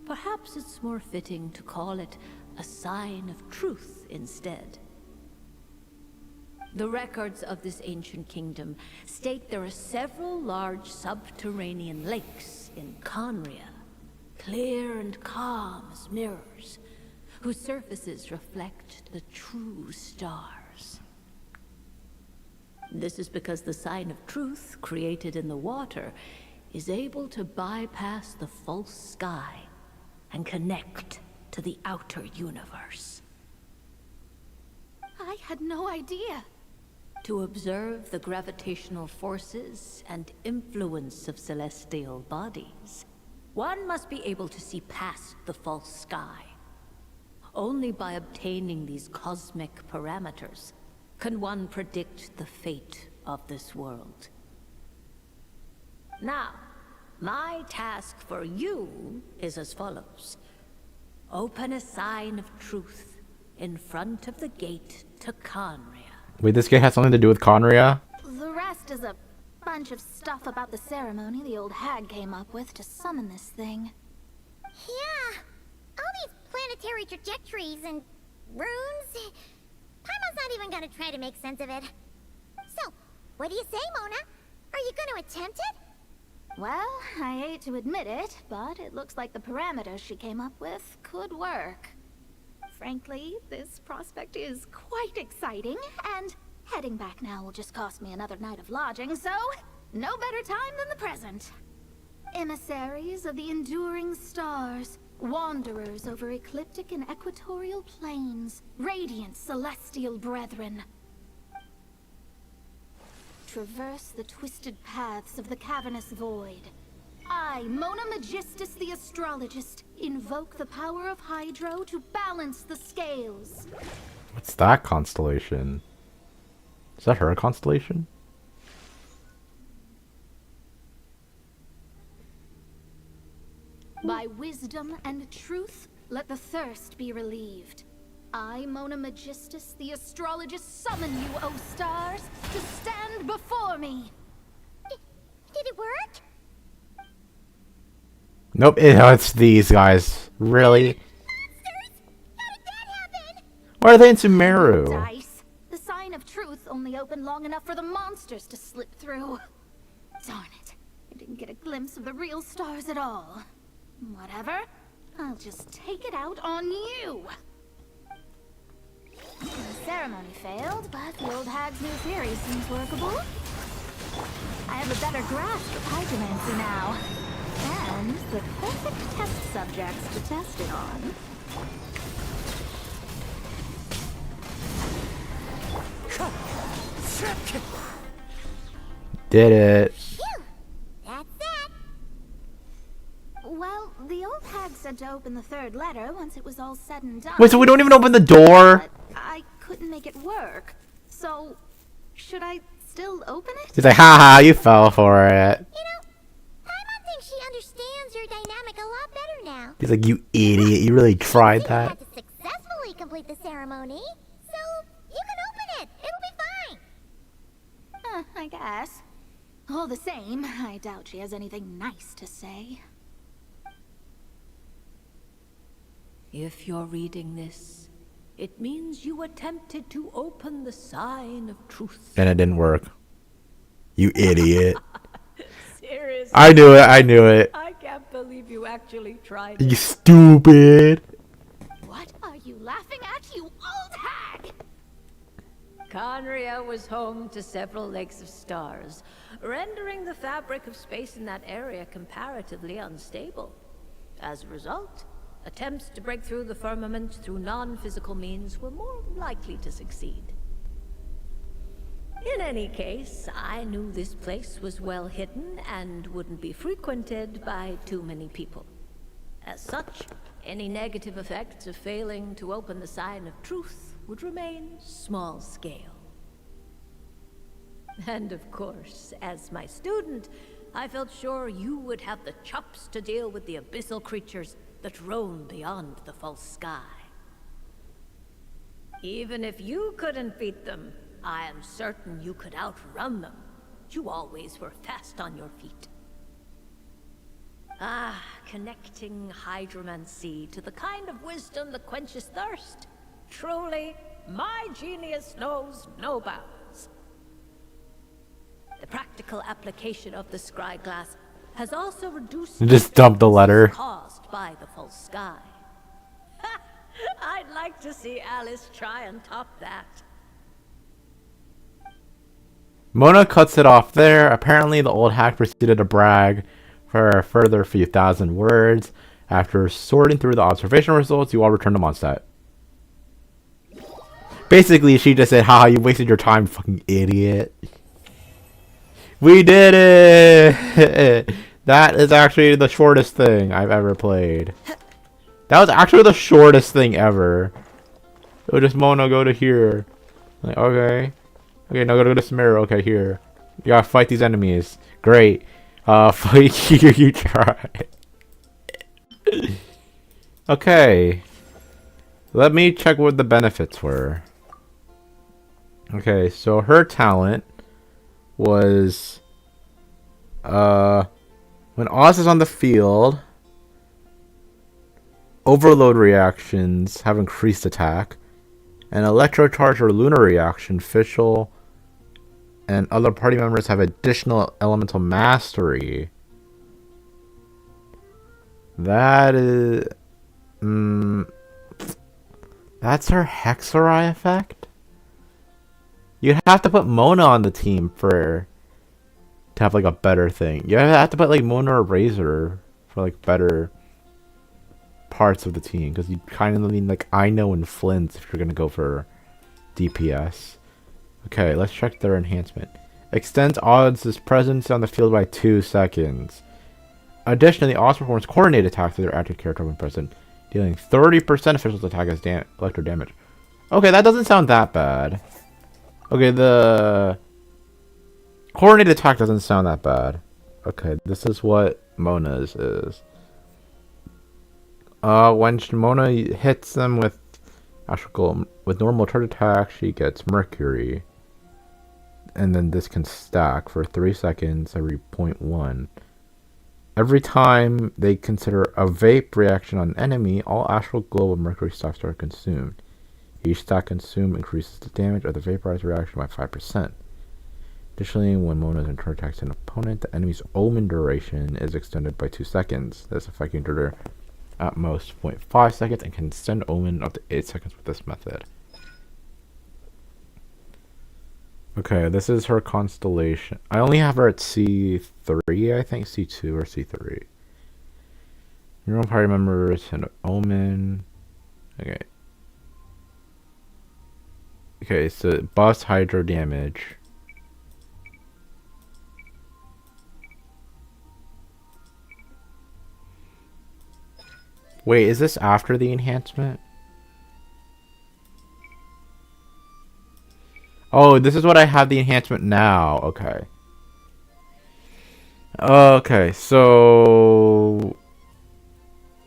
perhaps it's more fitting to call it a sign of truth instead. The records of this ancient kingdom state there are several large subterranean lakes in Conria, clear and calm as mirrors, whose surfaces reflect the true stars. This is because the sign of truth created in the water is able to bypass the false sky and connect to the outer universe. I had no idea. To observe the gravitational forces and influence of celestial bodies, one must be able to see past the false sky. Only by obtaining these cosmic parameters can one predict the fate of this world. Now, my task for you is as follows. Open a sign of truth in front of the gate to Conria. Wait, this game has something to do with Conria? The rest is a bunch of stuff about the ceremony the old hag came up with to summon this thing. Yeah, all these planetary trajectories and runes. Paimon's not even gonna try to make sense of it. So, what do you say, Mona? Are you gonna attempt it? Well, I hate to admit it, but it looks like the parameters she came up with could work. Frankly, this prospect is quite exciting, and heading back now will just cost me another night of lodging, so no better time than the present. Emissaries of the enduring stars, wanderers over ecliptic and equatorial planes, radiant celestial brethren. Traverse the twisted paths of the cavernous void. I, Mona Magistus the Astrologist, invoke the power of Hydro to balance the scales. What's that constellation? Is that her constellation? By wisdom and truth, let the thirst be relieved. I, Mona Magistus the Astrologist, summon you, O stars, to stand before me. Did it work? Nope, it's these guys. Really? Why are they in Sumeru? Dice. The sign of truth only opened long enough for the monsters to slip through. Darn it. I didn't get a glimpse of the real stars at all. Whatever. I'll just take it out on you. ceremony failed, but the old hag's new theory seems workable. I have a better grasp of hydromancy now. And the perfect test subjects to test it on. Did it. That's that. Well, the old hag said to open the third letter once it was all said and done. Wait, so we don't even open the door? But I couldn't make it work. So, should I still open it? He's like, haha, you fell for it. Paimon thinks she understands your dynamic a lot better now. He's like, you idiot, you really tried that? Had to successfully complete the ceremony, so you can open it. It'll be fine. I guess. All the same, I doubt she has anything nice to say. If you're reading this, it means you attempted to open the sign of truth. And it didn't work. You idiot. Seriously? I knew it. I can't believe you actually tried You it. stupid. What are you laughing at, you old hag? Conria was home to several lakes of stars, rendering the fabric of space in that area comparatively unstable. As a result, attempts to break through the firmament through non-physical means were more likely to succeed. In any case, I knew this place was well hidden and wouldn't be frequented by too many people. As such, any negative effects of failing to open the sign of truth would remain small scale. And of course, as my student, I felt sure you would have the chops to deal with the abyssal creatures that roam beyond the false sky. Even if you couldn't beat them, I am certain you could outrun them. You always were fast on your feet. Ah, connecting hydromancy to the kind of wisdom that quenches thirst. Truly, my genius knows no bounds. The practical application of the scry glass has also reduced You just dumped the letter. caused by the false sky. I'd like to see Alice try and top that. Mona cuts it off there. Apparently, the old hack proceeded to brag for a further few thousand words. After sorting through the observation results, you all return to Mondstadt. Basically, she just said, haha, you wasted your time, fucking idiot. We did it! That is actually the shortest thing I've ever played. That was actually the shortest thing ever. So just Mona, go to here. Like, okay. Okay, now go to this mirror. Okay, here. You gotta fight these enemies. Great. Fight here, you try. Okay. Let me check what the benefits were. Okay, so her talent was when Oz is on the field, overload reactions have increased attack, and electro charge or lunar reaction, Fischl and other party members have additional elemental mastery. That is that's her Hexerei effect? You'd have to put Mona on the team to have like a better thing. You have to put like Mona or Razor for like better parts of the team, because you kind of need like Ino and Flint if you're gonna go for DPS. Okay, let's check their enhancement. Extends Oz' presence on the field by 2 seconds. Additionally, Oz performs coordinated attacks with their active character when present, dealing 30% of Fischl's attack as electro damage. Okay, that doesn't sound that bad. Okay, the coordinated attack doesn't sound that bad. Okay, this is what Mona's is. When Mona hits them with normal charge attack, she gets Mercury. And then this can stack for 3 seconds every 0.1. Every time they consider a vape reaction on an enemy, all astral glow of Mercury stacks are consumed. Each stack consumed increases the damage of the vaporized reaction by 5%. Additionally, when Mona is in charge attacks an opponent, the enemy's omen duration is extended by 2 seconds. This effect can endure at most 0.5 seconds and can extend omen up to 8 seconds with this method. Okay, this is her constellation. I only have her at C3, I think. C2 or C3. Neural party members and Omen. Okay. Okay, so boss hydro damage. Wait, is this after the enhancement? Oh, this is what I have the enhancement now. Okay. Okay, so...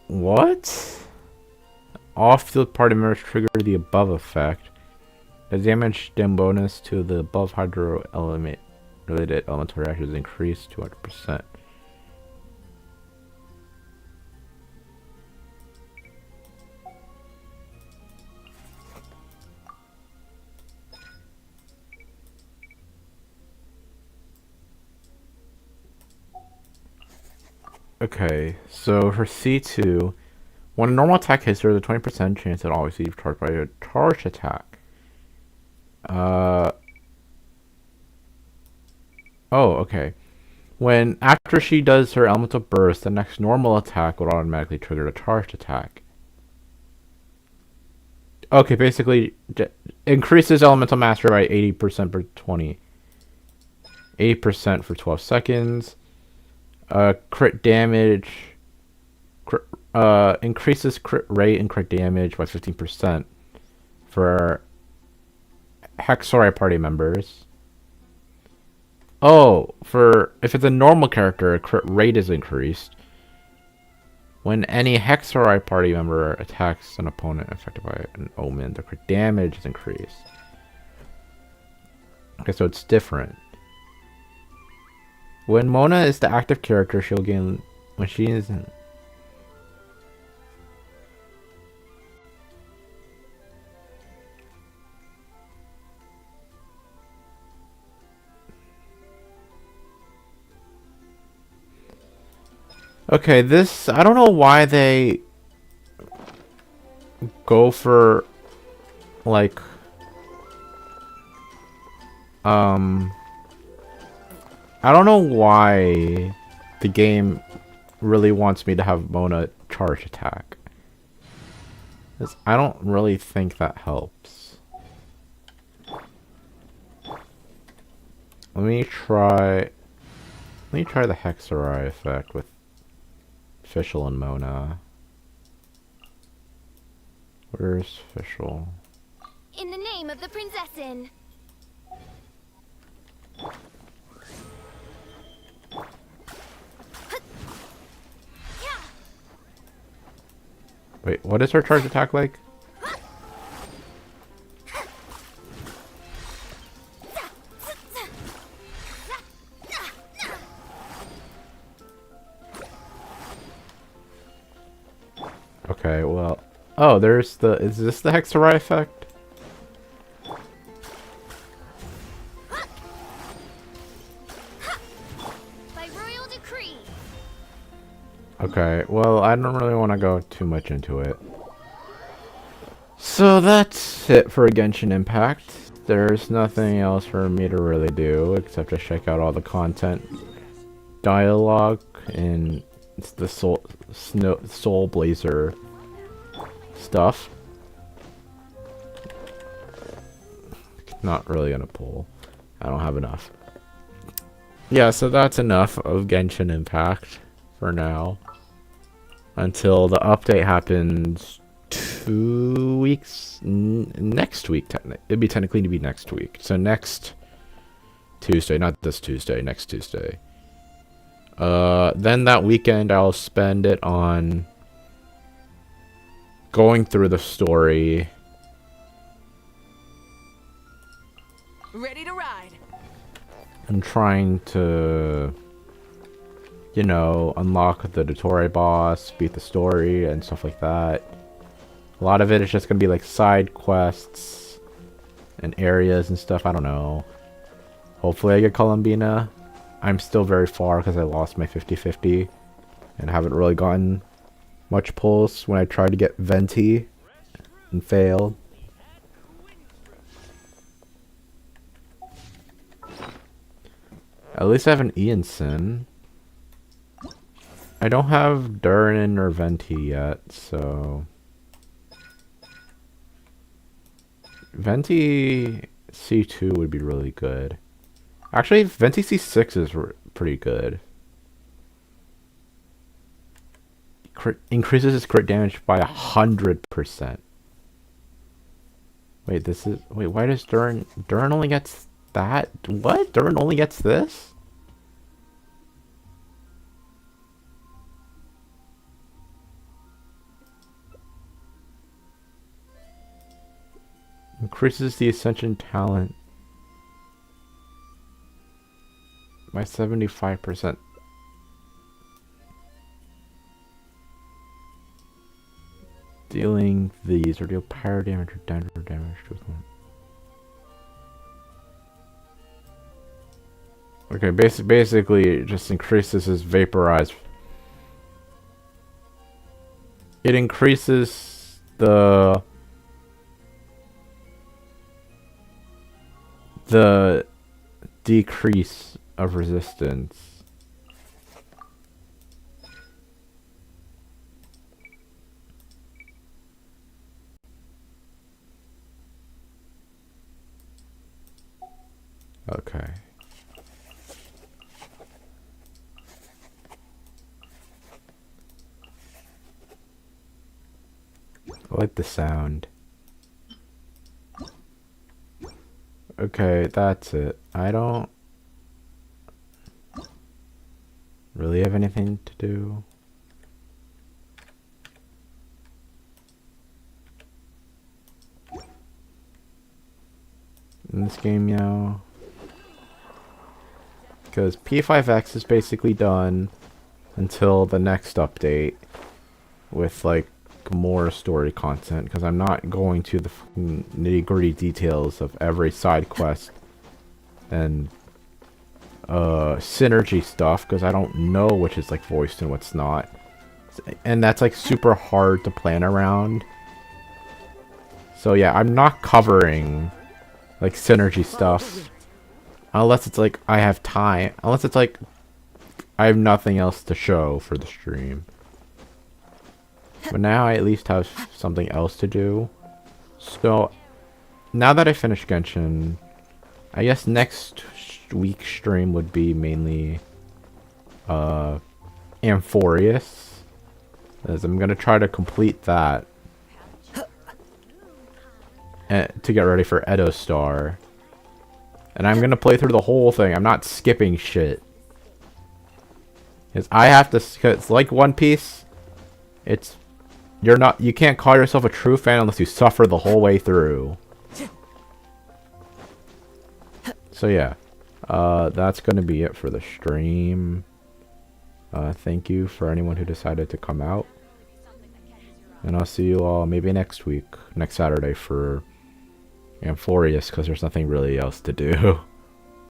What? Off-field party members trigger the above effect. The damage done bonus to the above hydro element related elemental reactions increased 200%. Okay, so for C2, when a normal attack hits, there is a 20% chance it always receives charged by a charged attack. Oh, okay. When after she does her elemental burst, the next normal attack will automatically trigger a charged attack. Okay, basically increases elemental mastery by 80% per 20. 80% for 12 seconds. Crit damage. Increases crit rate and crit damage by 15% for Hexerei party members. Oh, for if it's a normal character, crit rate is increased. When any Hexerei party member attacks an opponent affected by an omen, the crit damage is increased. Okay, so it's different. When Mona is the active character, she'll gain... When she isn't... Okay, this... I don't know why they... go for... Like... I don't know why the game really wants me to have Mona charge attack. I don't really think that helps. Let me try the Hexerei effect with Fischl and Mona. Where's Fischl? In the name of the Prinzessin. Wait, what is her charge attack like? Okay, well... Oh, there's the... Is this the Hexerei effect? By royal decree. Okay, well, I don't really want to go too much into it. So that's it for Genshin Impact. There's nothing else for me to really do except to check out all the content dialogue and the Soul Blazer stuff. Not really gonna pull. I don't have enough. Yeah, so that's enough of Genshin Impact for now. Until the update happens 2 weeks next week. It'd be technically to be next week. So next Tuesday, not this Tuesday, next Tuesday. Then that weekend I'll spend it on going through the story. Ready to ride. And trying to, you know, unlock the Durin boss, beat the story, and stuff like that. A lot of it is just going to be like side quests and areas and stuff. I don't know. Hopefully I get Columbina. I'm still very far because I lost my 50-50 and haven't really gotten much pulls when I tried to get Venti and failed. At least I have an Ianson. I don't have Durin or Venti yet, so... Venti C2 would be really good. Actually, Venti C6 is pretty good. Increases his crit damage by 100%. Wait, this is... Wait, why does Durin... Durin only gets that? What? Durin only gets this? Increases the Ascension talent by 75%. Dealing these or deal pyro damage or damage to them. Okay, basically it just increases his vaporize. It increases the decrease of resistance. Okay. I like the sound. Okay, that's it. I don't really have anything to do. In this game, now. Because P5X is basically done until the next update with like more story content, because I'm not going to the nitty-gritty details of every side quest and synergy stuff, because I don't know which is like voiced and what's not, and that's like super hard to plan around. So yeah, I'm not covering like synergy stuff unless it's like I have time, unless it's like I have nothing else to show for the stream. But now I at least have something else to do. So, now that I finished Genshin, I guess next week's stream would be mainly Amphorius, as I'm going to try to complete that to get ready for Edo Star. And I'm going to play through the whole thing. I'm not skipping shit. Because I have to, it's like One Piece. You can't call yourself a true fan unless you suffer the whole way through. So yeah, that's going to be it for the stream. Thank you for anyone who decided to come out. And I'll see you all maybe next week, next Saturday for Amphorius, because there's nothing really else to do.